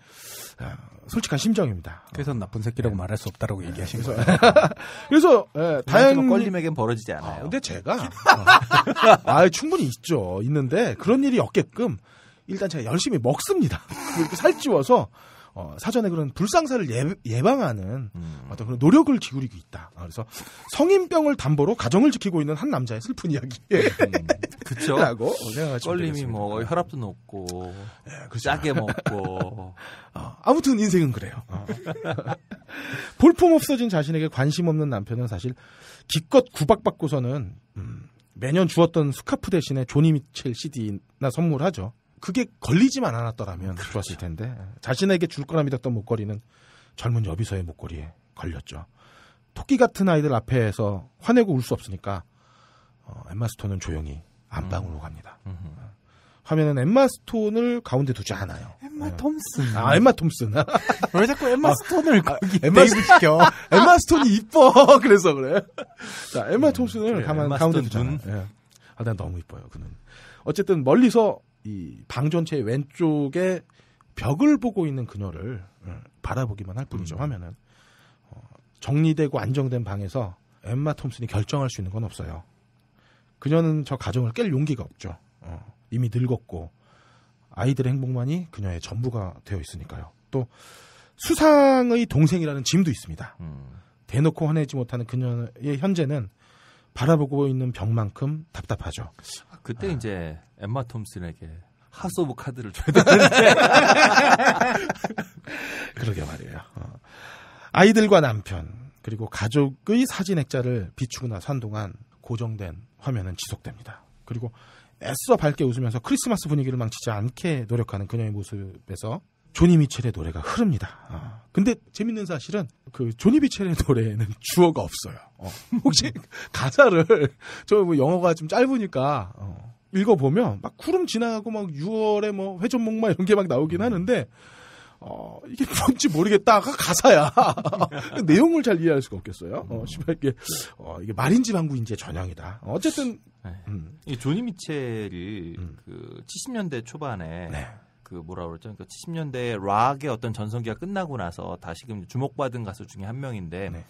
솔직한 심정입니다. 그래서 나쁜 새끼라고 말할 수 없다라고 얘기하신 거예요. 그래서 다행히 껄림에겐 벌어지지 않아요. 근데 제가 충분히 있는데 그런 일이 없게끔 일단 제가 열심히 먹습니다. 살찌워서 사전에 그런 불상사를 예방하는 어떤 그런 노력을 기울이고 있다. 그래서 성인병을 담보로 가정을 지키고 있는 한 남자의 슬픈 이야기. 그쵸. 라고 생각하시면 껄림이 되겠습니다. 뭐 혈압도 높고 그렇죠. 짜게 먹고 아무튼 인생은 그래요. 볼품 없어진 자신에게 관심 없는 남편은 사실 기껏 구박받고서는 매년 주었던 스카프 대신에 조니 미첼 CD나 선물하죠. 그게 걸리지만 않았더라면 좋았을 텐데 자신에게 줄 거라 믿었던 목걸이는 젊은 여비서의 목걸이에 걸렸죠. 토끼 같은 아이들 앞에서 화내고 울 수 없으니까 엠마 스톤은 조용히 안방으로 갑니다. 화면은 엠마 스톤을 가운데 두지 않아요. 엠마 톰슨. 엠마 톰슨. 왜 자꾸 엠마 스톤을 거기 엠마 대입시켜? 엠마 스톤이 이뻐. 그래서 그래. 자, 엠마 톰슨을 그래, 가운데 두잖아요. 예. 난 너무 이뻐요. 그는. 어쨌든 멀리서 이 방 전체의 왼쪽에 벽을 보고 있는 그녀를 바라보기만 할 뿐이죠. 화면은 정리되고 안정된 방에서 엠마 톰슨이 결정할 수 있는 건 없어요. 그녀는 저 가정을 깰 용기가 없죠. 이미 늙었고 아이들의 행복만이 그녀의 전부가 되어 있으니까요. 또 수상의 동생이라는 짐도 있습니다. 대놓고 화내지 못하는 그녀의 현재는 바라보고 있는 벽만큼 답답하죠. 그때 이제 엠마 톰슨에게 하우스 오브 카드를 줘야 되는데. 그러게 말이에요. 아이들과 남편 그리고 가족의 사진 액자를 비추고 나선 동안 고정된 화면은 지속됩니다. 그리고 애써 밝게 웃으면서 크리스마스 분위기를 망치지 않게 노력하는 그녀의 모습에서 조니 미첼의 노래가 흐릅니다. 근데 재밌는 사실은 그 조니 미첼의 노래에는 주어가 없어요. 혹시 가사를 저 뭐 영어가 좀 짧으니까 읽어보면 막 구름 지나가고 막 6월에 뭐 회전목마 이런 게 막 나오긴 하는데 이게 뭔지 모르겠다가 가사야. 내용을 잘 이해할 수가 없겠어요. 이게 말인지 방구인지의 전형이다. 어쨌든 이 조니 미첼이 그 70년대 초반에 네. 그 뭐라 그러죠? 그러니까 70년대 락의 어떤 전성기가 끝나고 나서 다시금 주목받은 가수 중에 한 명인데 네.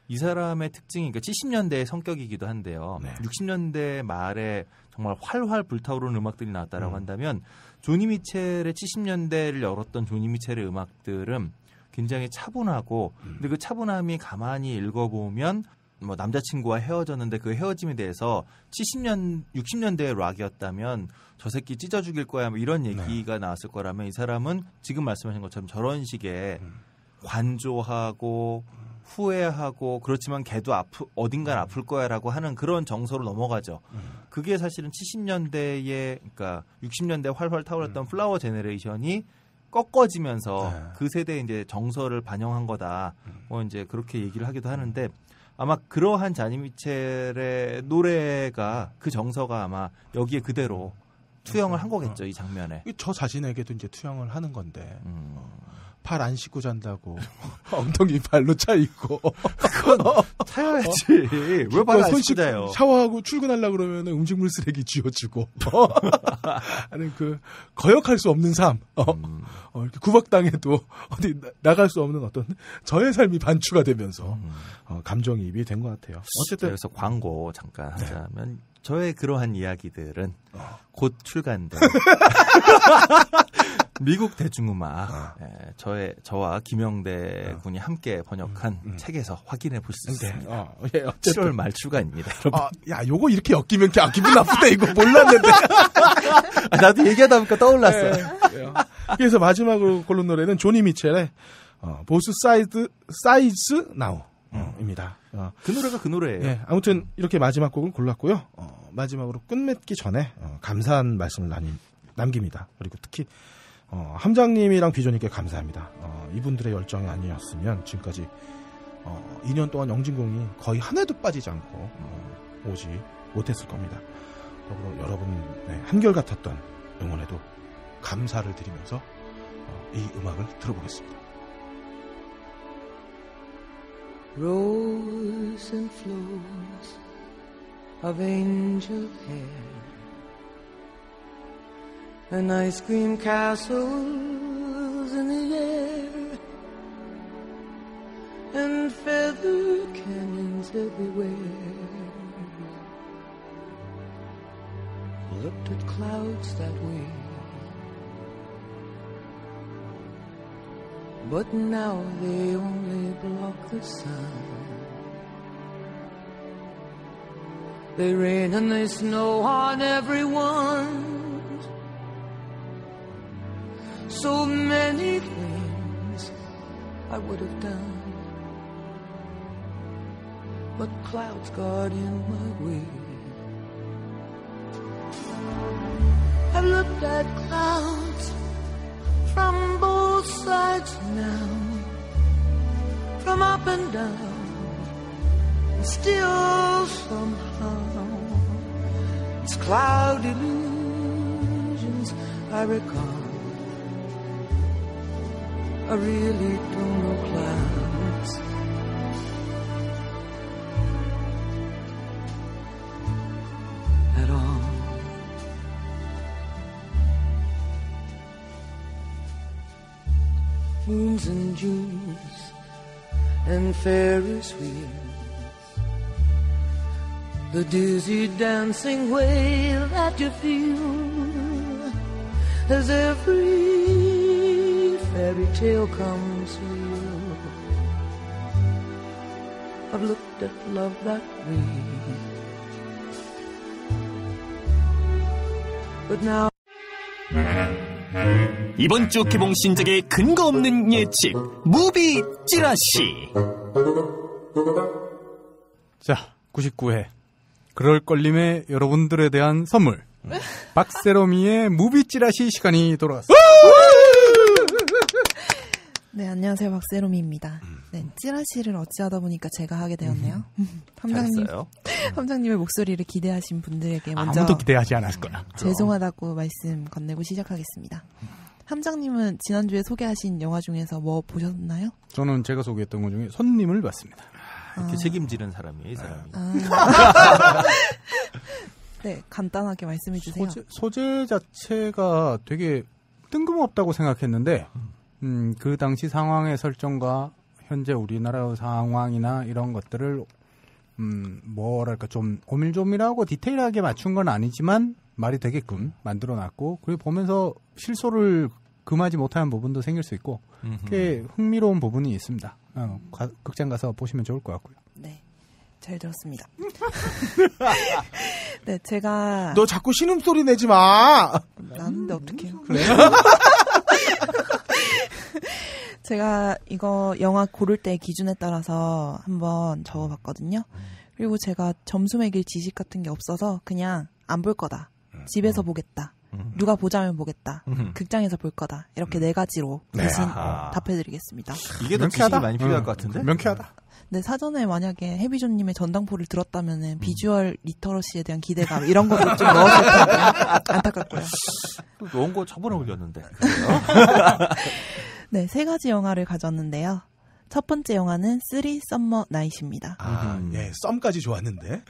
이 사람의 특징이 그러니까 70년대의 성격이기도 한데요. 네. 60년대 말에 정말 활활 불타오르는 음악들이 나왔다라고 한다면 조니 미첼의 70년대를 열었던 조니 미첼의 음악들은 굉장히 차분하고 근데 그 차분함이 가만히 읽어보면 뭐 남자친구와 헤어졌는데 그 헤어짐에 대해서 60년대의 락이었다면 저 새끼 찢어 죽일 거야 뭐 이런 얘기가 나왔을 거라면 이 사람은 지금 말씀하신 것처럼 저런 식의 관조하고 후회하고 그렇지만 걔도 어딘간 아플 거야라고 하는 그런 정서로 넘어가죠. 그게 사실은 70년대에 그러니까 60년대 활활 타오르던 플라워 제네레이션이 꺾어지면서 그 세대의 이제 정서를 반영한 거다. 뭐 이제 그렇게 얘기를 하기도 하는데 아마 그러한 자니 미첼의 노래가 그 정서가 아마 여기에 그대로 투영을 한 거겠죠. 이 장면에. 저 자신에게도 이제 투영을 하는 건데 팔 안 씻고 잔다고 엉덩이 발로 차 있고 그건 차야지. 왜 발 안 씻고 자요? 샤워하고 출근하려고 그러면 음식물 쓰레기 쥐어주고 하는 그 거역할 수 없는 삶. 이렇게 구박당해도 어디 나갈 수 없는 어떤 저의 삶이 반추가 되면서 감정이입이 된 것 같아요. 어쨌든 그래서 광고 잠깐 하자면 저의 그러한 이야기들은 곧 출간된 미국 대중음악 저와 김영대 군이 함께 번역한 책에서 확인해 볼 수 있습니다. 7월 말 출간입니다. 야, 요거 이렇게 엮이면 기분 나쁘다 이거 몰랐는데. 나도 얘기하다 보니까 떠올랐어요. 네. 그래서 마지막으로 고른 노래는 조니 미첼의 보스 사이즈 나우입니다. 그 노래가 그 노래예요. 네, 아무튼 이렇게 마지막 곡을 골랐고요. 마지막으로 끝맺기 전에 감사한 말씀을 남깁니다. 그리고 특히 함장님이랑 비조님께 감사합니다. 이분들의 열정이 아니었으면 지금까지 2년 동안 영진공이 거의 한 해도 빠지지 않고 오지 못했을 겁니다. 더불어 여러분의 한결같았던 응원에도 감사를 드리면서 이 음악을 들어보겠습니다. Rows and flows of angel hair and ice cream castles in the air and feather canyons everywhere. Looked at clouds that way, but now they only block the sun. They rain and they snow on everyone. So many things I would have done, but clouds got in my way. I've looked at clouds from both sides now, from up and down, and still somehow it's cloud illusions I recall. I really don't know clouds. At all. moons and Junes and Ferris wheels, the dizzy dancing way that you feel as every fairy tale comes real. I've looked at love that way, but now 이번 주 개봉 신작의 근거 없는 예측 무비 찌라시. 자, 99회 그럴 걸림에 여러분들에 대한 선물 박세롬이의 무비 찌라시 시간이 돌아왔습니다. 네, 안녕하세요. 박세롬이입니다. 네, 찌라시를 어찌하다 보니까 제가 하게 되었네요. 함장님의 목소리를 기대하신 분들에게 먼저 아무도 기대하지 않았을 거야. 죄송하다고 말씀 건네고 시작하겠습니다. 함장님은 지난주에 소개하신 영화 중에서 뭐 보셨나요? 저는 제가 소개했던 것 중에 손님을 봤습니다. 이렇게 책임지는 사람이 이 사람이. 네, 간단하게 말씀해 주세요. 소재 자체가 되게 뜬금없다고 생각했는데 그 당시 상황의 설정과 현재 우리나라 상황이나 이런 것들을 뭐랄까 좀 오밀조밀하고 디테일하게 맞춘 건 아니지만 말이 되게끔 만들어놨고, 그리고 보면서 실소를 금하지 못하는 부분도 생길 수 있고 꽤 흥미로운 부분이 있습니다. 극장 가서 보시면 좋을 것 같고요. 네, 잘 들었습니다. 네, 제가 너 자꾸 신음소리 내지 마. 나는데 어떡해요? 그래? 제가 이거 영화 고를 때 기준에 따라서 한번 적어봤거든요. 그리고 제가 점수 매길 지식 같은 게 없어서 그냥 안 볼 거다, 집에서 보겠다, 누가 보자면 보겠다, 극장에서 볼 거다, 이렇게 네 가지로 대신 답해드리겠습니다. 이게 더 지식이 많이 필요할 것 같은데? 명쾌하다. 네, 사전에 만약에 해비존님의 전당포를 들었다면은 비주얼 리터러시에 대한 기대감 이런 것도 좀 넣었을 텐데 안타깝고요. 넣은 거 저번에 올렸는데. 네, 세 가지 영화를 가져왔는데요. 첫 번째 영화는 3 Summer Night입니다. 예, 썸까지 좋았는데.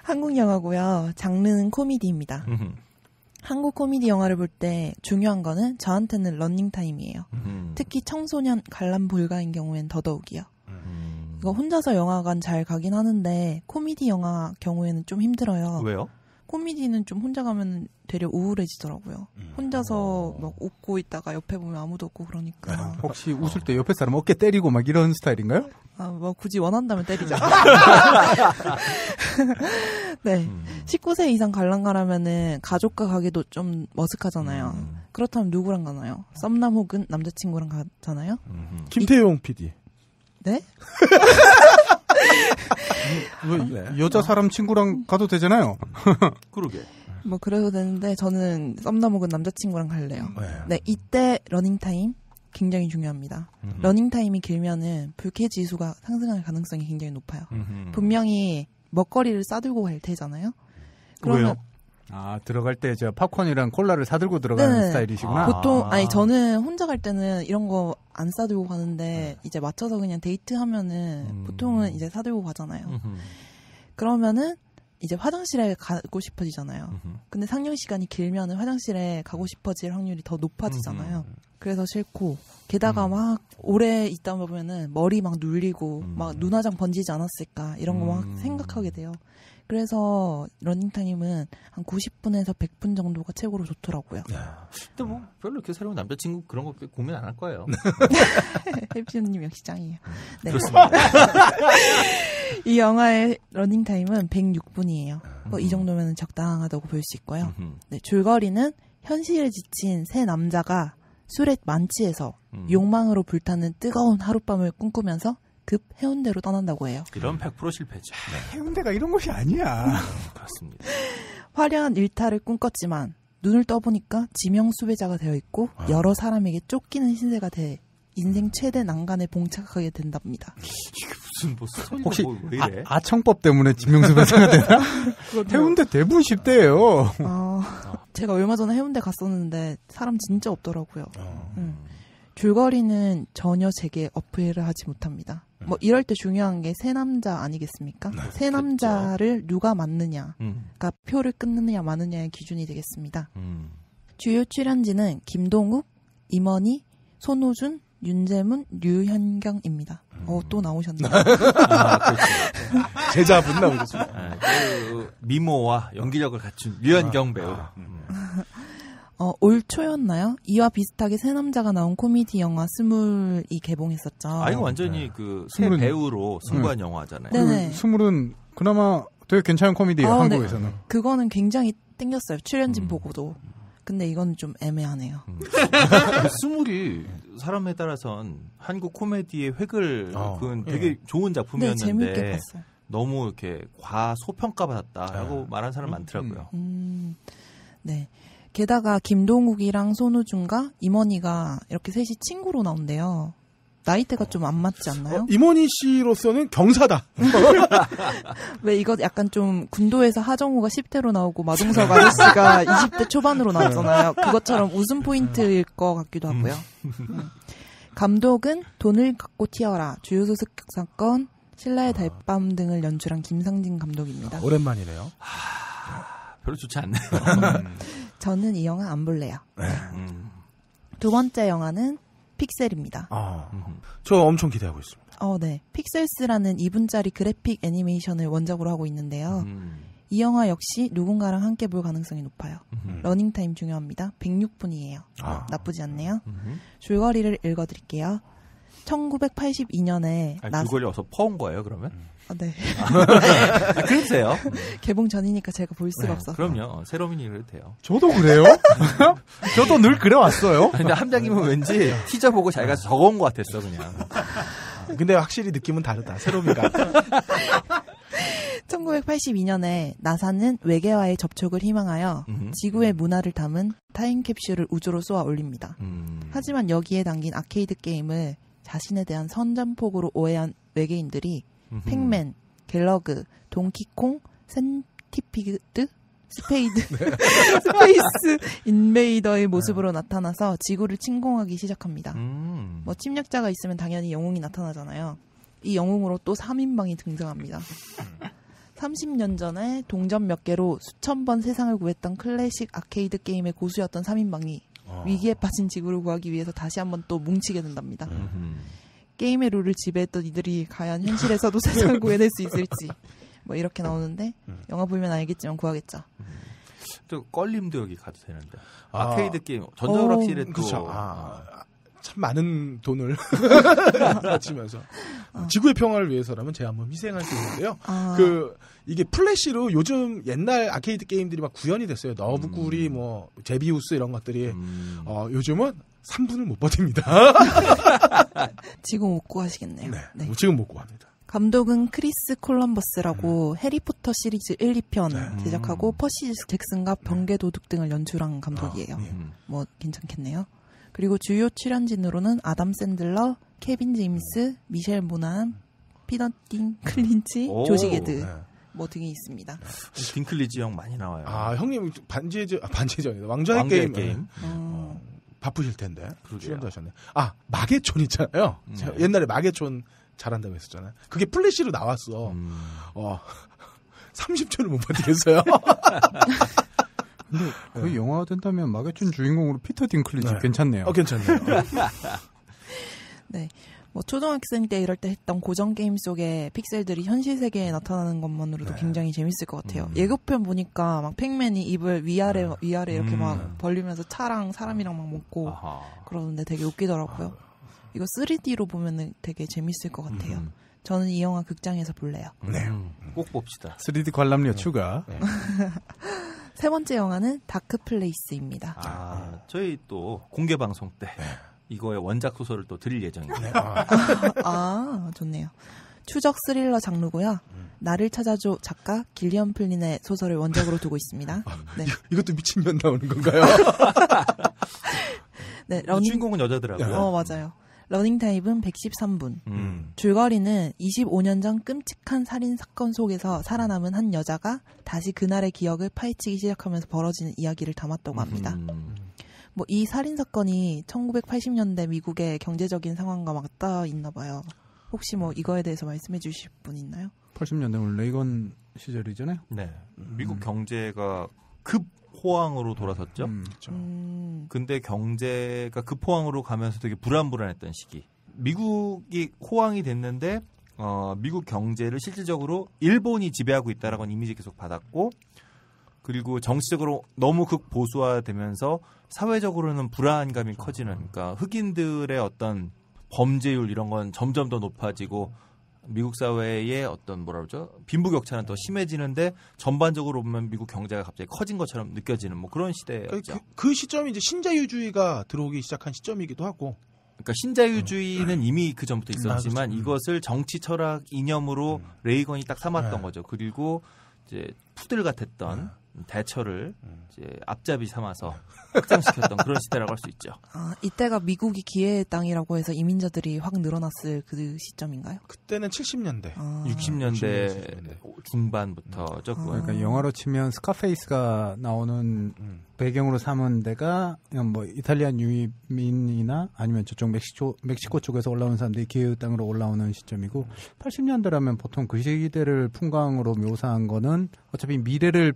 한국 영화고요. 장르는 코미디입니다. 한국 코미디 영화를 볼 때 중요한 거는 저한테는 러닝타임이에요. 특히 청소년 관람 불가인 경우엔 더더욱이요. 이거 혼자서 영화관 잘 가긴 하는데 코미디 영화 경우에는 좀 힘들어요. 왜요? 코미디는 좀 혼자 가면 되려 우울해지더라고요. 혼자서 막 웃고 있다가 옆에 보면 아무도 없고 그러니까. 혹시 웃을 때 옆에 사람 어깨 때리고 막 이런 스타일인가요? 뭐 굳이 원한다면 때리죠. 네. 19세 이상 관람 가라면은 가족과 가기도 좀 머쓱하잖아요. 그렇다면 누구랑 가나요? 썸남 혹은 남자친구랑 가잖아요? 김태용 PD. 네? 여자 사람 친구랑 가도 되잖아요. 그러게. 뭐 그래도 되는데 저는 썸남 혹은 남자친구랑 갈래요. 네, 이때 러닝타임 굉장히 중요합니다. 러닝타임이 길면은 불쾌 지수가 상승할 가능성이 굉장히 높아요. 분명히 먹거리를 싸들고 갈 테잖아요. 그러면 왜요? 들어갈 때 저 팝콘이랑 콜라를 사들고 들어가는 스타일이시구나. 보통 저는 혼자 갈 때는 이런 거 안 싸들고 가는데 이제 맞춰서 그냥 데이트하면은 보통은 이제 사들고 가잖아요. 그러면은 이제 화장실에 가고 싶어지잖아요. 근데 상영 시간이 길면은 화장실에 가고 싶어질 확률이 더 높아지잖아요. 그래서 싫고, 게다가 막 오래 있다 보면은 머리 막 눌리고 막 눈화장 번지지 않았을까 이런 거 막 생각하게 돼요. 그래서 러닝타임은 한 90분에서 100분 정도가 최고로 좋더라고요. 근데 뭐 별로 이렇게 새로운 남자친구 그런 거 고민 안 할 거예요. 혜비님 역시 짱이에요. 네. 그렇습니다. 이 영화의 러닝타임은 106분이에요. 이 정도면 적당하다고 볼 수 있고요. 네, 줄거리는 현실에 지친 세 남자가 술에 만취해서 욕망으로 불타는 뜨거운 하룻밤을 꿈꾸면서 급 해운대로 떠난다고 해요. 이런 100% 실패죠. 네. 해운대가 이런 곳이 아니야. 그렇습니다. 화려한 일탈을 꿈꿨지만 눈을 떠보니까 지명 수배자가 되어 있고 여러 사람에게 쫓기는 신세가 돼 인생 최대 난간에 봉착하게 된답니다. 이게 무슨 혹시 왜 이래? 아청법 때문에 지명수배자가 되나? 해운대 대부분 10대예요. 제가 얼마 전에 해운대 갔었는데 사람 진짜 없더라고요. 줄거리는 전혀 제게 어필을 하지 못합니다. 뭐 이럴 때 중요한 게 세 남자 아니겠습니까? 세 남자를 누가 맞느냐, 그러니까 표를 끊느냐 마느냐의 기준이 되겠습니다. 주요 출연진은 김동욱, 임원희, 손호준, 윤재문, 류현경입니다. 또 나오셨네요. 그렇죠. 제자분 나오셨습니다. 그 미모와 연기력을 갖춘 류현경 배우. 올 초였나요? 이와 비슷하게 세 남자가 나온 코미디 영화 스물이 개봉했었죠. 이거 완전히 그 새 배우로 승부한 영화잖아요. 네네. 스물은 그나마 되게 괜찮은 코미디예요, 한국에서는. 네. 그거는 굉장히 땡겼어요. 출연진 보고도. 근데 이건 좀 애매하네요. 스물이 사람에 따라선 한국 코미디의 획을 그건 되게 좋은 작품이었는데 네, 재밌게 봤어요. 너무 이렇게 과소평가받았다라고 말하는 사람 많더라고요. 네. 게다가 김동욱이랑 손우준과 임원희가 이렇게 셋이 친구로 나온대요. 나이대가 좀 안 맞지 않나요? 임원희 씨로서는 경사다. 왜 이거 약간 좀 군도에서 하정우가 10대로 나오고 마동석 아저씨가 20대 초반으로 나왔잖아요. 그것처럼 웃음 포인트일 것 같기도 하고요. 감독은 돈을 갖고 튀어라, 주요소득 사건, 신라의 달밤 등을 연출한 김상진 감독입니다. 오랜만이네요. 별로 좋지 않네요. 저는 이 영화 안 볼래요. 두 번째 영화는 픽셀입니다. 저 엄청 기대하고 있습니다. 네. 픽셀스라는 2분짜리 그래픽 애니메이션을 원작으로 하고 있는데요. 이 영화 역시 누군가랑 함께 볼 가능성이 높아요. 러닝타임 중요합니다. 106분이에요. 나쁘지 않네요. 줄거리를 읽어드릴게요. 1982년에 줄거리 어서 퍼온 거예요, 그러면? 네. 그러세요? 개봉 전이니까 제가 볼 수가 없어서. 그럼요. 세로민이 그래도 돼요. 저도 그래요? 저도 늘 그래왔어요. 근데 함장님은 왠지 티저 보고 자기가 적어온 것 같았어, 그냥. 근데 확실히 느낌은 다르다. 세로미가. 1982년에 나사는 외계와의 접촉을 희망하여 지구의 문화를 담은 타임캡슐을 우주로 쏘아 올립니다. 하지만 여기에 담긴 아케이드 게임을 자신에 대한 선전포고로 오해한 외계인들이 팩맨, 갤러그, 동키콩, 센티피드, 스페이스 인베이더의 모습으로 나타나서 지구를 침공하기 시작합니다. 뭐 침략자가 있으면 당연히 영웅이 나타나잖아요. 이 영웅으로 또 3인방이 등장합니다. 30년 전에 동전 몇 개로 수천 번 세상을 구했던 클래식 아케이드 게임의 고수였던 3인방이 위기에 빠진 지구를 구하기 위해서 다시 한번 또 뭉치게 된답니다. 게임의 룰을 지배했던 이들이 과연 현실에서도 세상을 구해낼 수 있을지 뭐 이렇게 나오는데 영화 보면 알겠지만 구하겠죠. 또 껄림도 여기 가도 되는데 아케이드 게임 전자오락실에 또 그렇죠. 참 많은 돈을 바치면서 지구의 평화를 위해서라면 제가 한번 희생할 수 있는데요. 이게 플래시로 요즘 옛날 아케이드 게임들이 막 구현이 됐어요. 너브구리, 뭐 제비우스 이런 것들이 요즘은 3분을 못 버팁니다. 지금 못 구하시겠네요. 네. 지금 못 구합니다. 감독은 크리스 콜럼버스라고 해리포터 시리즈 1, 2편 제작하고 퍼시 잭슨과 번개 도둑 등을 연출한 감독이에요. 뭐 괜찮겠네요. 그리고 주요 출연진으로는 아담 샌들러, 케빈 제임스, 미셸 모난, 피터 딩클리지, 조시 게드 뭐 등이 있습니다. 딩클리지 형 많이 나와요. 형님 반지의전이다. 왕좌의 게임. 바쁘실 텐데 출연도 하셨네. 마계촌 있잖아요. 옛날에 마계촌 잘한다고 했었잖아요. 그게 플래시로 나왔어. 30초를 못 버티겠어요. 근데 거의 영화가 된다면 마계촌 주인공으로 피터 딩클리지 괜찮네요. 괜찮네요. 네. 뭐 초등학생 때 이럴 때 했던 고전 게임 속의 픽셀들이 현실 세계에 나타나는 것만으로도 굉장히 재밌을 것 같아요. 예고편 보니까 막 팩맨이 입을 위아래 이렇게 막 벌리면서 차랑 사람이랑 막 먹고 그러는데 되게 웃기더라고요. 이거 3D로 보면은 되게 재밌을 것 같아요. 저는 이 영화 극장에서 볼래요. 네. 꼭 봅시다. 3D 관람료 추가. 세 번째 영화는 다크 플레이스입니다. 저희 또 공개 방송 때 이거의 원작 소설을 또 드릴 예정입니다. 좋네요. 추적 스릴러 장르고요. 나를 찾아줘 작가 길리언 플린의 소설을 원작으로 두고 있습니다. 네. 이것도 미친년 나오는 건가요? 네, 주인공은 여자더라고요. 맞아요. 러닝타임은 113분. 줄거리는 25년 전 끔찍한 살인 사건 속에서 살아남은 한 여자가 다시 그날의 기억을 파헤치기 시작하면서 벌어지는 이야기를 담았다고 합니다. 뭐 이 살인 사건이 1980년대 미국의 경제적인 상황과 맞닿아 있나 봐요. 혹시 뭐 이거에 대해서 말씀해 주실 분 있나요? 80년대는 레이건 시절이잖아요. 네. 미국 경제가 급 호황으로 돌아섰죠. 그렇죠. 근데 경제가 급호황으로 가면서 되게 불안불안했던 시기. 미국이 호황이 됐는데 미국 경제를 실질적으로 일본이 지배하고 있다라는 이미지 계속 받았고 그리고 정치적으로 너무 극보수화되면서 사회적으로는 불안감이 커지는 그러니까 흑인들의 어떤 범죄율 이런 건 점점 더 높아지고 미국 사회의 어떤 뭐라 그러죠? 빈부격차는 더 심해지는데 전반적으로 보면 미국 경제가 갑자기 커진 것처럼 느껴지는 뭐 그런 시대였죠. 그 시점이 이제 신자유주의가 들어오기 시작한 시점이기도 하고. 그러니까 신자유주의는 이미 그 전부터 있었지만 이것을 정치 철학 이념으로 레이건이 딱 삼았던 거죠. 그리고 이제 푸들 같았던 대처를 이제 앞잡이 삼아서 확장시켰던 그런 시대라고 할 수 있죠. 이때가 미국이 기회의 땅이라고 해서 이민자들이 확 늘어났을 그 시점인가요? 그때는 70년대, 60년대 중반부터죠. 그러니까 영화로 치면 스카페이스가 나오는 배경으로 삼은 데가 뭐 이탈리안 유민이나 아니면 저쪽 멕시코 쪽에서 올라온 사람들이 기회의 땅으로 올라오는 시점이고 80년대라면 보통 그 시대를 풍광으로 묘사한 거는 어차피 미래를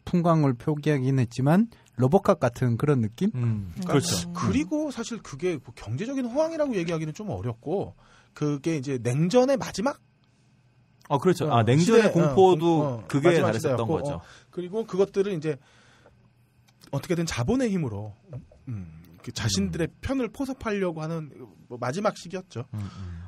풍광을 표기하긴 했지만 로보캅 같은 그런 느낌? 그렇죠. 그리고 사실 그게 뭐 경제적인 호황이라고 얘기하기는 좀 어렵고 그게 이제 냉전의 마지막? 그렇죠. 냉전의 시대, 공포도 그게 달했었던 거죠. 그리고 그것들을 이제 어떻게든 자본의 힘으로 그 자신들의 편을 포섭하려고 하는 뭐 마지막 시기였죠.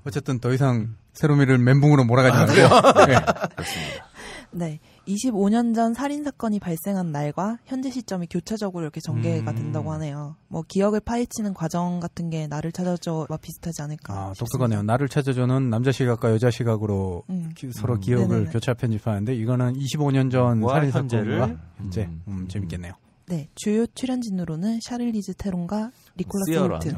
어쨌든 더 이상 세로미를 멘붕으로 몰아가지 않고요. 네. 그렇습니다. 네. 25년 전 살인사건이 발생한 날과 현재 시점이 교차적으로 이렇게 전개가 된다고 하네요. 뭐 기억을 파헤치는 과정 같은 게 나를 찾아줘와 비슷하지 않을까. 독특하네요. 나를 찾아줘는 남자 시각과 여자 시각으로 서로 기억을 네네네. 교차 편집하는데 이거는 25년 전 살인사건과 현재 재밌겠네요. 네. 주요 출연진으로는 샤를리즈 테론과 니콜라스 홀튼.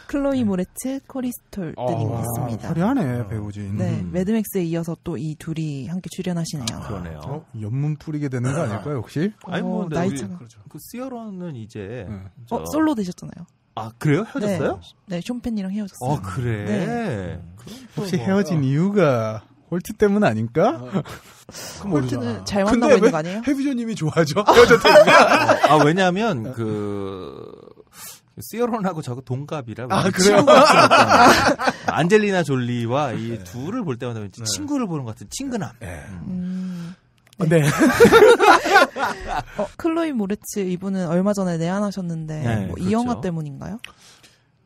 클로이 모레츠, 코리 스톨 등이 있습니다. 화려하네 배우진. 네, 매드맥스에 이어서 또 이 둘이 함께 출연하시네요. 그러네요. 연문 뿌리게 되는 거 아닐까요 혹시? 아니 뭐 나이 차가. 그 시어런은 이제 솔로 되셨잖아요. 그래요? 헤어졌어요? 네, 쇼펜이랑 헤어졌어요. 그래. 네. 혹시 헤어진 이유가 홀트 때문 아닐까? 홀트는 잘 만나고 있는 거 아니에요? 해비조님이 좋아하죠? 헤어졌다니까. 왜냐하면 시어론하고 저거 동갑이라. 그래요? 안젤리나 졸리와 이 둘을 볼 때마다 왠지 친구를 보는 것 같은 친근함. 네. 클로이 모레츠 이분은 얼마 전에 내한하셨는데 네, 뭐 그렇죠. 이 영화 때문인가요?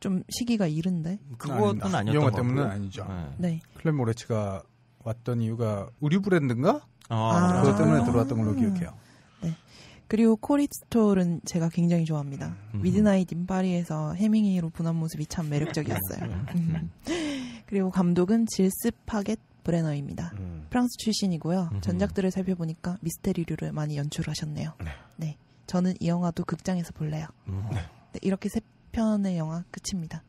좀 시기가 이른데. 그것은 아니었던 이 영화 것 때문은 같고요. 아니죠. 네. 클레이 모레츠가 왔던 이유가 의류 브랜드인가? 아. 그것 때문에 들어왔던 걸로 기억해요. 네. 그리고 코리 스톨은 제가 굉장히 좋아합니다. 미드나잇 인 파리에서 해밍웨이로 분한 모습이 참 매력적이었어요. 그리고 감독은 질스 파겟 브레너입니다. 프랑스 출신이고요. 전작들을 살펴보니까 미스테리류를 많이 연출하셨네요. 네. 저는 이 영화도 극장에서 볼래요. 네, 이렇게 세 편의 영화 끝입니다.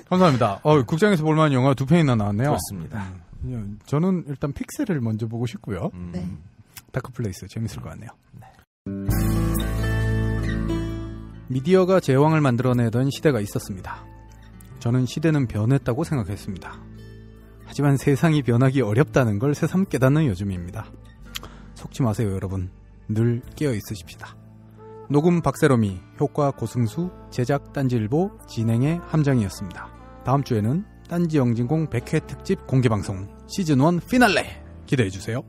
감사합니다. 극장에서 볼만한 영화 2편이나 나왔네요. 그렇습니다. 저는 일단 픽셀을 먼저 보고 싶고요. 네. 다크플레이스 재밌을 것 같네요. 미디어가 제왕을 만들어내던 시대가 있었습니다. 저는 시대는 변했다고 생각했습니다. 하지만 세상이 변하기 어렵다는 걸 새삼 깨닫는 요즘입니다. 속지 마세요, 여러분. 늘 깨어 있으십시다. 녹음 박세롬이, 효과 고승수, 제작 딴지일보, 진행의 함장이었습니다. 다음 주에는 딴지 영진공 100회 특집 공개방송 시즌1 피날레 기대해주세요.